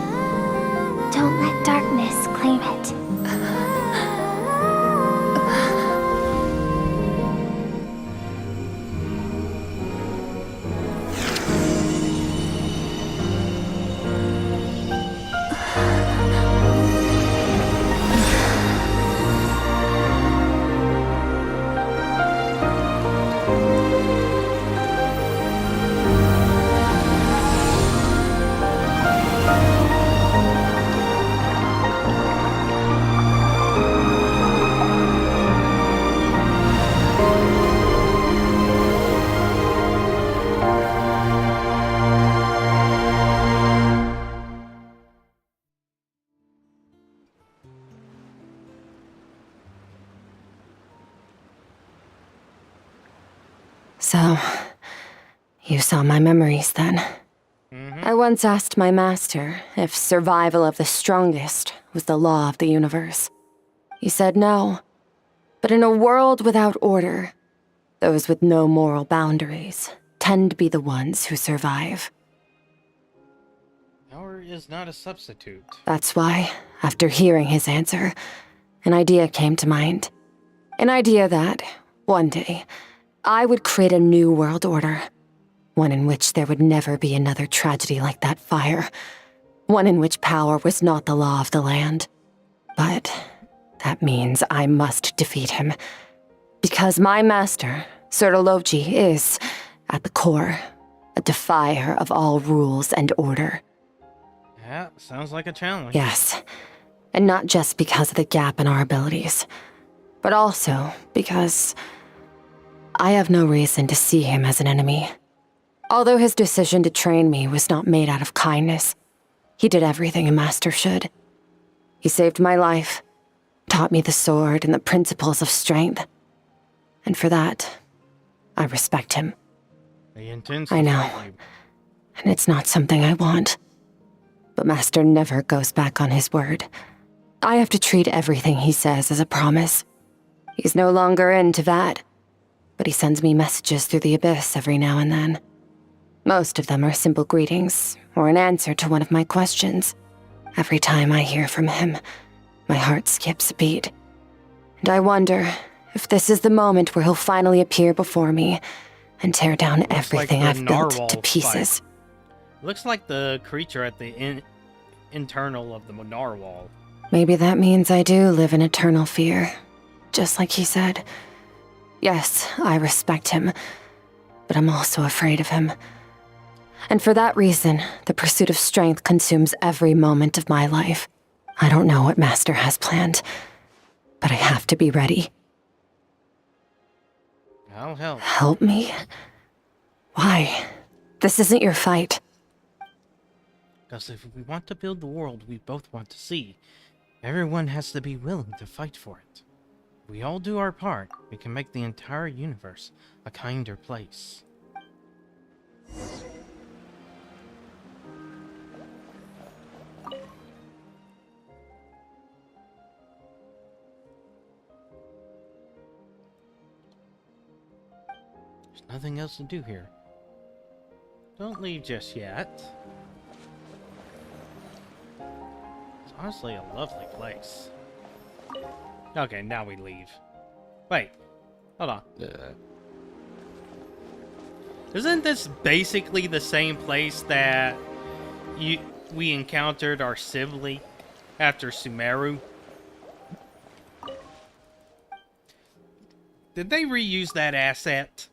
Don't let darkness claim it. So, you saw my memories then. I once asked my master if survival of the strongest was the law of the universe. He said no. But in a world without order, those with no moral boundaries tend to be the ones who survive. Power is not a substitute. That's why, after hearing his answer, an idea came to mind. An idea that, one day, I would create a new world order. One in which there would never be another tragedy like that fire. One in which power was not the law of the land. But that means I must defeat him. Because my master, Sertologi, is, at the core, a defier of all rules and order. Yeah, sounds like a challenge. Yes, and not just because of the gap in our abilities, but also because I have no reason to see him as an enemy. Although his decision to train me was not made out of kindness, he did everything a master should. He saved my life, taught me the sword and the principles of strength. And for that, I respect him. He intends I to know, fight you. and it's not something I want. But Master never goes back on his word. I have to treat everything he says as a promise. He's no longer into that, but he sends me messages through the abyss every now and then. Most of them are simple greetings, or an answer to one of my questions. Every time I hear from him, my heart skips a beat. And I wonder if this is the moment where he'll finally appear before me and tear down everything I've built to pieces. Looks like the creature at the internal of the narwhal. Maybe that means I do live in eternal fear, just like he said. Yes, I respect him, but I'm also afraid of him. And for that reason, the pursuit of strength consumes every moment of my life. I don't know what Master has planned, but I have to be ready. I'll help. Help me? Why? This isn't your fight. Because if we want to build the world we both want to see, everyone has to be willing to fight for it. If we all do our part, we can make the entire universe a kinder place. There's nothing else to do here. Don't leave just yet. It's honestly a lovely place. Okay, now we leave. Wait, hold on. Isn't this basically the same place that we encountered our Sibley after Sumeru? Did they reuse that asset?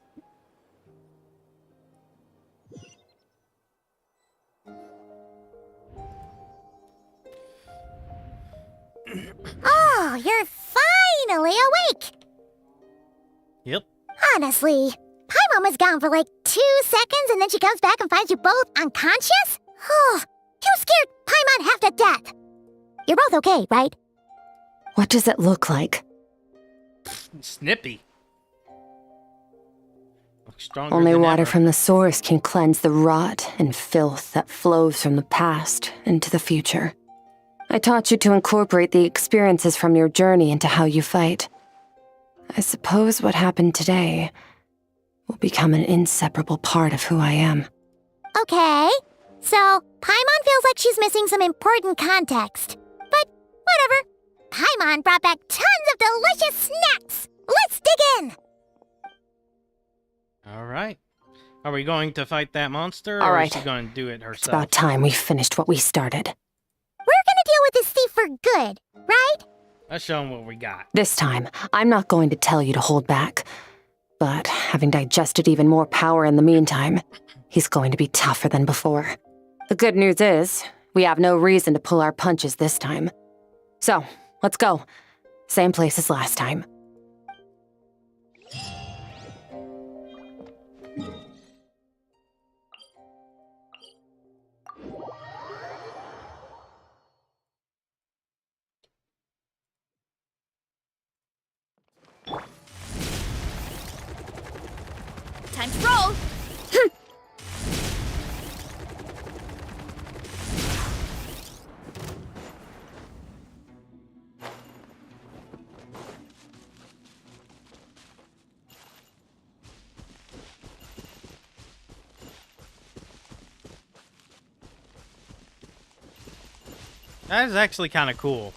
Oh, you're finally awake! Yep. Honestly, Paimon was gone for like 2 seconds and then she comes back and finds you both unconscious? Oh, you scared Paimon half to death! You're both okay, right? What does it look like? Snippy. Looks stronger Only than water ever. from the source can cleanse the rot and filth that flows from the past into the future. I taught you to incorporate the experiences from your journey into how you fight. I suppose what happened today will become an inseparable part of who I am. Okay, so Paimon feels like she's missing some important context. But whatever. Paimon brought back tons of delicious snacks! Let's dig in! Alright. Are we going to fight that monster, All or right. is she going to do it herself? It's about time we finished what we started. We're gonna deal with this thief for good, right? Let's show him what we got. This time, I'm not going to tell you to hold back. But having digested even more power in the meantime, he's going to be tougher than before. The good news is, we have no reason to pull our punches this time. So, let's go. Same place as last time. Time to roll! That is actually kind of cool.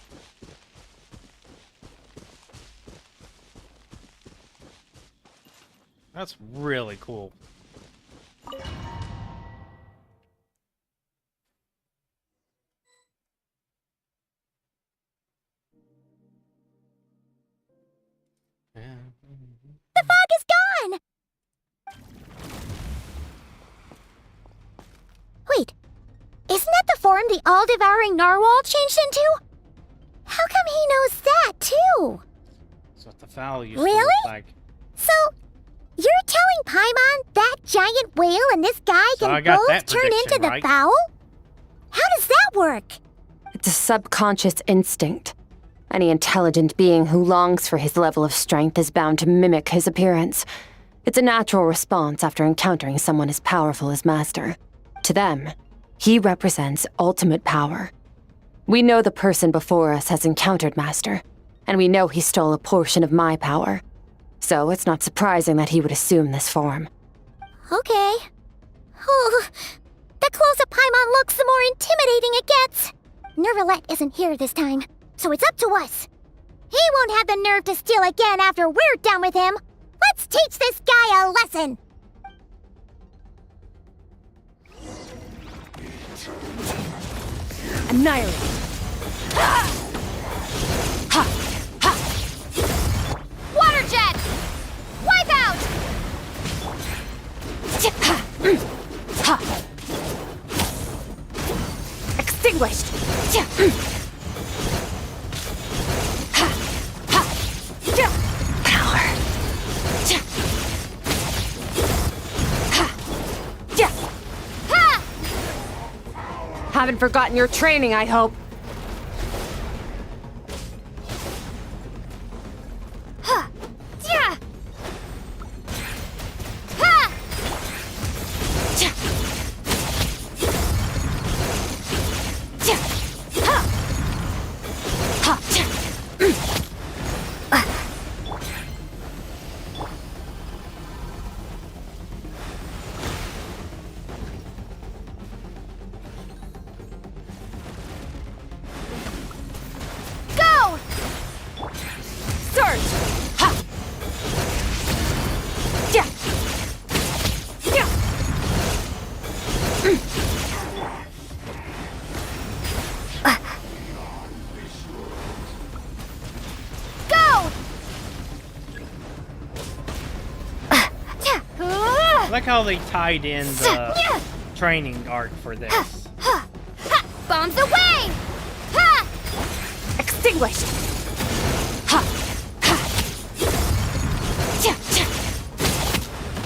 That's really cool. The fog is gone! Wait, isn't that the form the all-devouring narwhal changed into? How come he knows that, too? That's what the fowl used to Really? look like. So, you're telling Paimon that giant whale and this guy So I can got both that turn prediction into the right. fowl? How does that work? It's a subconscious instinct. Any intelligent being who longs for his level of strength is bound to mimic his appearance. It's a natural response after encountering someone as powerful as Master. To them, he represents ultimate power. We know the person before us has encountered Master, and we know he stole a portion of my power. So it's not surprising that he would assume this form. Okay. Oh, the closer Paimon looks, the more intimidating it gets. Nervalette isn't here this time, so it's up to us. He won't have the nerve to steal again after we're done with him. Let's teach this guy a lesson. Annihilate. Water jet! Wipe out! Extinguished! Power. Haven't forgotten your training, I hope. I like how they tied in the training arc for this. Bombs away! Extinguished!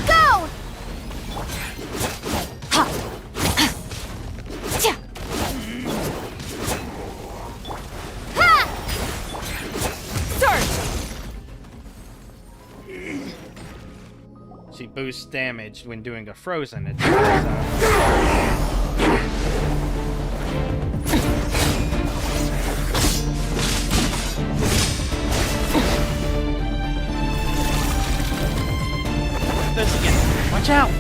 Go! She boosts damage when doing a frozen attack. This again. Watch out!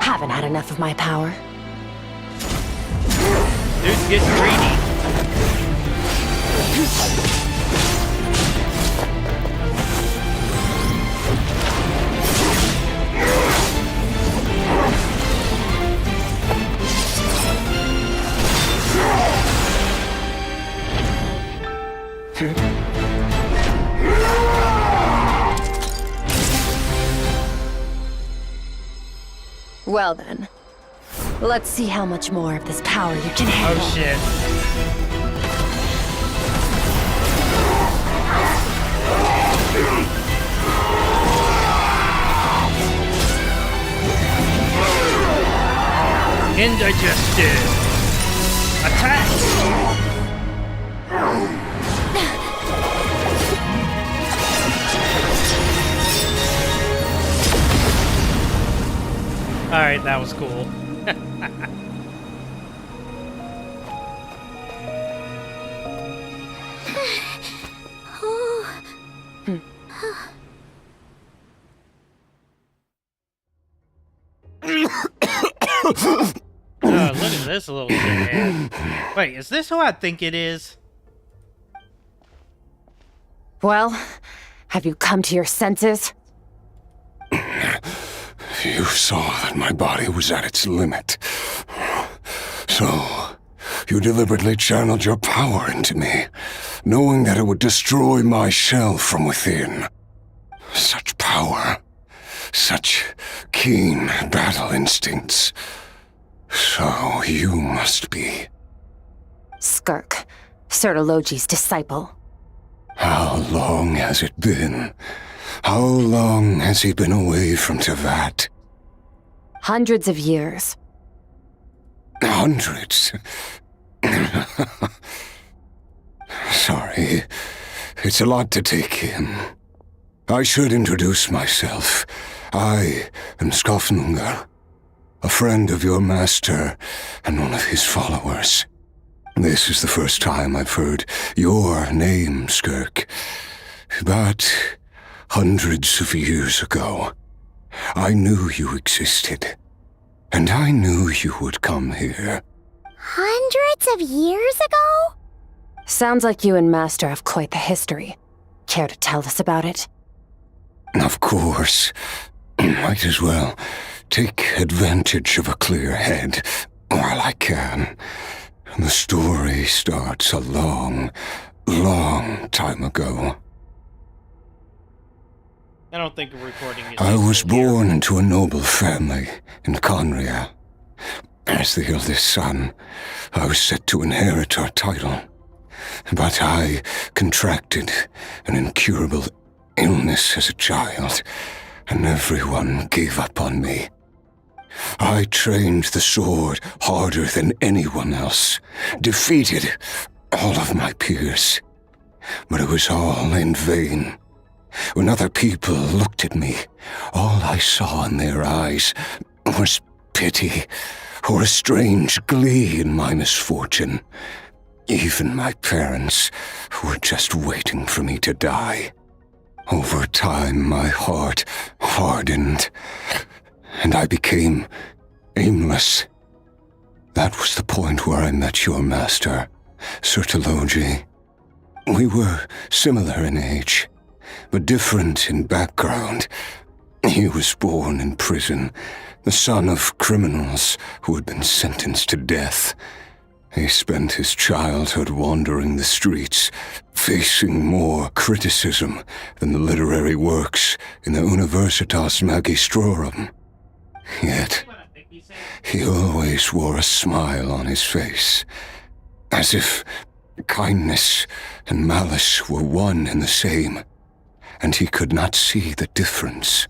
Haven't had enough of my power. Dude's getting greedy. Well then, let's see how much more of this power you can handle. Oh shit. Indigested. Attack! Alright, that was cool. Oh, look at this little shithead. Wait, is this who I think it is? Well, have you come to your senses? You saw that my body was at its limit. So, you deliberately channeled your power into me, knowing that it would destroy my shell from within. Such power. Such keen battle instincts. So you must be... Skirk, Sertologi's disciple. How long has it been? How long has he been away from Tevat? Hundreds of years. Hundreds? Sorry, it's a lot to take in. I should introduce myself. I am Skofnungar, a friend of your master and one of his followers. This is the first time I've heard your name, Skirk. But hundreds of years ago, I knew you existed. And I knew you would come here. Hundreds of years ago? Sounds like you and Master have quite the history. Care to tell us about it? Of course. Might as well take advantage of a clear head while I can. The story starts a long, long time ago. I don't think a recording is I was useful here. born into a noble family in Conria. As the eldest son, I was set to inherit our title. But I contracted an incurable illness as a child, and everyone gave up on me. I trained the sword harder than anyone else, defeated all of my peers. But it was all in vain. When other people looked at me, all I saw in their eyes was pity or a strange glee in my misfortune. Even my parents were just waiting for me to die. Over time, my heart hardened, and I became aimless. That was the point where I met your master, Sir Taloji. We were similar in age, but different in background. He was born in prison, the son of criminals who had been sentenced to death. He spent his childhood wandering the streets, facing more criticism than the literary works in the Universitas Magistrorum. Yet, he always wore a smile on his face, as if kindness and malice were one and the same, and he could not see the difference.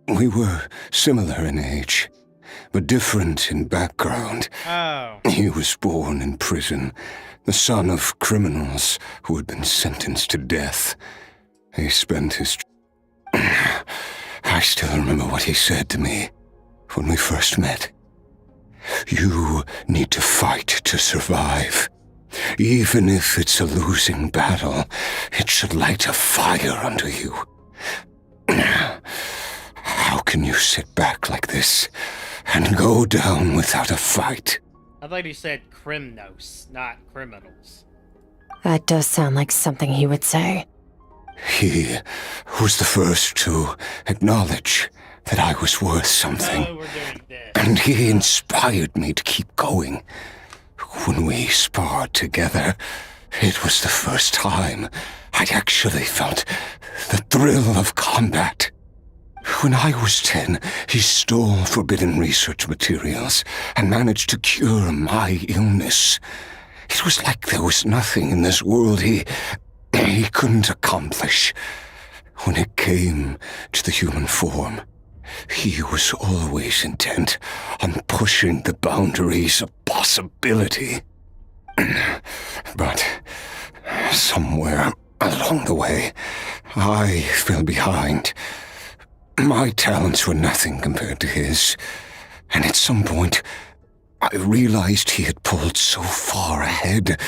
We were similar in age, but different in background. Oh. He was born in prison, the son of criminals who had been sentenced to death. He spent his... I still remember what he said to me when we first met. You need to fight to survive. Even if it's a losing battle, it should light a fire under you. How can you sit back like this and go down without a fight? I thought he said crimnos, not criminals. That does sound like something he would say. He was the first to acknowledge that I was worth something. Oh, we're doing this. And he inspired me to keep going. When we sparred together, it was the first time I'd actually felt the thrill of combat. When I was 10, he stole forbidden research materials and managed to cure my illness. It was like there was nothing in this world he couldn't accomplish. When it came to the human form, he was always intent on pushing the boundaries of possibility. But somewhere along the way, I fell behind. My talents were nothing compared to his, and at some point, I realized he had pulled so far ahead,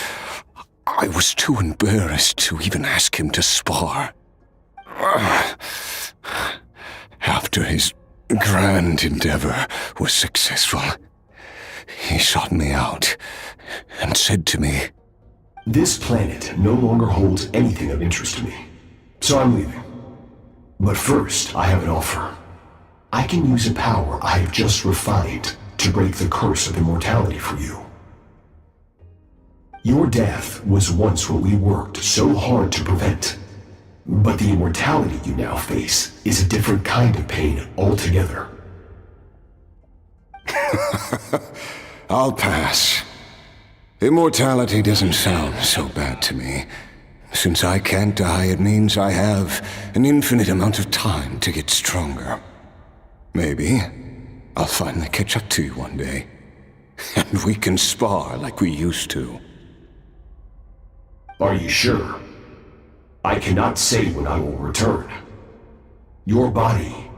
I was too embarrassed to even ask him to spar. After his grand endeavor was successful, he sought me out and said to me, "This planet no longer holds anything of interest to me, so I'm leaving. But first, I have an offer. I can use a power I have just refined to break the curse of immortality for you. Your death was once what we worked so hard to prevent. But the immortality you now face is a different kind of pain altogether." I'll pass. Immortality doesn't sound so bad to me. Since I can't die, it means I have an infinite amount of time to get stronger. Maybe I'll finally catch up to you one day, and we can spar like we used to. Are you sure? I cannot say when I will return. Your body,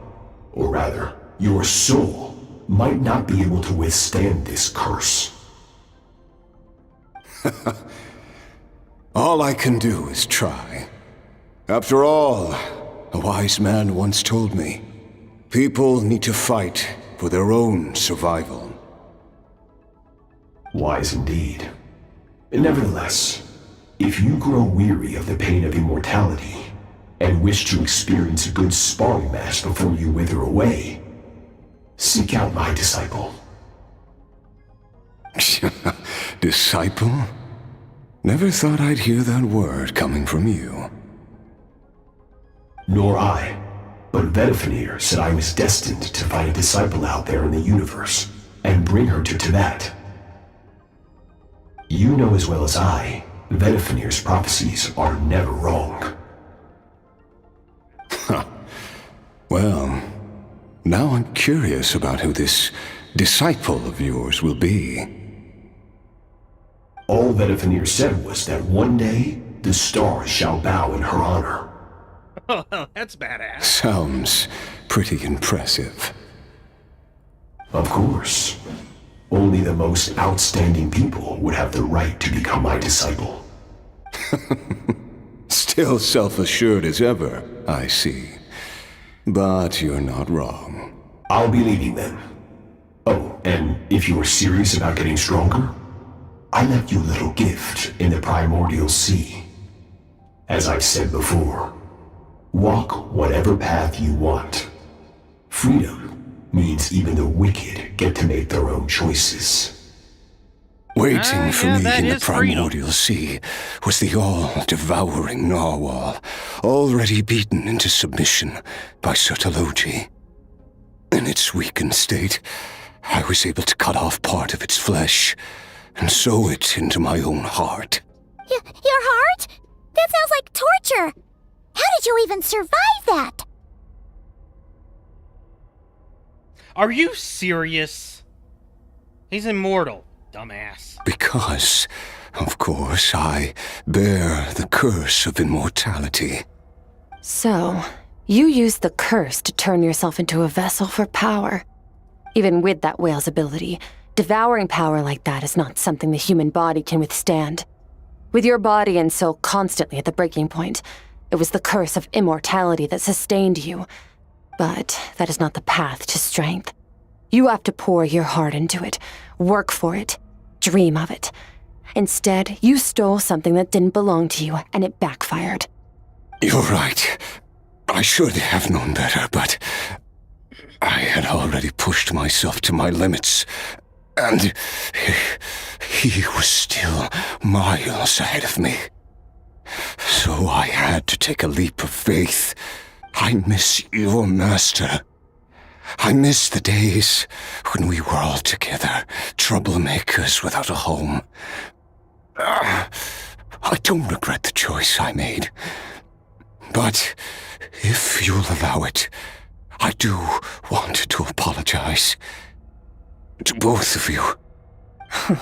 or rather, your soul, might not be able to withstand this curse. All I can do is try. After all, a wise man once told me, people need to fight for their own survival. Wise indeed. Nevertheless, if you grow weary of the pain of immortality and wish to experience a good sparring match before you wither away, seek out my disciple. Disciple? Never thought I'd hear that word coming from you. Nor I. But Vedifenir said I was destined to find a disciple out there in the universe and bring her to Tibet. You know as well as I, Vedifenir's prophecies are never wrong. Huh. Well, now I'm curious about who this disciple of yours will be. All Vedifenir said was that one day, the stars shall bow in her honor. Oh, that's badass. Sounds pretty impressive. Of course. Only the most outstanding people would have the right to become my disciple. Still self-assured as ever, I see. But you're not wrong. I'll be leading them. Oh, and if you are serious about getting stronger, I left you a little gift in the primordial sea. As I've said before, walk whatever path you want. Freedom means even the wicked get to make their own choices. Waiting for me in the primordial sea was the all-devouring narwhal, already beaten into submission by Sertologi. In its weakened state, I was able to cut off part of its flesh and sew it into my own heart. Your heart? That sounds like torture! How did you even survive that? Are you serious? He's immortal, dumbass. Because, of course, I bear the curse of immortality. So, you used the curse to turn yourself into a vessel for power. Even with that whale's ability, devouring power like that is not something the human body can withstand. With your body and soul constantly at the breaking point, it was the curse of immortality that sustained you. But that is not the path to strength. You have to pour your heart into it, work for it, dream of it. Instead, you stole something that didn't belong to you, and it backfired. You're right. I should have known better, but I had already pushed myself to my limits, and he was still miles ahead of me. So I had to take a leap of faith. I miss your master. I miss the days when we were all together, troublemakers without a home. I don't regret the choice I made. But if you'll allow it, I do want to apologize. To both of you.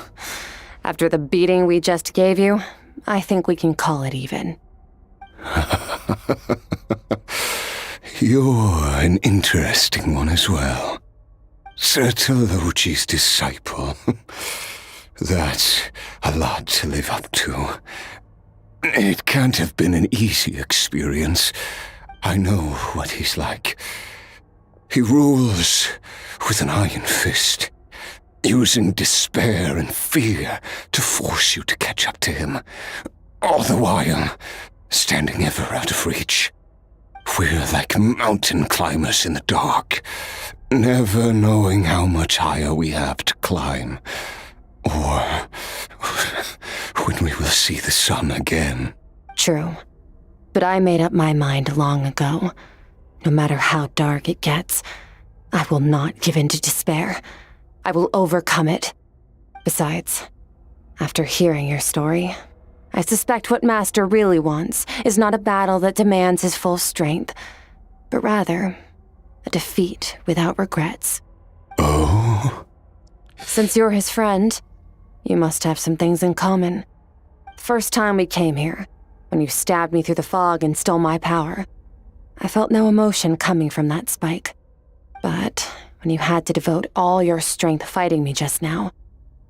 After the beating we just gave you, I think we can call it even. You're an interesting one as well. Sertologi's disciple. That's a lot to live up to. It can't have been an easy experience. I know what he's like. He rules with an iron fist, using despair and fear to force you to catch up to him, all the while standing ever out of reach. We're like mountain climbers in the dark, never knowing how much higher we have to climb, or when we will see the sun again. True. But I made up my mind long ago. No matter how dark it gets, I will not give in to despair. I will overcome it. Besides, after hearing your story, I suspect what Master really wants is not a battle that demands his full strength, but rather a defeat without regrets. Oh? Since you're his friend, you must have some things in common. The first time we came here, when you stabbed me through the fog and stole my power, I felt no emotion coming from that spike. But when you had to devote all your strength fighting me just now,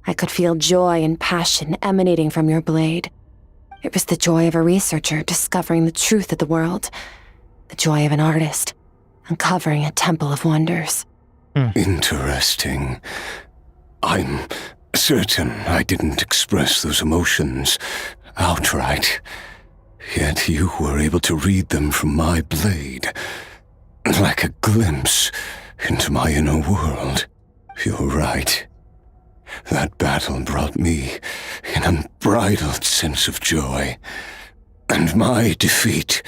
I could feel joy and passion emanating from your blade. It was the joy of a researcher discovering the truth of the world, the joy of an artist uncovering a temple of wonders. Interesting. I'm certain I didn't express those emotions outright. Yet you were able to read them from my blade, like a glimpse into my inner world. You're right. That battle brought me an unbridled sense of joy, and my defeat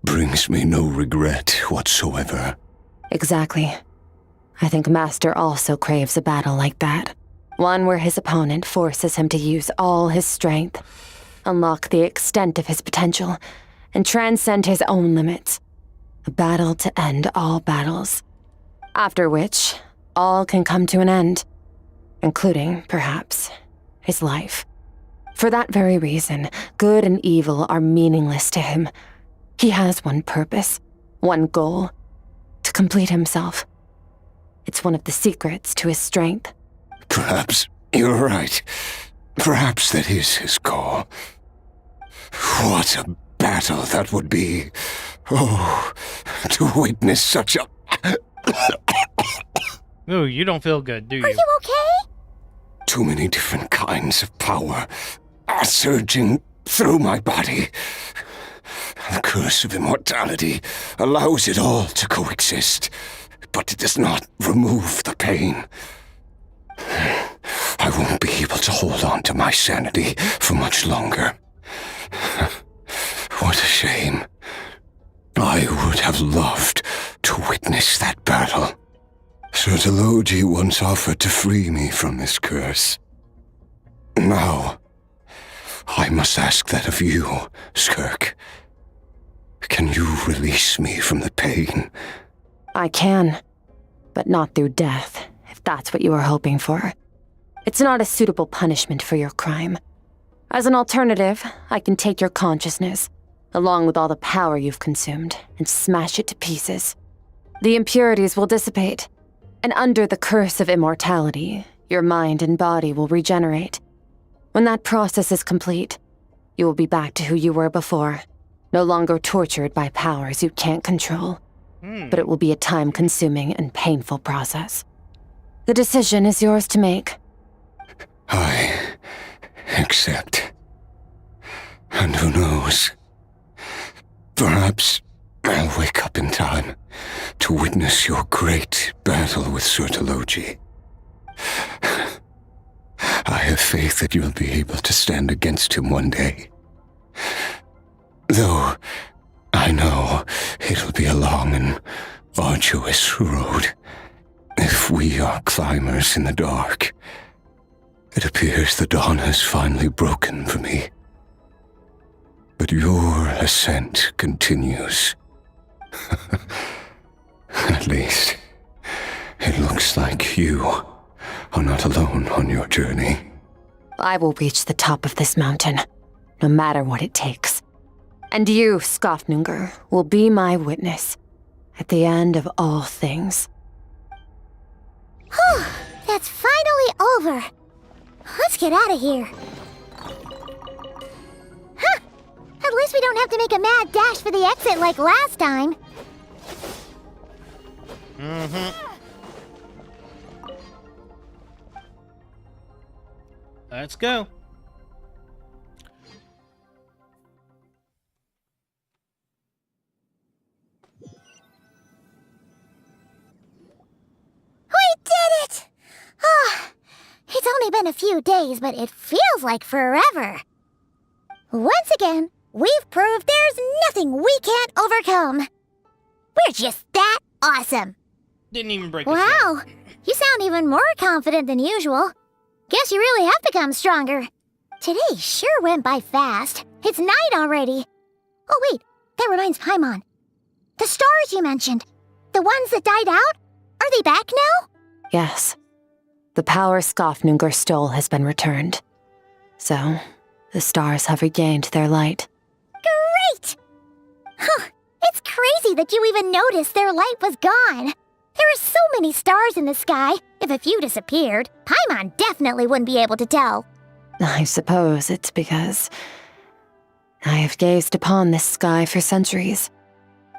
brings me no regret whatsoever. Exactly. I think Master also craves a battle like that. One where his opponent forces him to use all his strength, unlock the extent of his potential, and transcend his own limits. A battle to end all battles. After which, all can come to an end, including, perhaps, his life. For that very reason, good and evil are meaningless to him. He has one purpose, one goal: to complete himself. It's one of the secrets to his strength. Perhaps you're right. Perhaps that is his call. What a battle that would be. Oh, to witness such a... Ooh, you don't feel good, do you? Are you okay? Too many different kinds of power are surging through my body. The curse of immortality allows it all to coexist, but it does not remove the pain. I won't be able to hold on to my sanity for much longer. What a shame. I would have loved to witness that battle. Sir Delogi once offered to free me from this curse. Now, I must ask that of you, Skirk. Can you release me from the pain? I can, but not through death, if that's what you were hoping for. It's not a suitable punishment for your crime. As an alternative, I can take your consciousness, along with all the power you've consumed, and smash it to pieces. The impurities will dissipate, and under the curse of immortality, your mind and body will regenerate. When that process is complete, you will be back to who you were before, no longer tortured by powers you can't control. But it will be a time-consuming and painful process. The decision is yours to make. I accept. And who knows? Perhaps I'll wake up in time to witness your great battle with Sir Delogi. I have faith that you'll be able to stand against him one day. Though I know it'll be a long and arduous road. If we are climbers in the dark, it appears the dawn has finally broken for me. But your ascent continues. At least, it looks like you are not alone on your journey. I will reach the top of this mountain, no matter what it takes. And you, Skofnunger, will be my witness at the end of all things. Whew, that's finally over. Let's get out of here. Huh, at least we don't have to make a mad dash for the exit like last time. Let's go. We did it! Ah, it's only been a few days, but it feels like forever. Once again, we've proved there's nothing we can't overcome. We're just that awesome. Didn't even break a Wow, you sound even more confident than usual. Guess you really have become stronger. Today sure went by fast. It's night already. Oh wait, that reminds Paimon. The stars you mentioned, the ones that died out, are they back now? Yes. The power Skofnunger stole has been returned. So, the stars have regained their light. Great! Huh, it's crazy that you even noticed their light was gone. There are so many stars in the sky. If a few disappeared, Paimon definitely wouldn't be able to tell. I suppose it's because I have gazed upon this sky for centuries.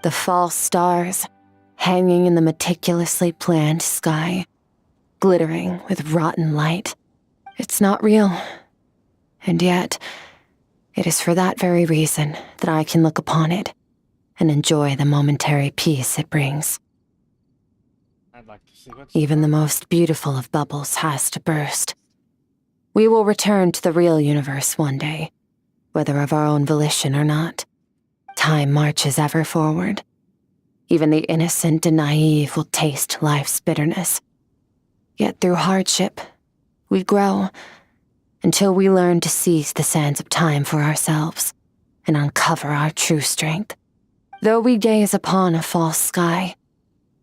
The false stars, hanging in the meticulously planned sky, glittering with rotten light. It's not real. And yet, It is for that very reason that I can look upon it and enjoy the momentary peace it brings. I'd like to see what's Even the most beautiful of bubbles has to burst. We will return to the real universe one day, whether of our own volition or not. Time marches ever forward. Even the innocent and naive will taste life's bitterness. Yet through hardship, we grow until we learn to seize the sands of time for ourselves and uncover our true strength. Though we gaze upon a false sky,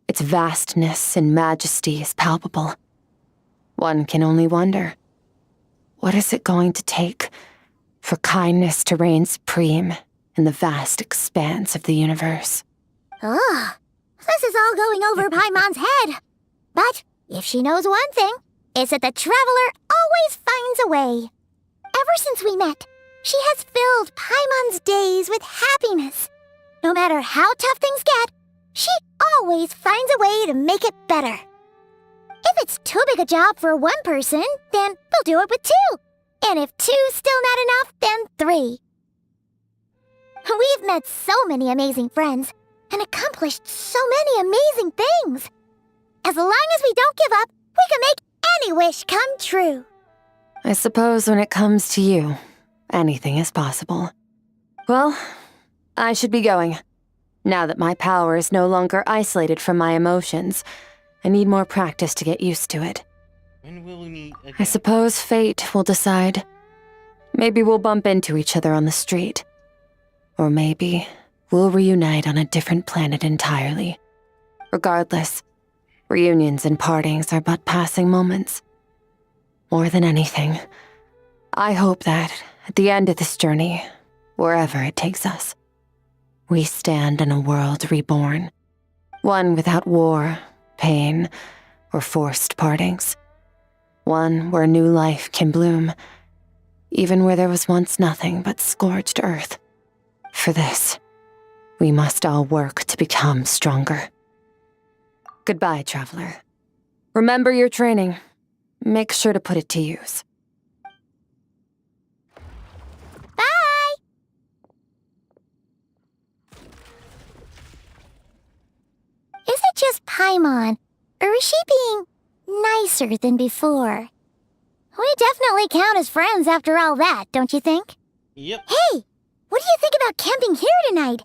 its vastness and majesty is palpable. One can only wonder, what is it going to take for kindness to reign supreme in the vast expanse of the universe? Ugh, this is all going over Paimon's head. But if she knows one thing, it's that the traveler always finds a way. Ever since we met, she has filled Paimon's days with happiness. No matter how tough things get, she always finds a way to make it better. If it's too big a job for one person, then we'll do it with two. And if two's still not enough, then three. We've met so many amazing friends and accomplished so many amazing things. As long as we don't give up, we can make any wish come true. I suppose when it comes to you, anything is possible. Well, I should be going. Now that my power is no longer isolated from my emotions, I need more practice to get used to it. When will we meet again? I suppose fate will decide. Maybe we'll bump into each other on the street. Or maybe we'll reunite on a different planet entirely. Regardless, reunions and partings are but passing moments. More than anything, I hope that, at the end of this journey, wherever it takes us, we stand in a world reborn. One without war, pain, or forced partings. One where new life can bloom, even where there was once nothing but scorched earth. For this, we must all work to become stronger. Goodbye, traveler. Remember your training. Make sure to put it to use. Bye! Is it just Paimon, or is she being nicer than before? We definitely count as friends after all that, don't you think? Yep. Hey, what do you think about camping here tonight?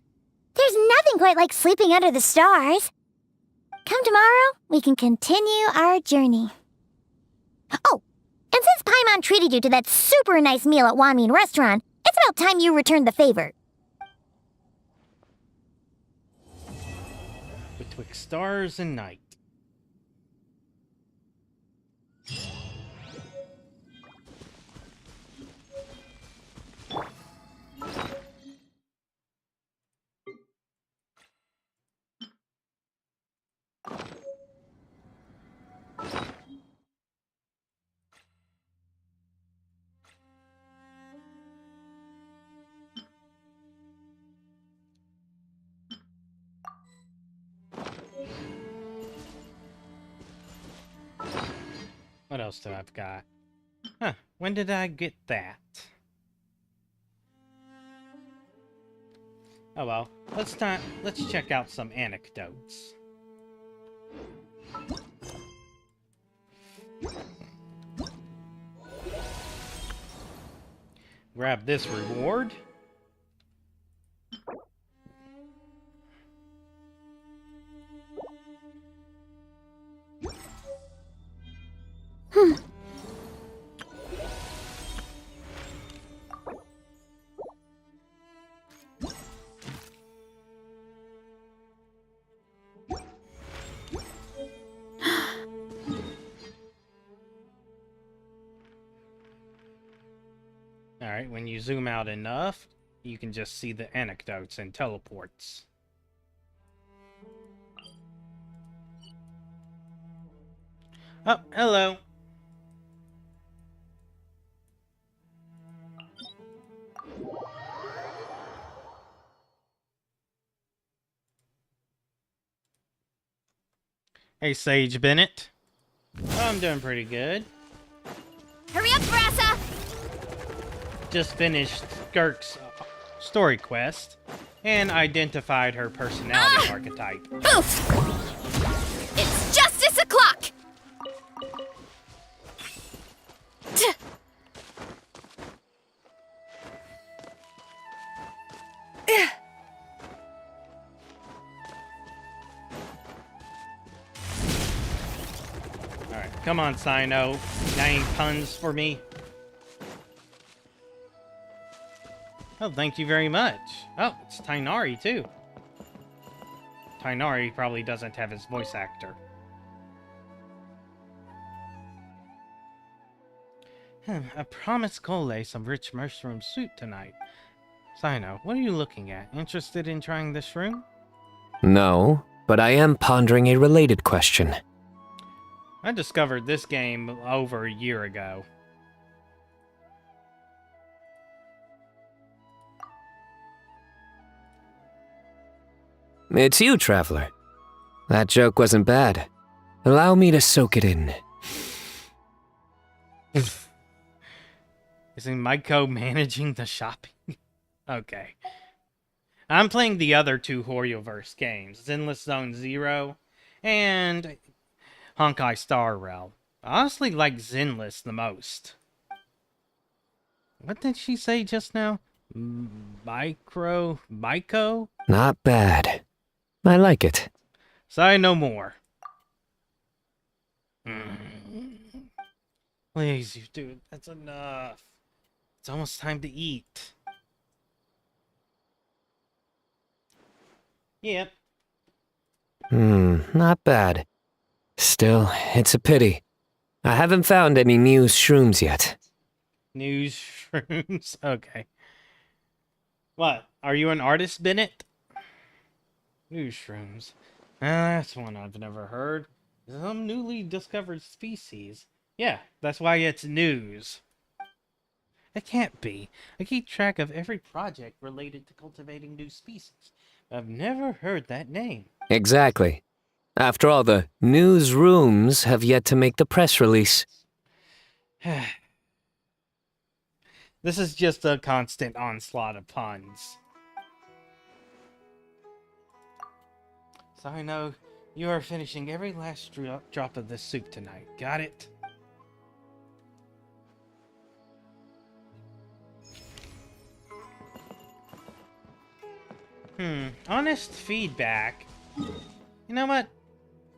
There's nothing quite like sleeping under the stars. Come tomorrow, we can continue our journey. Oh, and since Paimon treated you to that super nice meal at Wanmin Restaurant, it's about time you returned the favor. Betwixt stars and night. What else do I've got? Huh, when did I get that? Oh well, let's check out some anecdotes. Grab this reward. Alright, when you zoom out enough, you can just see the anecdotes and teleports. Oh, hello. Hey, Sage Bennett. Oh, I'm doing pretty good. Hurry up, Brassa! just finished Skirk's story quest and identified her personality archetype. Poof! It's justice o'clock! Alright, come on, Sino. Got any puns for me? Oh, thank you very much. Oh, it's Tainari, too. Tainari probably doesn't have his voice actor. I promised Cole some rich mushroom soup tonight. Sino, what are you looking at? Interested in trying this shroom? No, but I am pondering a related question. I discovered this game over a year ago. It's you, Traveler. That joke wasn't bad. Allow me to soak it in. Isn't Maiko managing the shopping? Okay. I'm playing the other two Horioverse games, Zenless Zone Zero and Honkai Star Rail. I honestly like Zenless the most. What did she say just now? Maiko? Not bad. I like it. Say no more. Please, you dude, that's enough. It's almost time to eat. Yep. Not bad. Still, it's a pity. I haven't found any new shrooms yet. New shrooms? Okay. What? Are you an artist, Bennett? New shrooms. That's one I've never heard. Some newly discovered species. Yeah, that's why it's news. It can't be. I keep track of every project related to cultivating new species. I've never heard that name. Exactly. After all, the newsrooms have yet to make the press release. This is just a constant onslaught of puns. So I know you are finishing every last drop of this soup tonight. Got it? Honest feedback. You know what?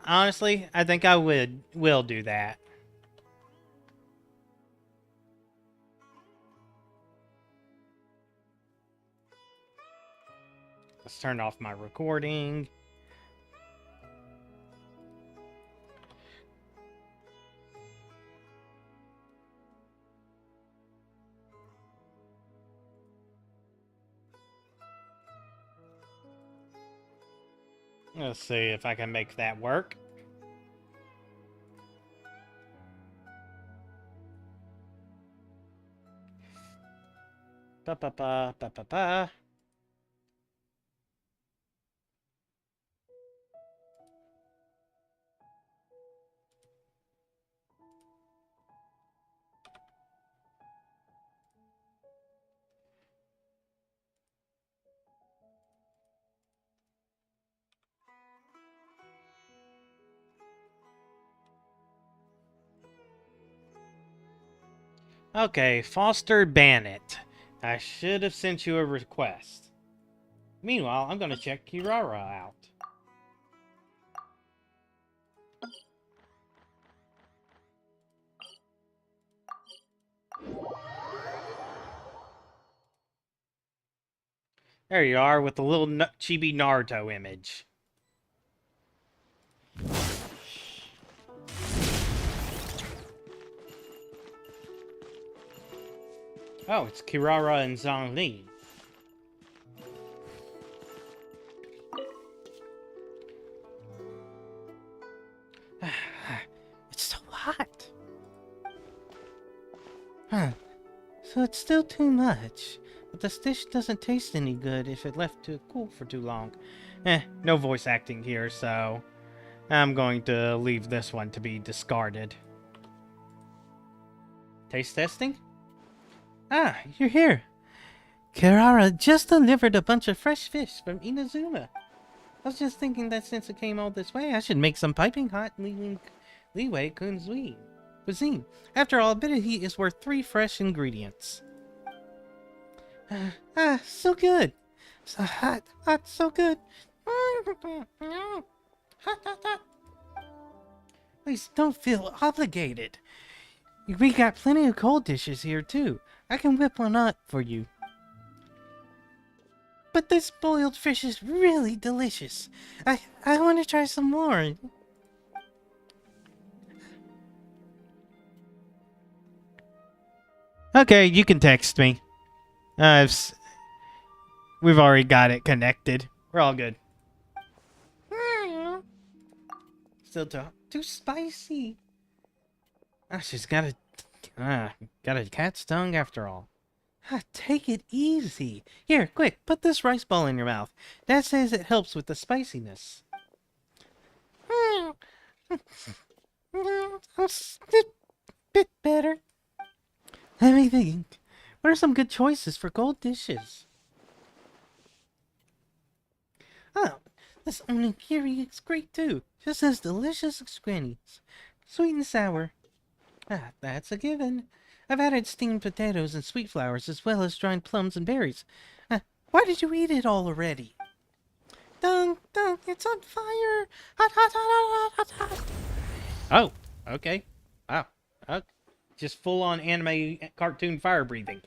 Honestly, I think I will do that. Let's turn off my recording. Let's see if I can make that work. Ba-ba-ba. Okay, Foster Bannett. I should have sent you a request. Meanwhile, I'm gonna check Kirara out. There you are, with the little chibi Naruto image. Oh, it's Kirara and Zhongli. It's so hot. Huh. So it's still too much. But this dish doesn't taste any good if it left to cool for too long. No voice acting here, so I'm going to leave this one to be discarded. Taste testing? Ah, you're here. Kirara just delivered a bunch of fresh fish from Inazuma. I was just thinking that since it came all this way, I should make some piping hot leeway cuisine. After all, a bit of heat is worth 3 fresh ingredients. So good. So hot, so good. Please don't feel obligated. We got plenty of cold dishes here too. I can whip one up for you. But this boiled fish is really delicious. I want to try some more. Okay, you can text me. We've already got it connected. We're all good. Still too spicy. She's got a cat's tongue after all. Take it easy. Here, quick, put this rice ball in your mouth. Dad says it helps with the spiciness. A bit better. Let me think. What are some good choices for cold dishes? Oh, this onigiri is great too. Just as delicious as Granny's. Sweet and sour. That's a given. I've added steamed potatoes and sweet flowers as well as dried plums and berries. Why did you eat it all already? Dunk, it's on fire! Hot, hot, hot, hot, hot, hot. Oh, okay. Wow. Just full-on anime cartoon fire breathing.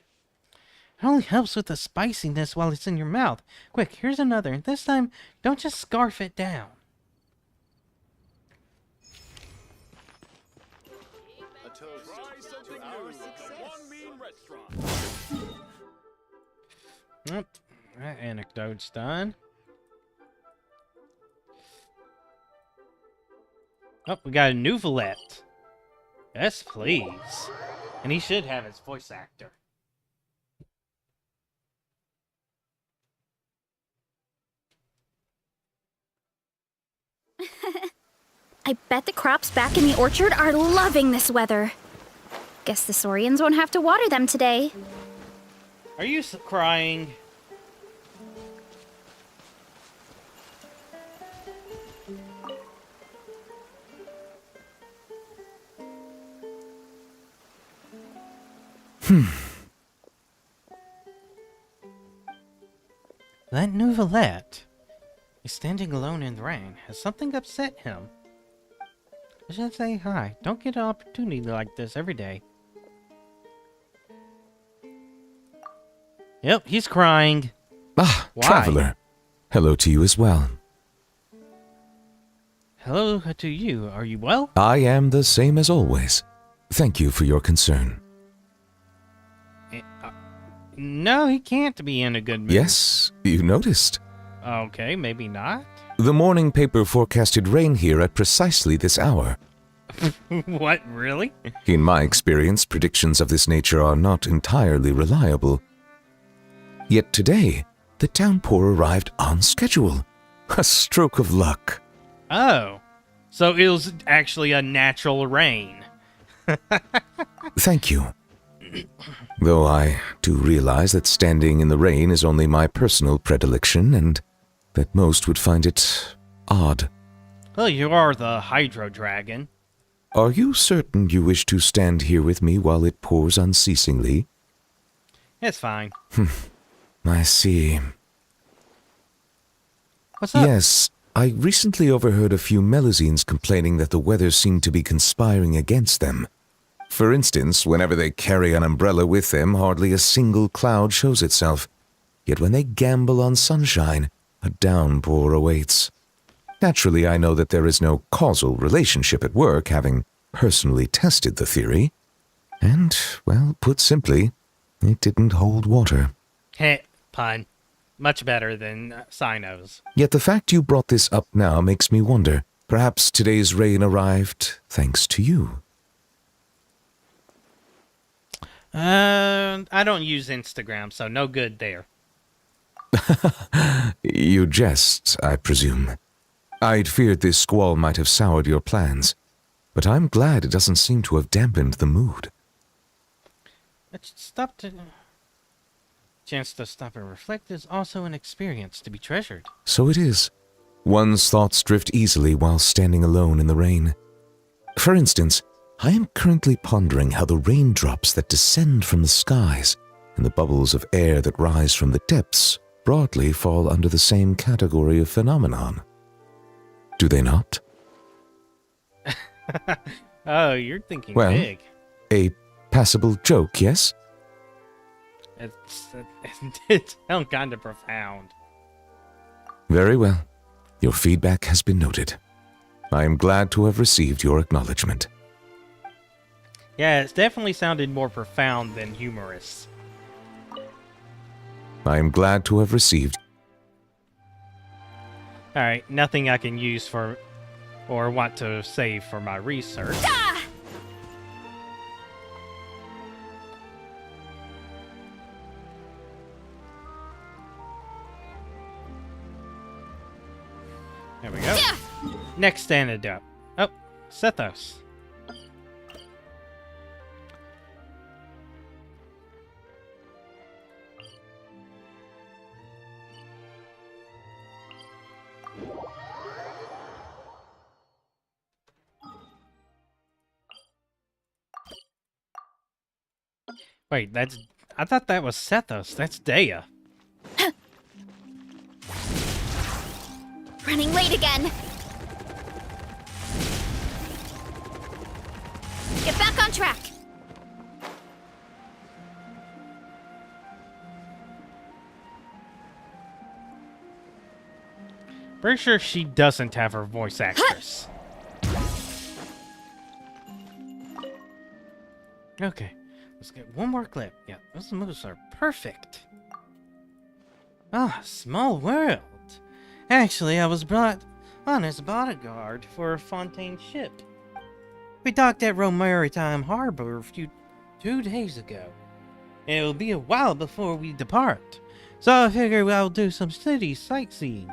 It only helps with the spiciness while it's in your mouth. Quick, here's another. This time, don't just scarf it down. Yep, that anecdote's done. Oh, we got a new Valette. Yes, please. And he should have his voice actor. I bet the crops back in the orchard are loving this weather. Guess the Saurians won't have to water them today. Are you crying? That new Valette is standing alone in the rain. Has something upset him? I should say hi. Don't get an opportunity like this every day. Yep, he's crying. Ah, Why? traveler. Hello to you as well. Hello to you. Are you well? I am the same as always. Thank you for your concern. No, he can't be in a good mood. Yes, you noticed. Okay, maybe not. The morning paper forecasted rain here at precisely this hour. What, really? In my experience, predictions of this nature are not entirely reliable. Yet today, the downpour arrived on schedule. A stroke of luck. Oh, so it was actually a natural rain. Thank you. Though I do realize that standing in the rain is only my personal predilection, and that most would find it odd. Well, you are the Hydro Dragon. Are you certain you wish to stand here with me while it pours unceasingly? It's fine. I see. What's up? Yes, I recently overheard a few Melazines complaining that the weather seemed to be conspiring against them. For instance, whenever they carry an umbrella with them, hardly a single cloud shows itself. Yet when they gamble on sunshine, a downpour awaits. Naturally, I know that there is no causal relationship at work, having personally tested the theory. And, well, put simply, it didn't hold water. Heh, pun. Much better than Sinos. Yet the fact you brought this up now makes me wonder. Perhaps today's rain arrived thanks to you. I don't use Instagram, so no good there. You jest, I presume. I'd feared this squall might have soured your plans, but I'm glad it doesn't seem to have dampened the mood. Chance to stop and reflect is also an experience to be treasured. So it is. One's thoughts drift easily while standing alone in the rain. For instance, I am currently pondering how the raindrops that descend from the skies and the bubbles of air that rise from the depths broadly fall under the same category of phenomenon. Do they not? Oh, you're thinking Well, big. a passable joke, yes? It's kind of profound. Very well. Your feedback has been noted. I am glad to have received your acknowledgement. Yeah, it's definitely sounded more profound than humorous. I am glad to have received. Alright, nothing I can use for or want to save for my research. Ah! There we go. Next antidote. Oh, Sethos. Wait, I thought that was Sethos. That's Dea. Running late again. Get back on track. Pretty sure she doesn't have her voice actress. Okay, let's get one more clip. Yeah, those moves are perfect. Ah, small world. Actually, I was brought on as a bodyguard for a Fontaine ship. We docked at Rome Maritime Harbor 2 days ago, and it will be a while before we depart. So I figure I'll do some city sightseeing.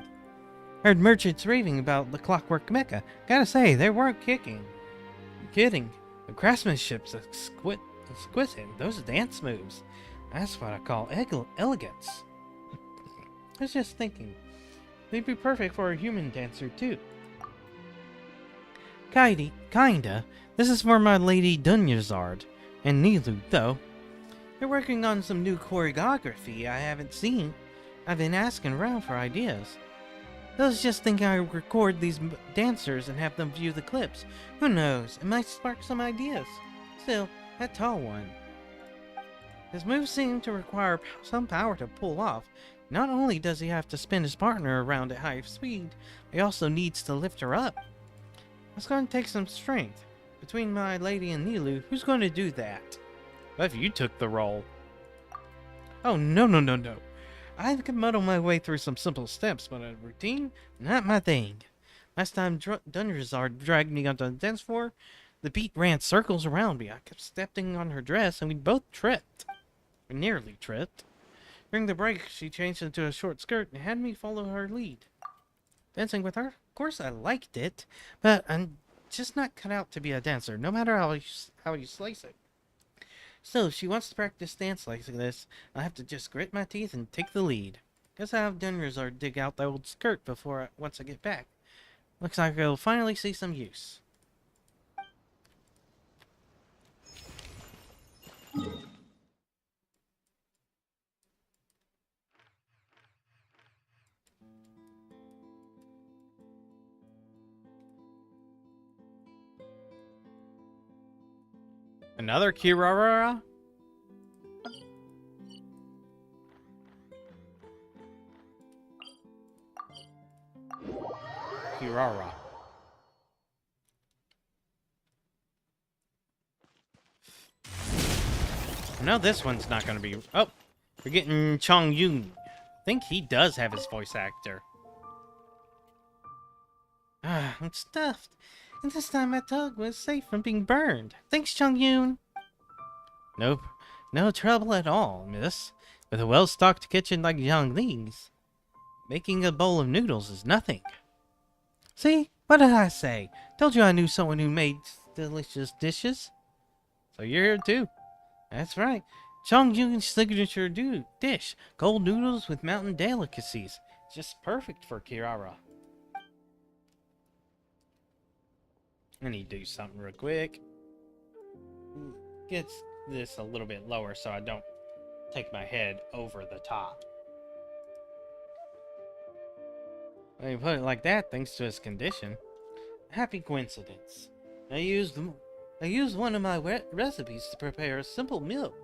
Heard merchants raving about the Clockwork Mecca. Gotta say, they weren't kidding. The craftsmanship's exquisite. Those dance moves. That's what I call elegance. I was just thinking, they'd be perfect for a human dancer, too. Kinda. This is for my Lady Dunyazard and Nilu, though. They're working on some new choreography I haven't seen. I've been asking around for ideas. I was just thinking I'd record these dancers and have them view the clips. Who knows? It might spark some ideas. Still, that tall one. His moves seem to require some power to pull off. Not only does he have to spin his partner around at high speed, he also needs to lift her up. It's going to take some strength. Between my lady and Nilu, who's going to do that? What if you took the role? Oh, no. I can muddle my way through some simple steps, but a routine? Not my thing. Last time Dunyazard dragged me onto the dance floor, the beat ran circles around me. I kept stepping on her dress, and we both tripped. We nearly tripped. During the break, she changed into a short skirt and had me follow her lead. Dancing with her? Of course I liked it, but I'm just not cut out to be a dancer, no matter how you slice it. So, if she wants to practice dance like this, I'll have to just grit my teeth and take the lead. Guess I'll have Dunyazard dig out the old skirt once I get back. Looks like I'll finally see some use. Another Kirara? Kirara. No, this one's not gonna be... Oh! We're getting Chong Yun. I think he does have his voice actor. Ah, I'm stuffed. And this time my tug was safe from being burned. Thanks, Chung Yoon. Nope. No trouble at all, miss. With a well-stocked kitchen like Yang Ling's, making a bowl of noodles is nothing. See? What did I say? Told you I knew someone who made delicious dishes. So you're here too. That's right. Chongyun's signature dish, cold noodles with mountain delicacies. Just perfect for Kirara. I need to do something real quick. Get this a little bit lower so I don't take my head over the top. When you put it like that, thanks to his condition. Happy coincidence. I used one of my recipes to prepare a simple meal.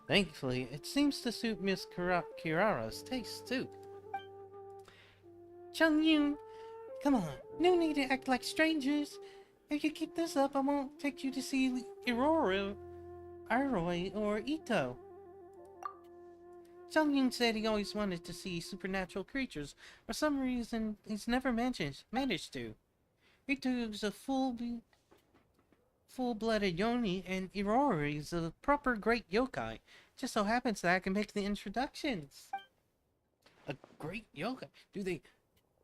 Thankfully, it seems to suit Miss Kirara's taste too. Chongyun, come on, no need to act like strangers. If you keep this up, I won't take you to see Aurora, Aroi, or Ito. Chongyun said he always wanted to see supernatural creatures. For some reason, he's never managed to. Ito is a full-blooded yoni, and Aurora is a proper great yokai. Just so happens that I can make the introductions. A great yokai?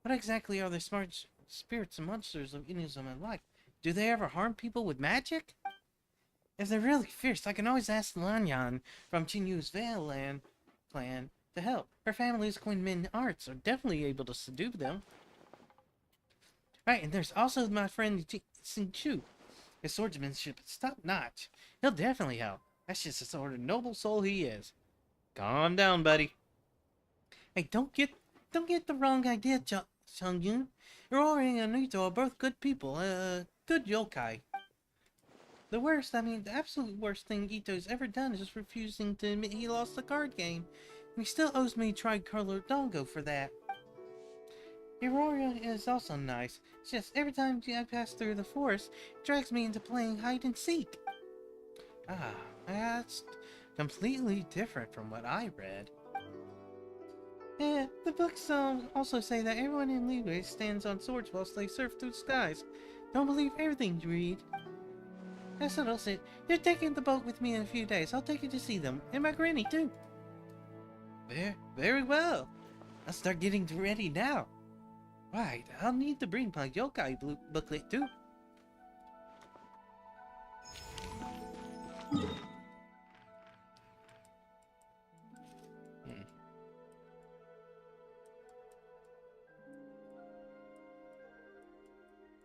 What exactly are the smart spirits and monsters of Inuzuma like? Do they ever harm people with magic? If they're really fierce, I can always ask Lanyan from Chinyu's Veil Land clan to help. Her family's Quinmin arts are definitely able to subdue them. Right, and there's also my friend Xingqiu. His swordsmanship is top-notch. He'll definitely help. That's just the sort of noble soul he is. Calm down, buddy. Hey, don't get the wrong idea, Chongyun. Aurora and Ito are both good people. Good yokai. The absolute worst thing Ito's ever done is refusing to admit he lost the card game. And he still owes me Tricolor Dongo for that. Aurora is also nice. It's just every time I pass through the forest, it drags me into playing hide and seek. Ah, that's completely different from what I read. Yeah, the books also say that everyone in Liyue stands on swords whilst they surf through the skies. Don't believe everything you read. That settles it. They're taking the boat with me in a few days. I'll take you to see them. And my granny, too. Very well. I'll start getting ready now. Right, I'll need to bring my yokai booklet, too.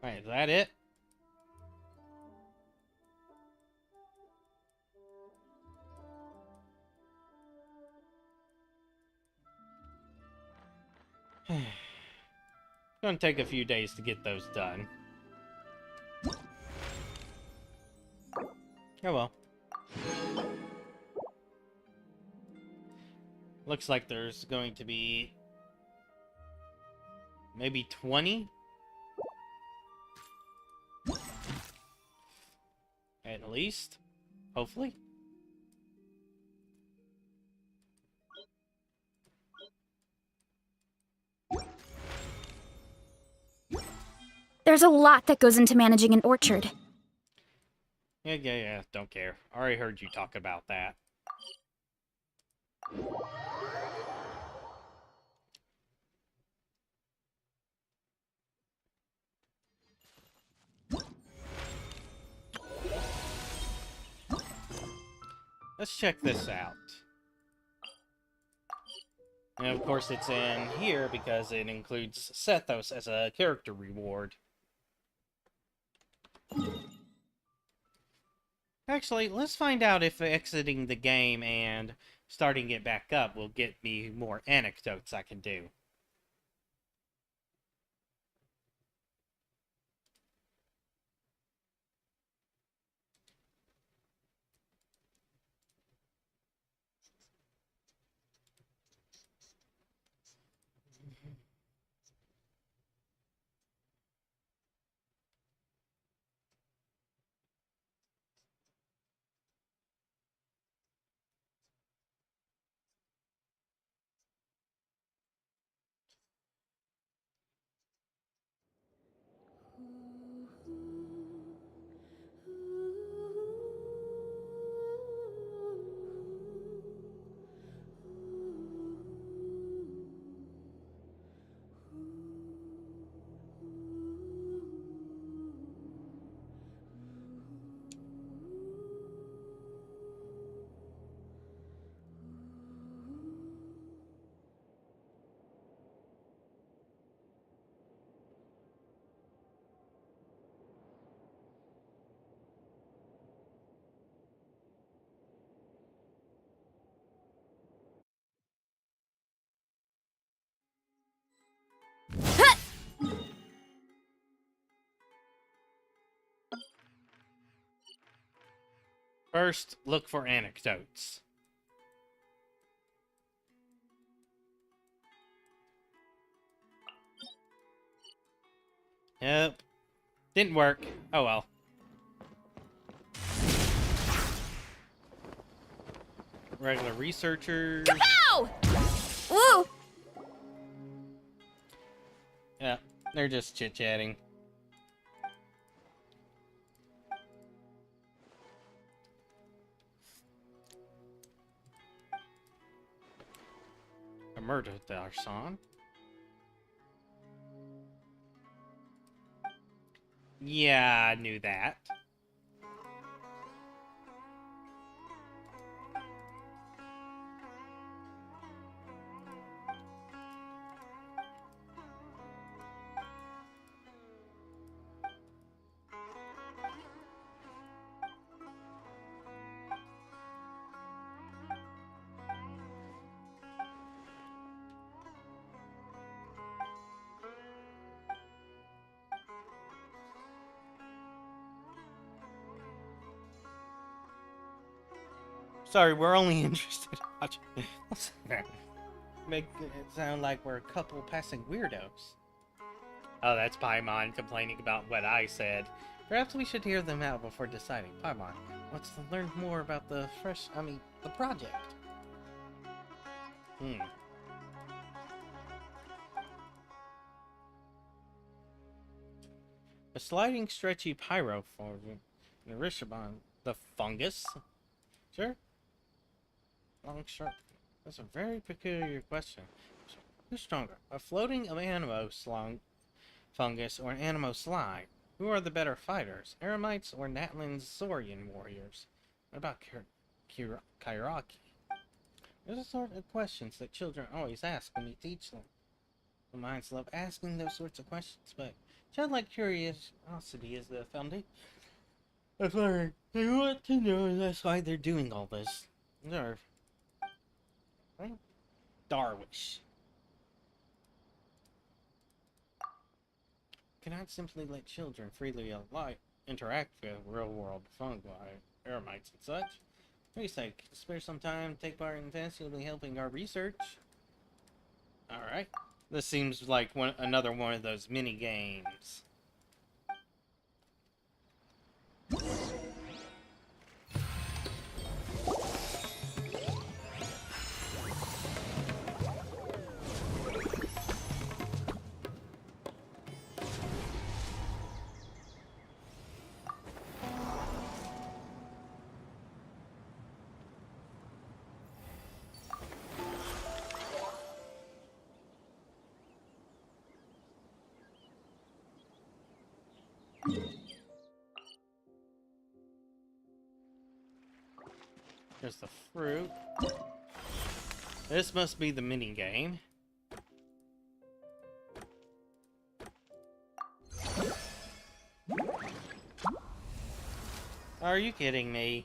Alright, is that it? Gonna take a few days to get those done. Oh well. Looks like there's going to be maybe 20? At least. Hopefully. There's a lot that goes into managing an orchard. Yeah, don't care. Already heard you talk about that. Let's check this out. And of course it's in here because it includes Sethos as a character reward. Actually, let's find out if exiting the game and starting it back up will get me more anecdotes I can do. First, look for anecdotes. Yep. Didn't work. Oh well. Regular researchers. Kapow! Woo! Yeah, they're just chit-chatting. A murder, Darson. Yeah, I knew that. Sorry, we're only interested in watching. What's that? Make it sound like we're a couple passing weirdos. Oh, that's Paimon complaining about what I said. Perhaps we should hear them out before deciding. Paimon wants to learn more about the the project. A sliding, stretchy pyro form in the Rishabon. The fungus? Sure. Long, sharp. That's a very peculiar question. Who's stronger? A floating anemo fungus or an anemo slime? Who are the better fighters? Eremites or Natlan's Saurian warriors? What about Kairaki? Those are sort of questions that children always ask when you teach them. The minds love asking those sorts of questions, but childlike curiosity is the foundation of learning. They want to know, that's why they're doing all this. They're Darwish. Cannot simply let children freely interact with real-world fungi, eremites, and such. What do you say? Spare some time, take part in this, you'll be helping our research. Alright. This seems like another one of those mini-games. There's the fruit. This must be the mini game. Are you kidding me?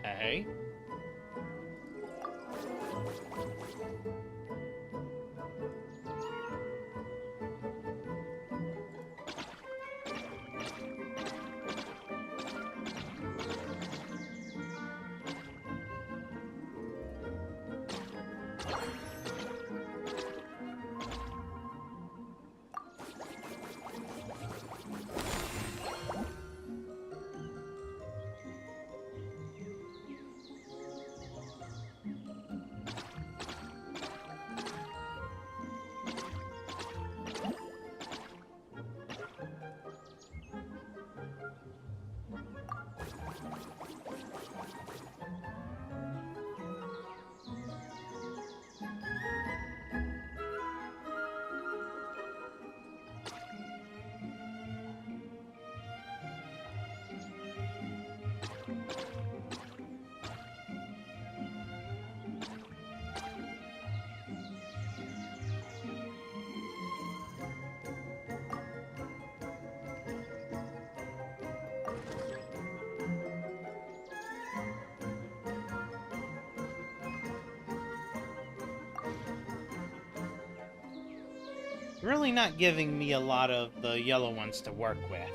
Okay. really not giving me a lot of the yellow ones to work with.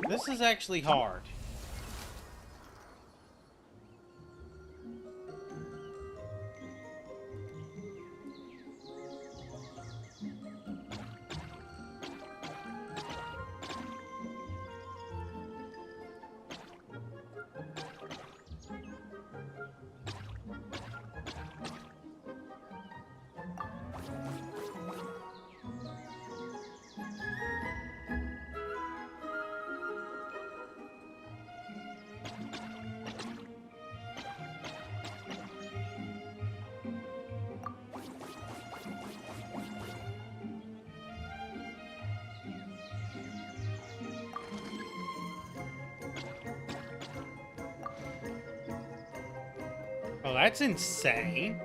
This is actually hard. Oh, that's insane.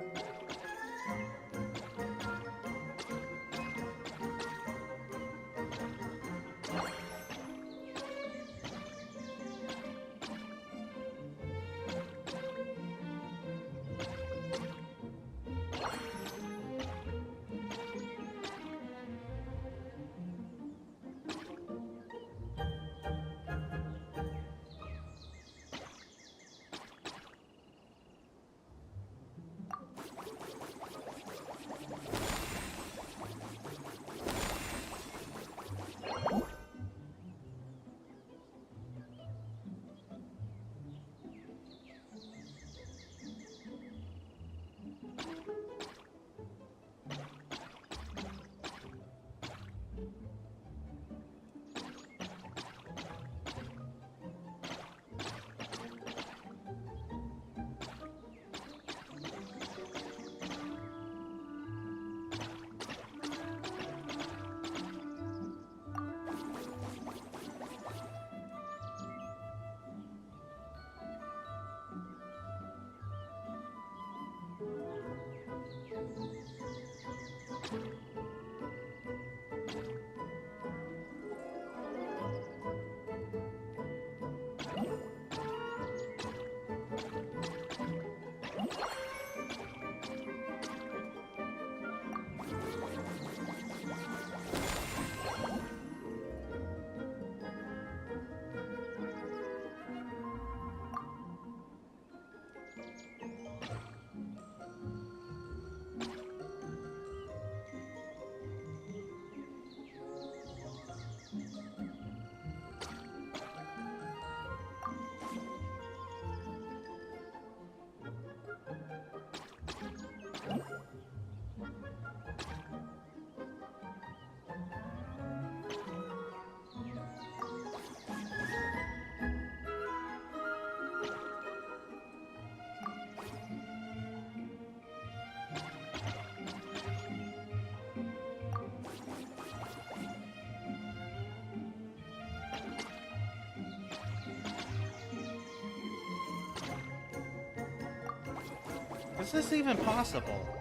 Is this even possible?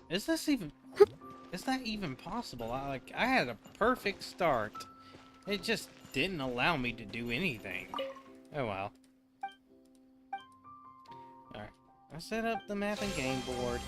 Is this even... Is that even possible? I had a perfect start. It just didn't allow me to do anything. Oh well. Alright. I set up the map and game board.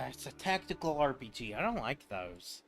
It's a tactical RPG. I don't like those.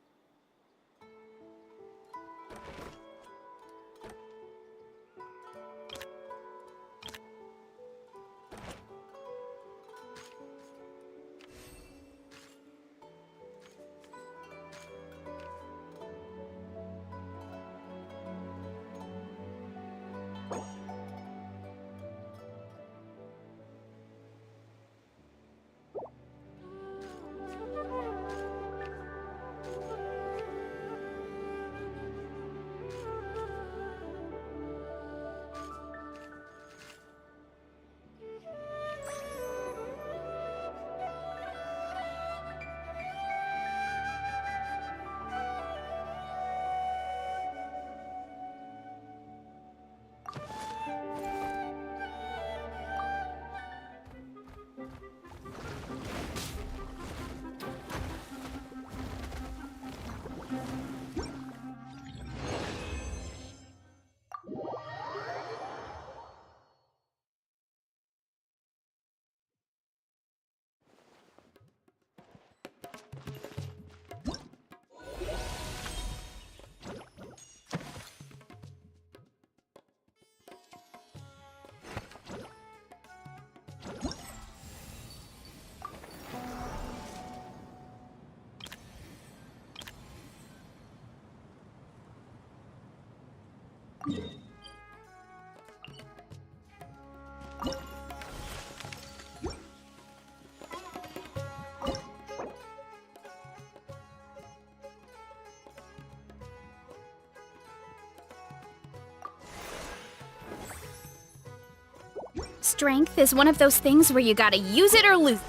Strength is one of those things where you gotta use it or lose.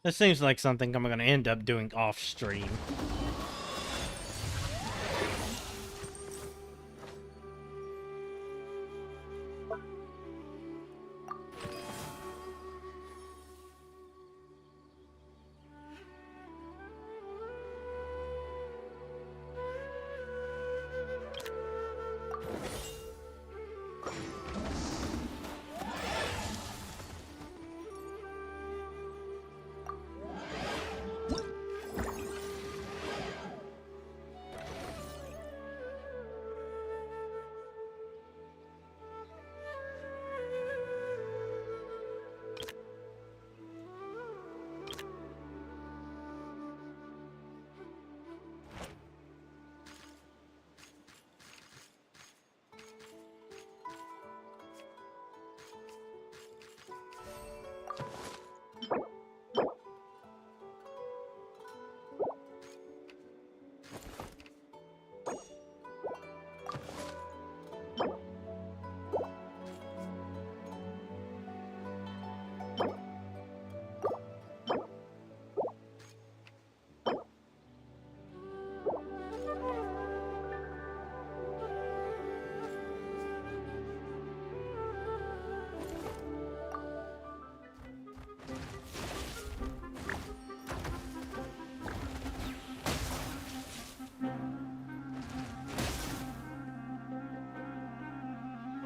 This seems like something I'm gonna end up doing off stream.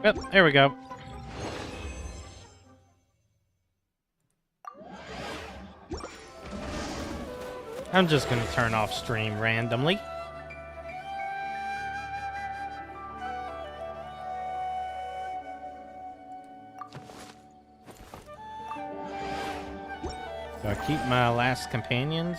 Yep, there we go. I'm just gonna turn off stream randomly. Do I keep my last companions?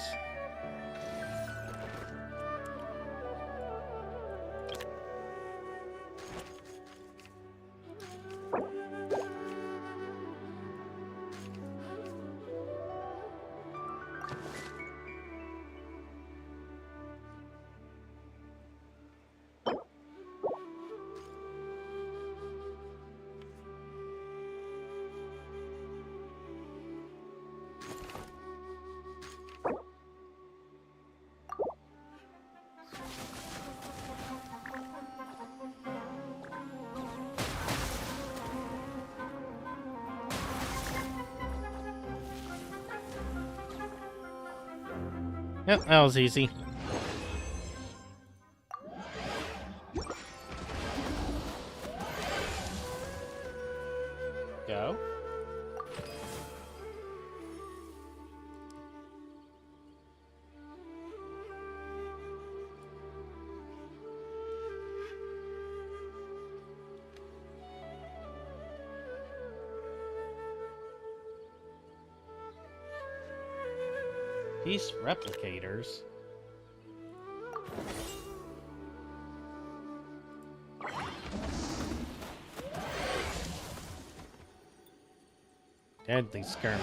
Yep, that was easy. Go. These replicators. Deadly skirmish.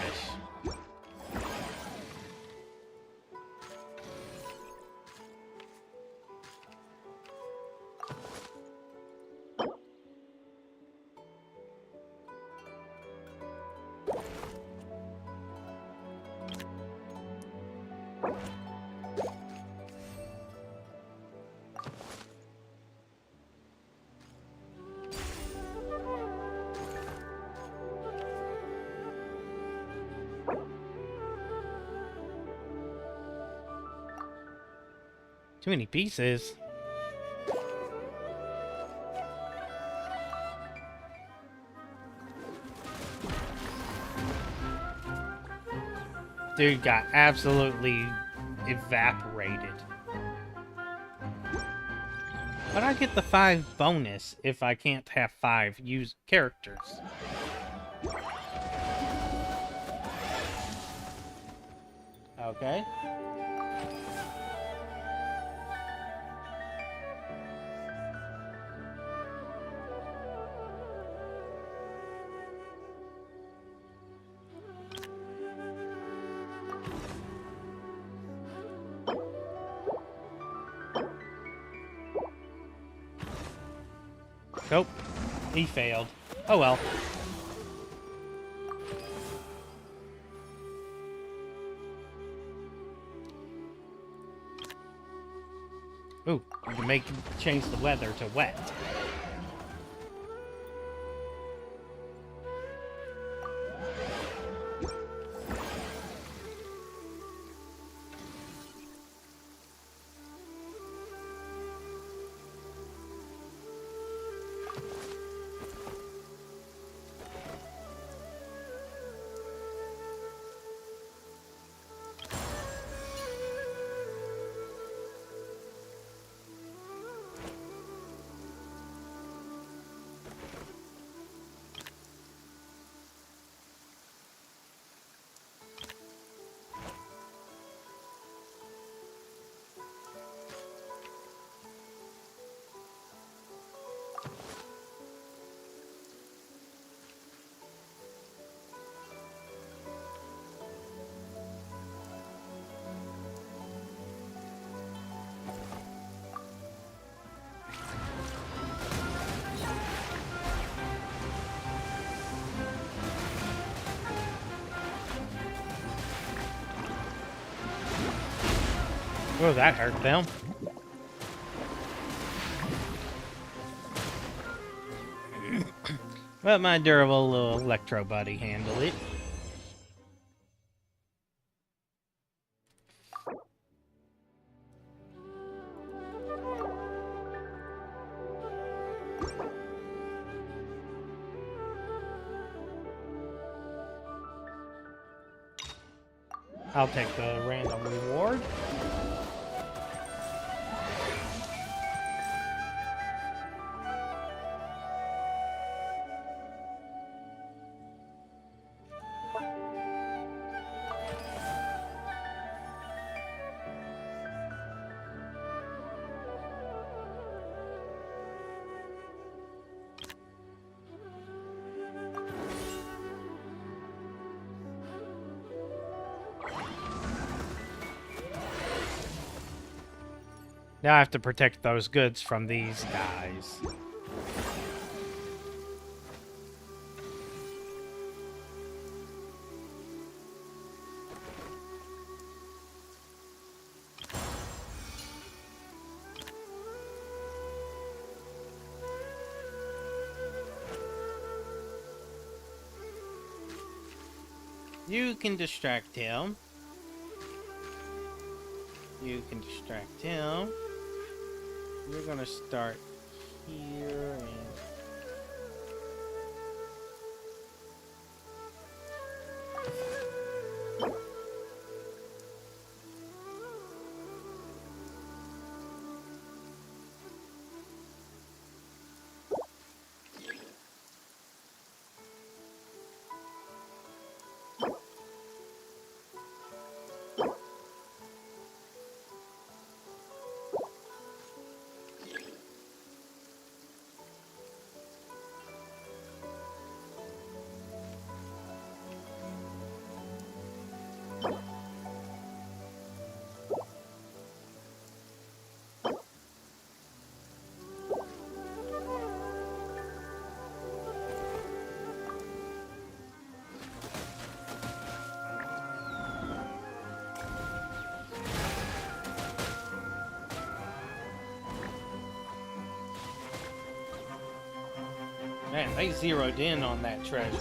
Too many pieces. Dude got absolutely evaporated. But I get the 5 bonus if I can't have 5 use characters. Okay. Nope. He failed. Oh well. Ooh, you can change the weather to wet. Oh, that hurt them. But my durable little electro buddy handled it. I'll take the random reward. Now I have to protect those goods from these guys. You can distract him. You can distract him. We're gonna start here and man, they zeroed in on that treasure.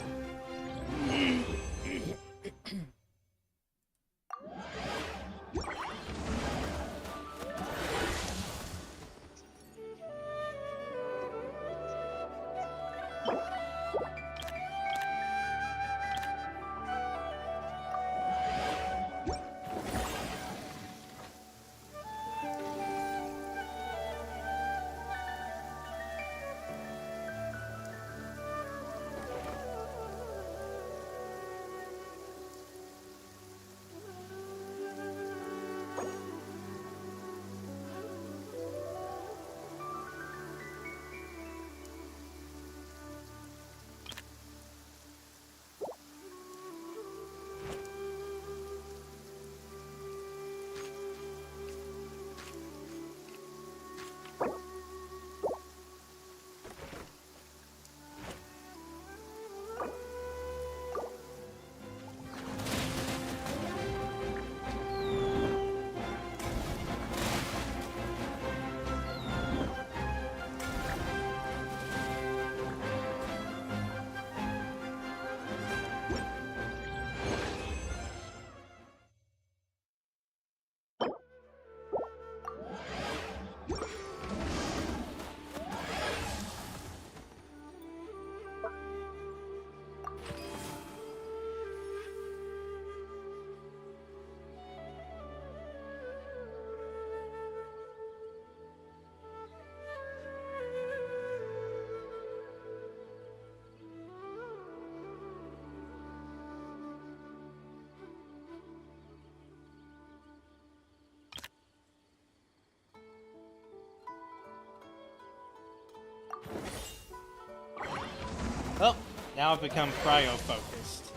Oh, now I've become cryo-focused.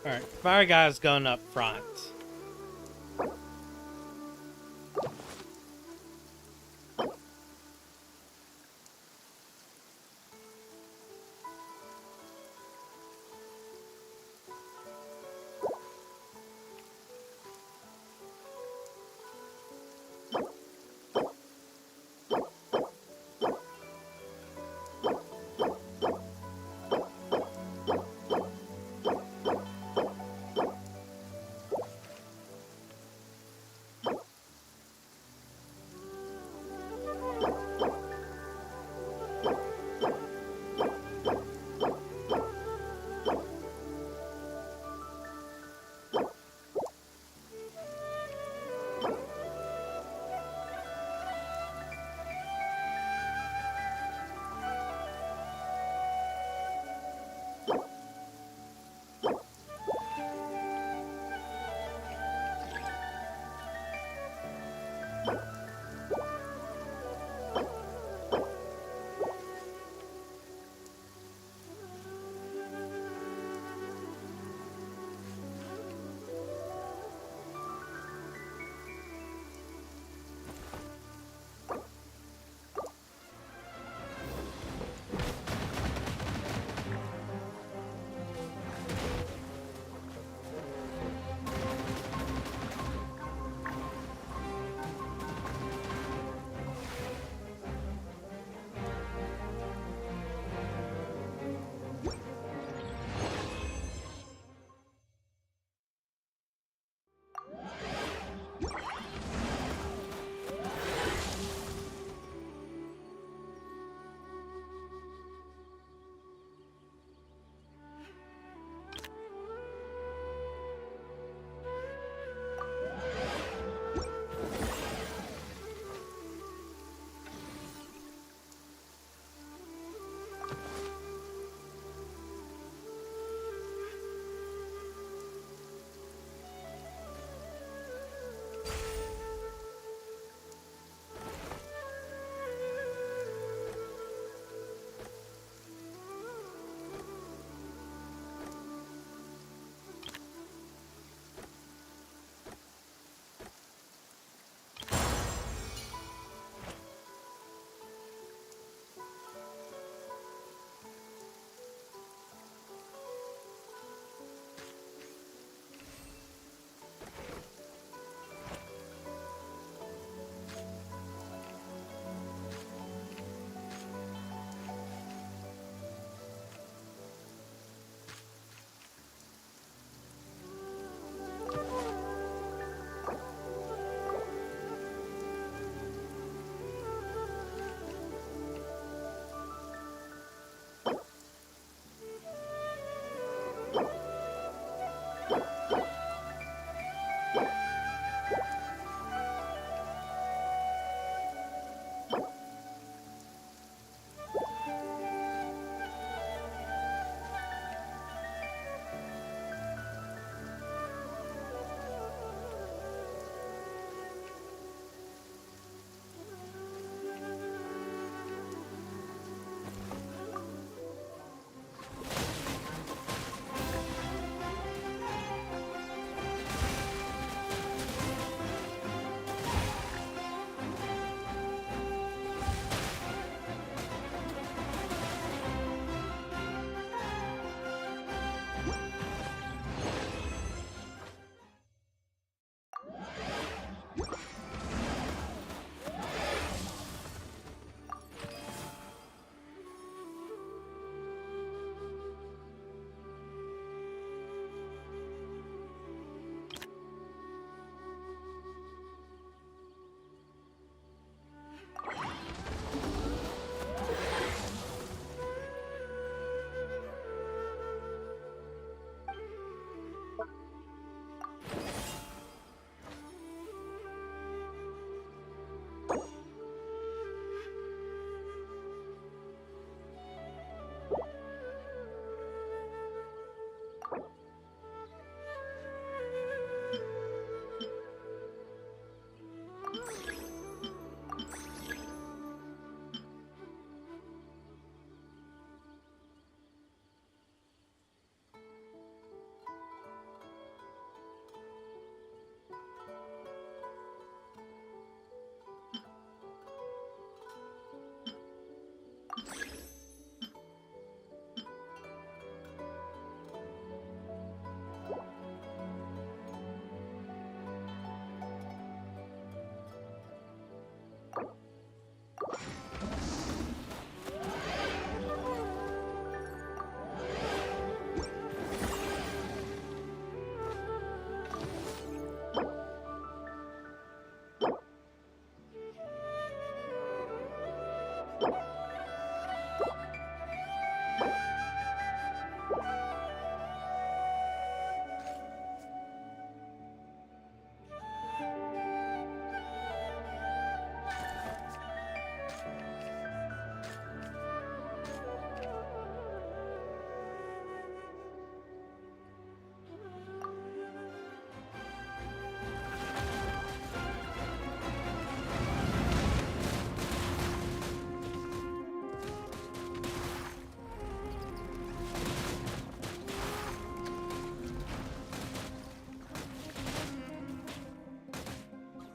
Alright, fire guy's going up front.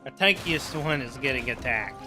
The tankiest one is getting attacked.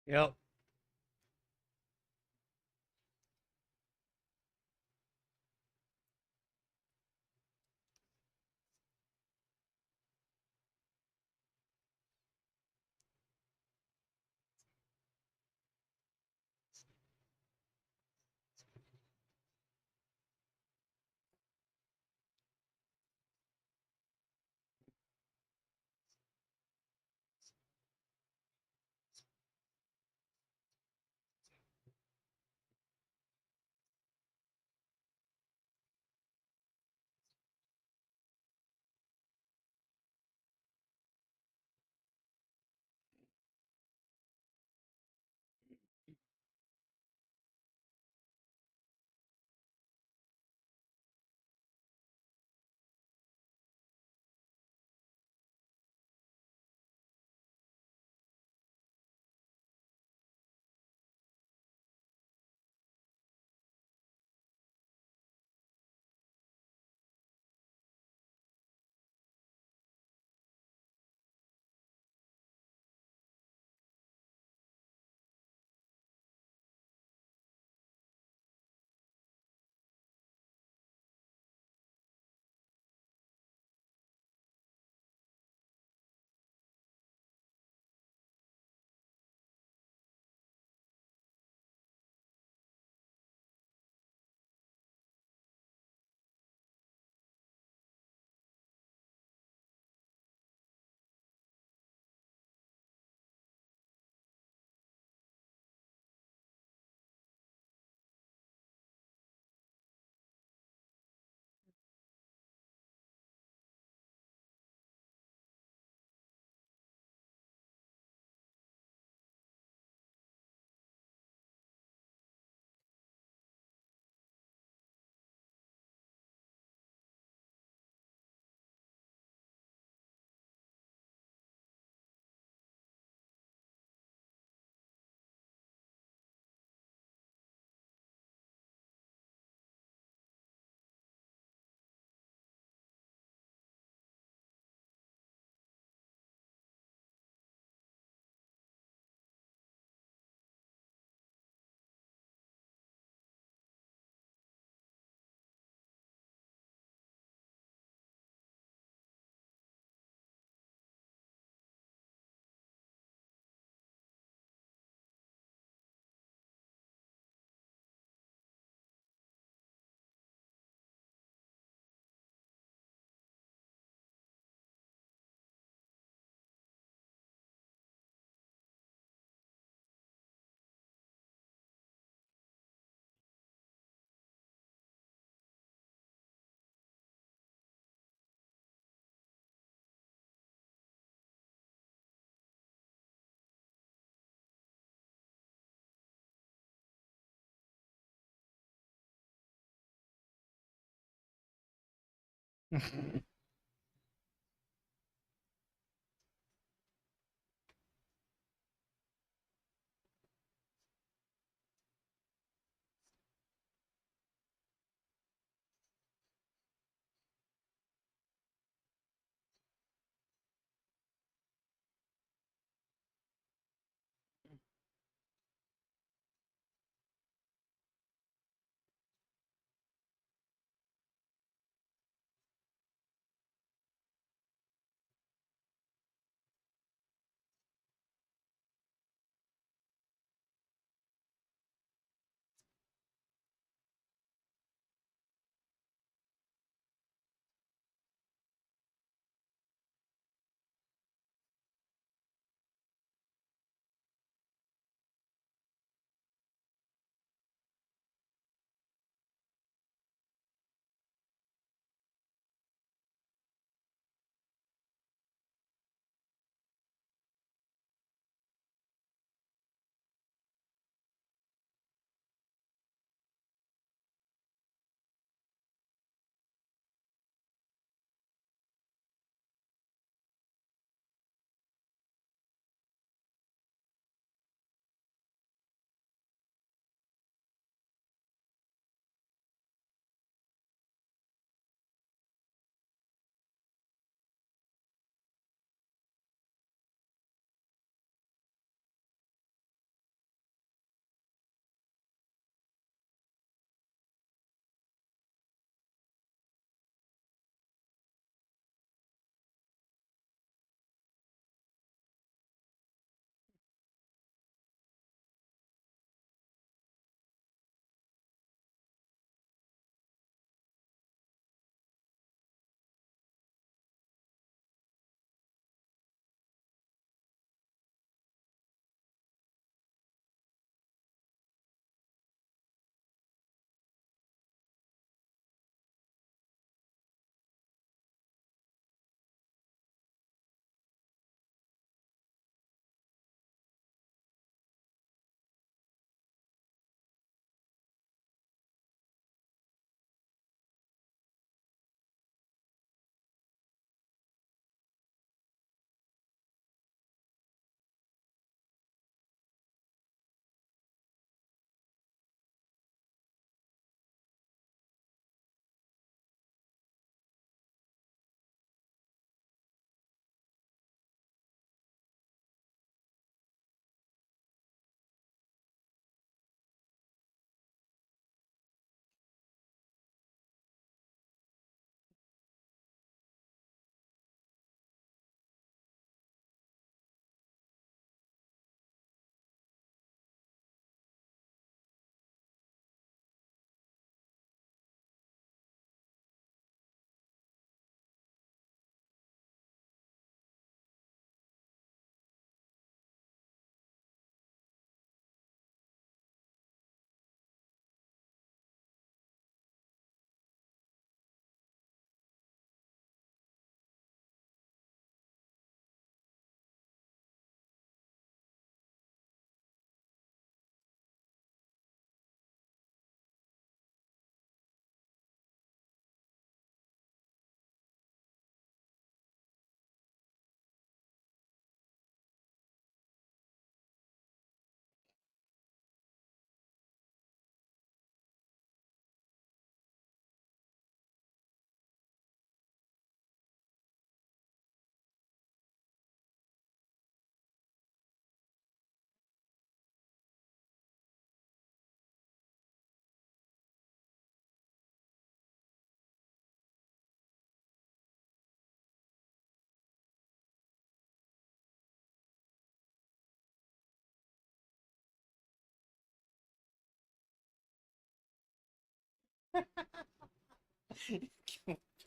Yep.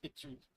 Pictures.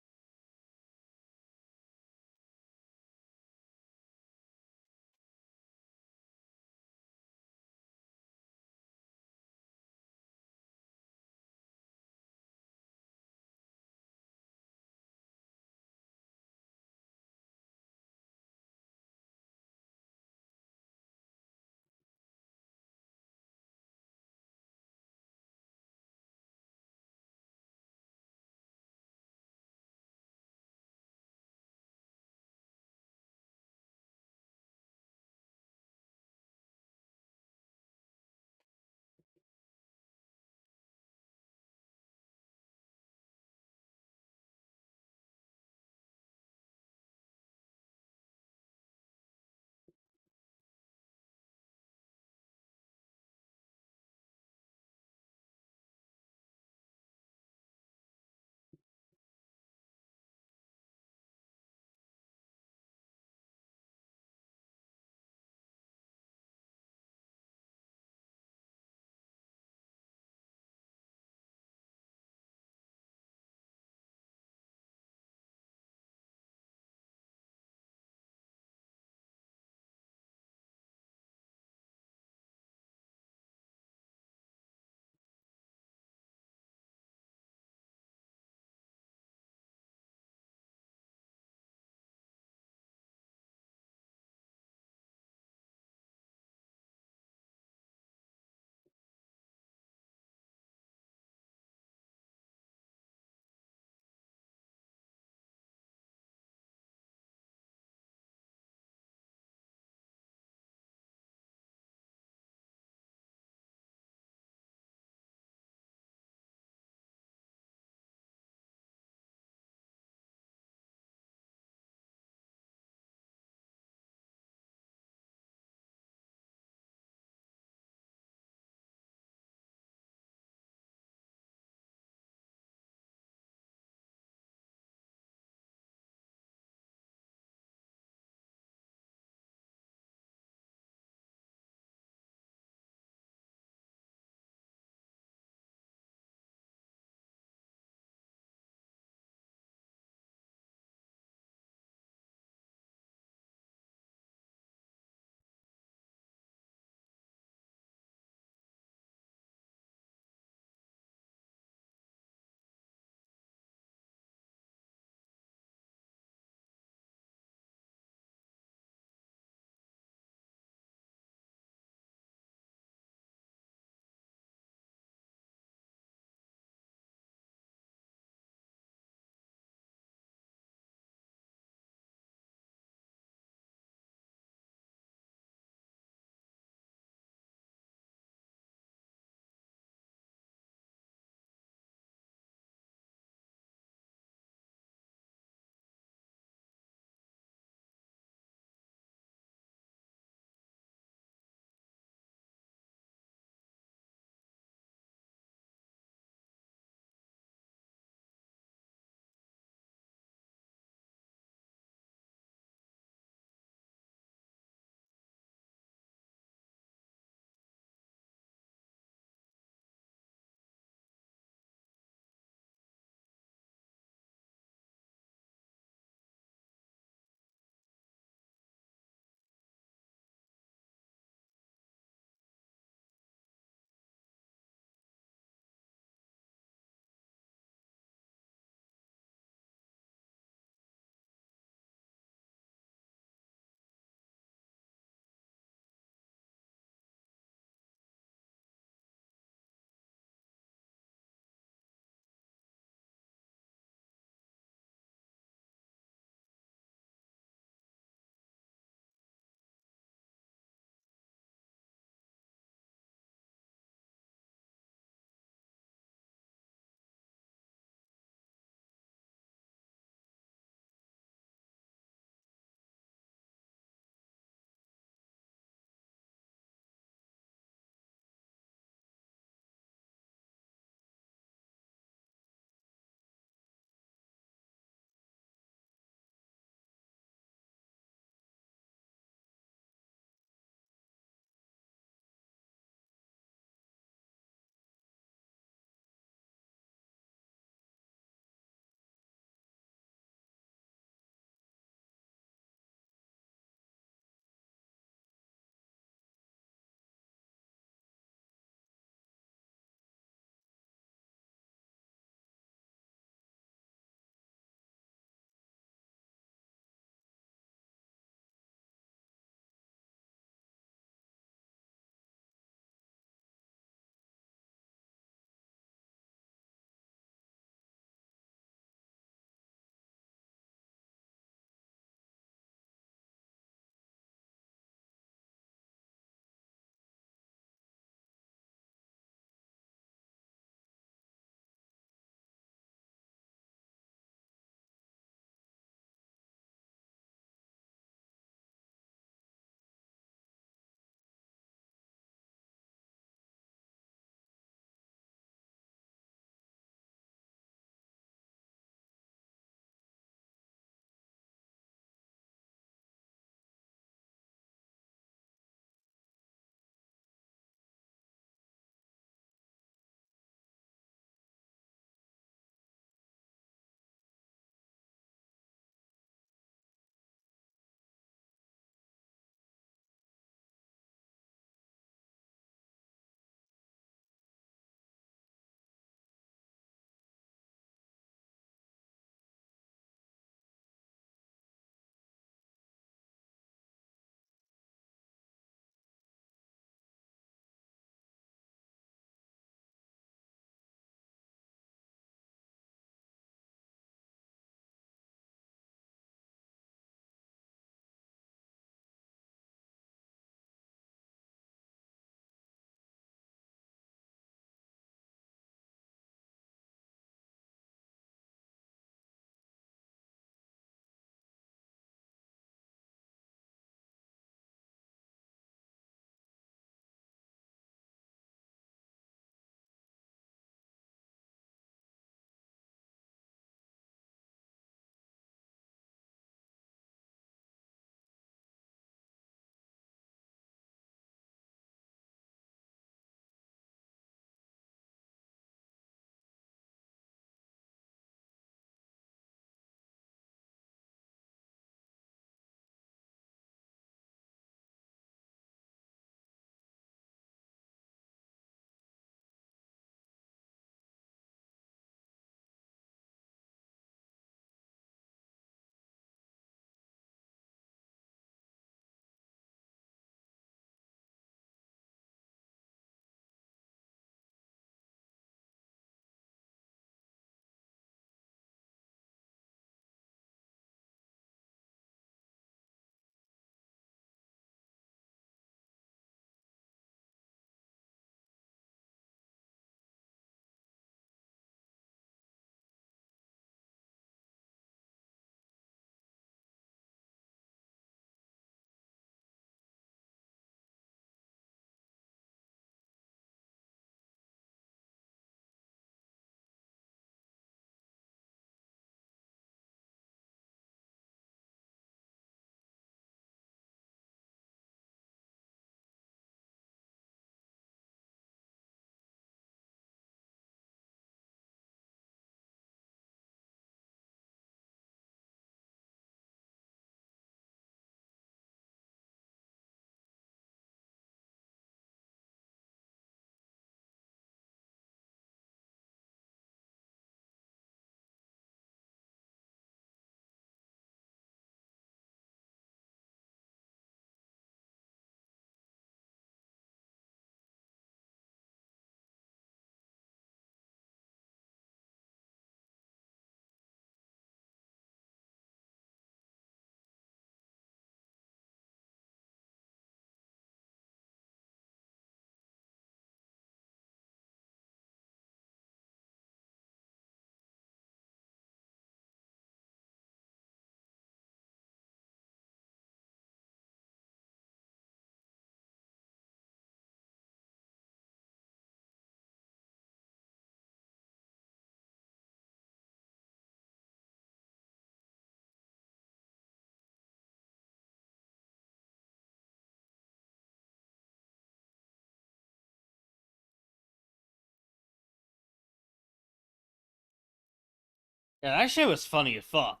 Yeah, that shit was funny as fuck.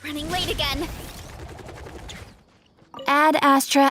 Running late again. Ad Astra.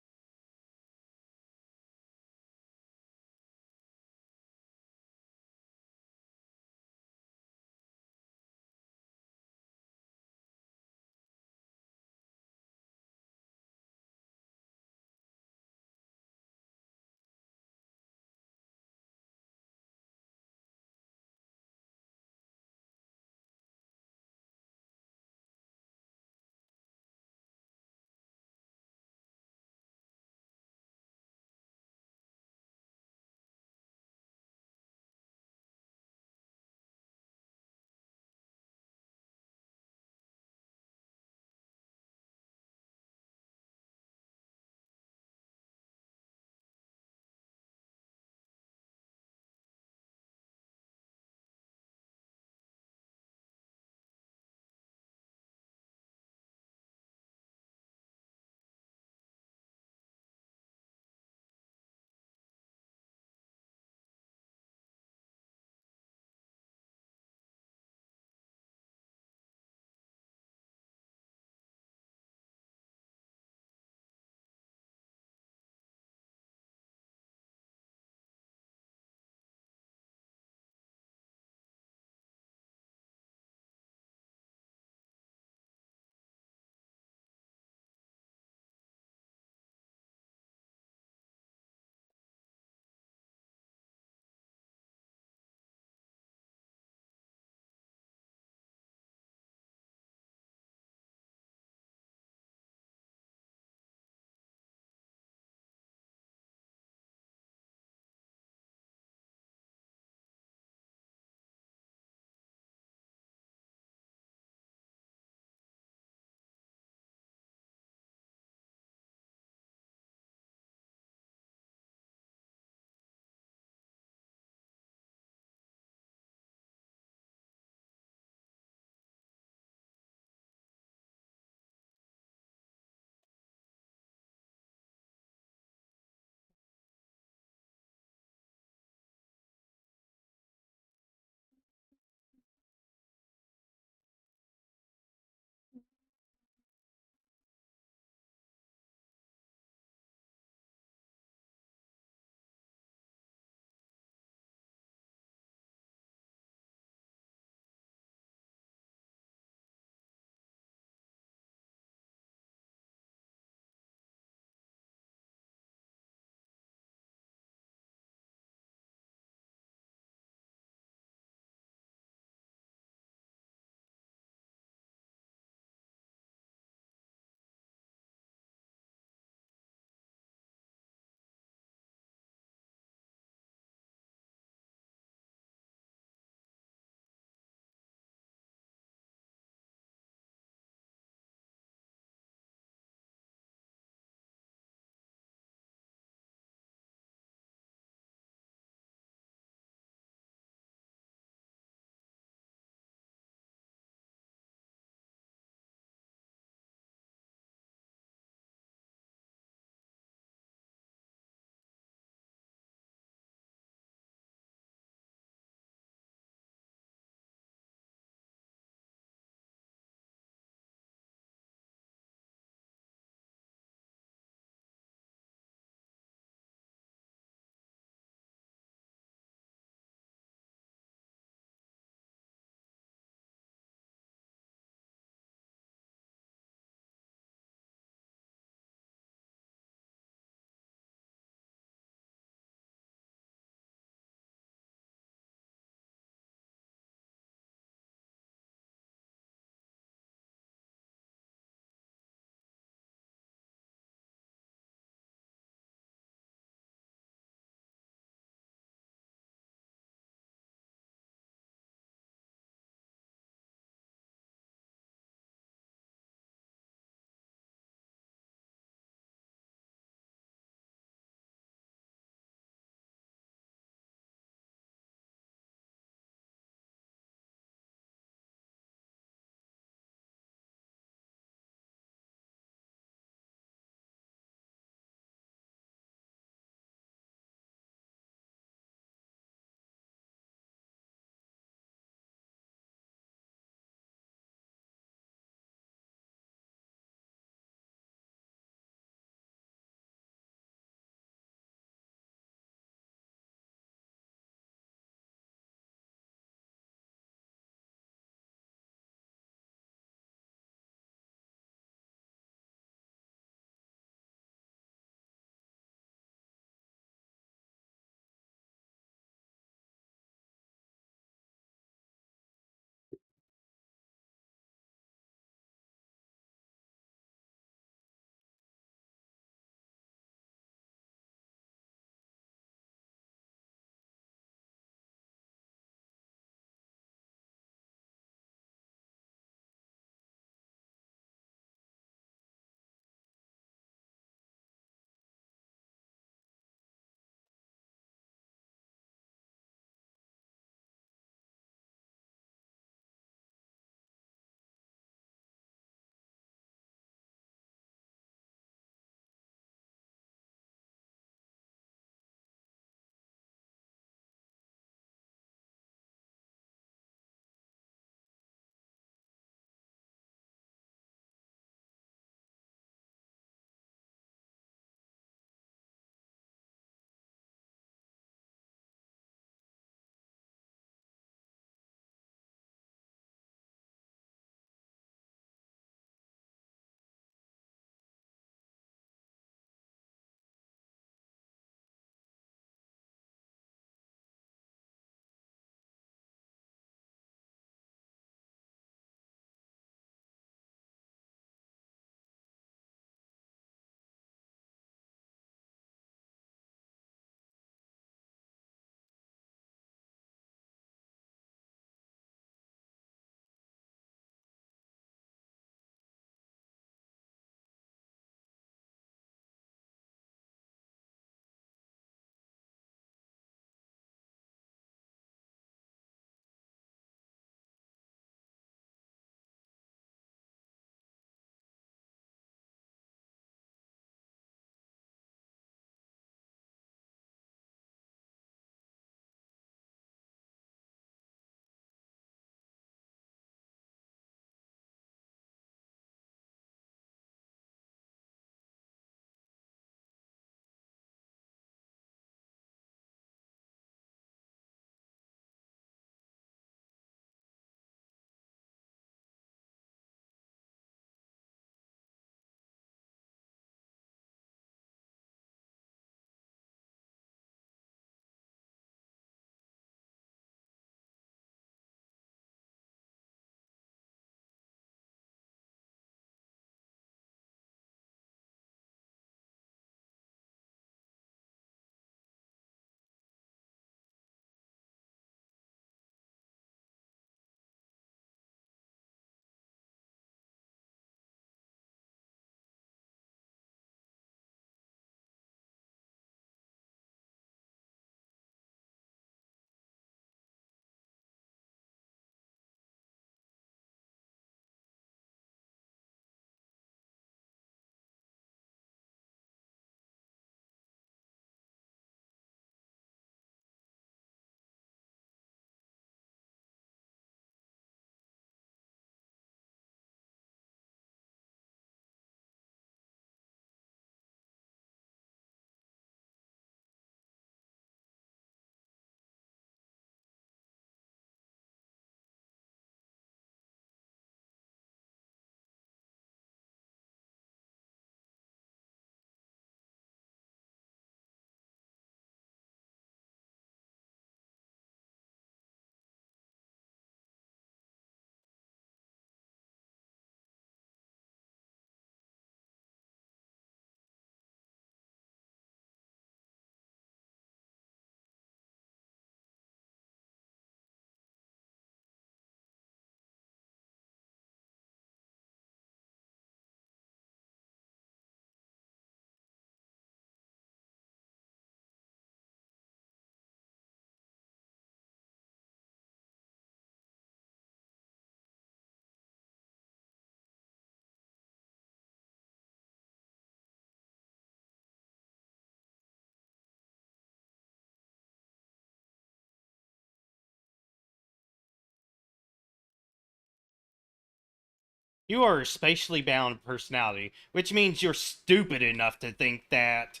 You are a spatially bound personality, which means you're stupid enough to think that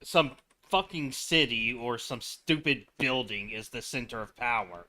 some fucking city or some stupid building is the center of power.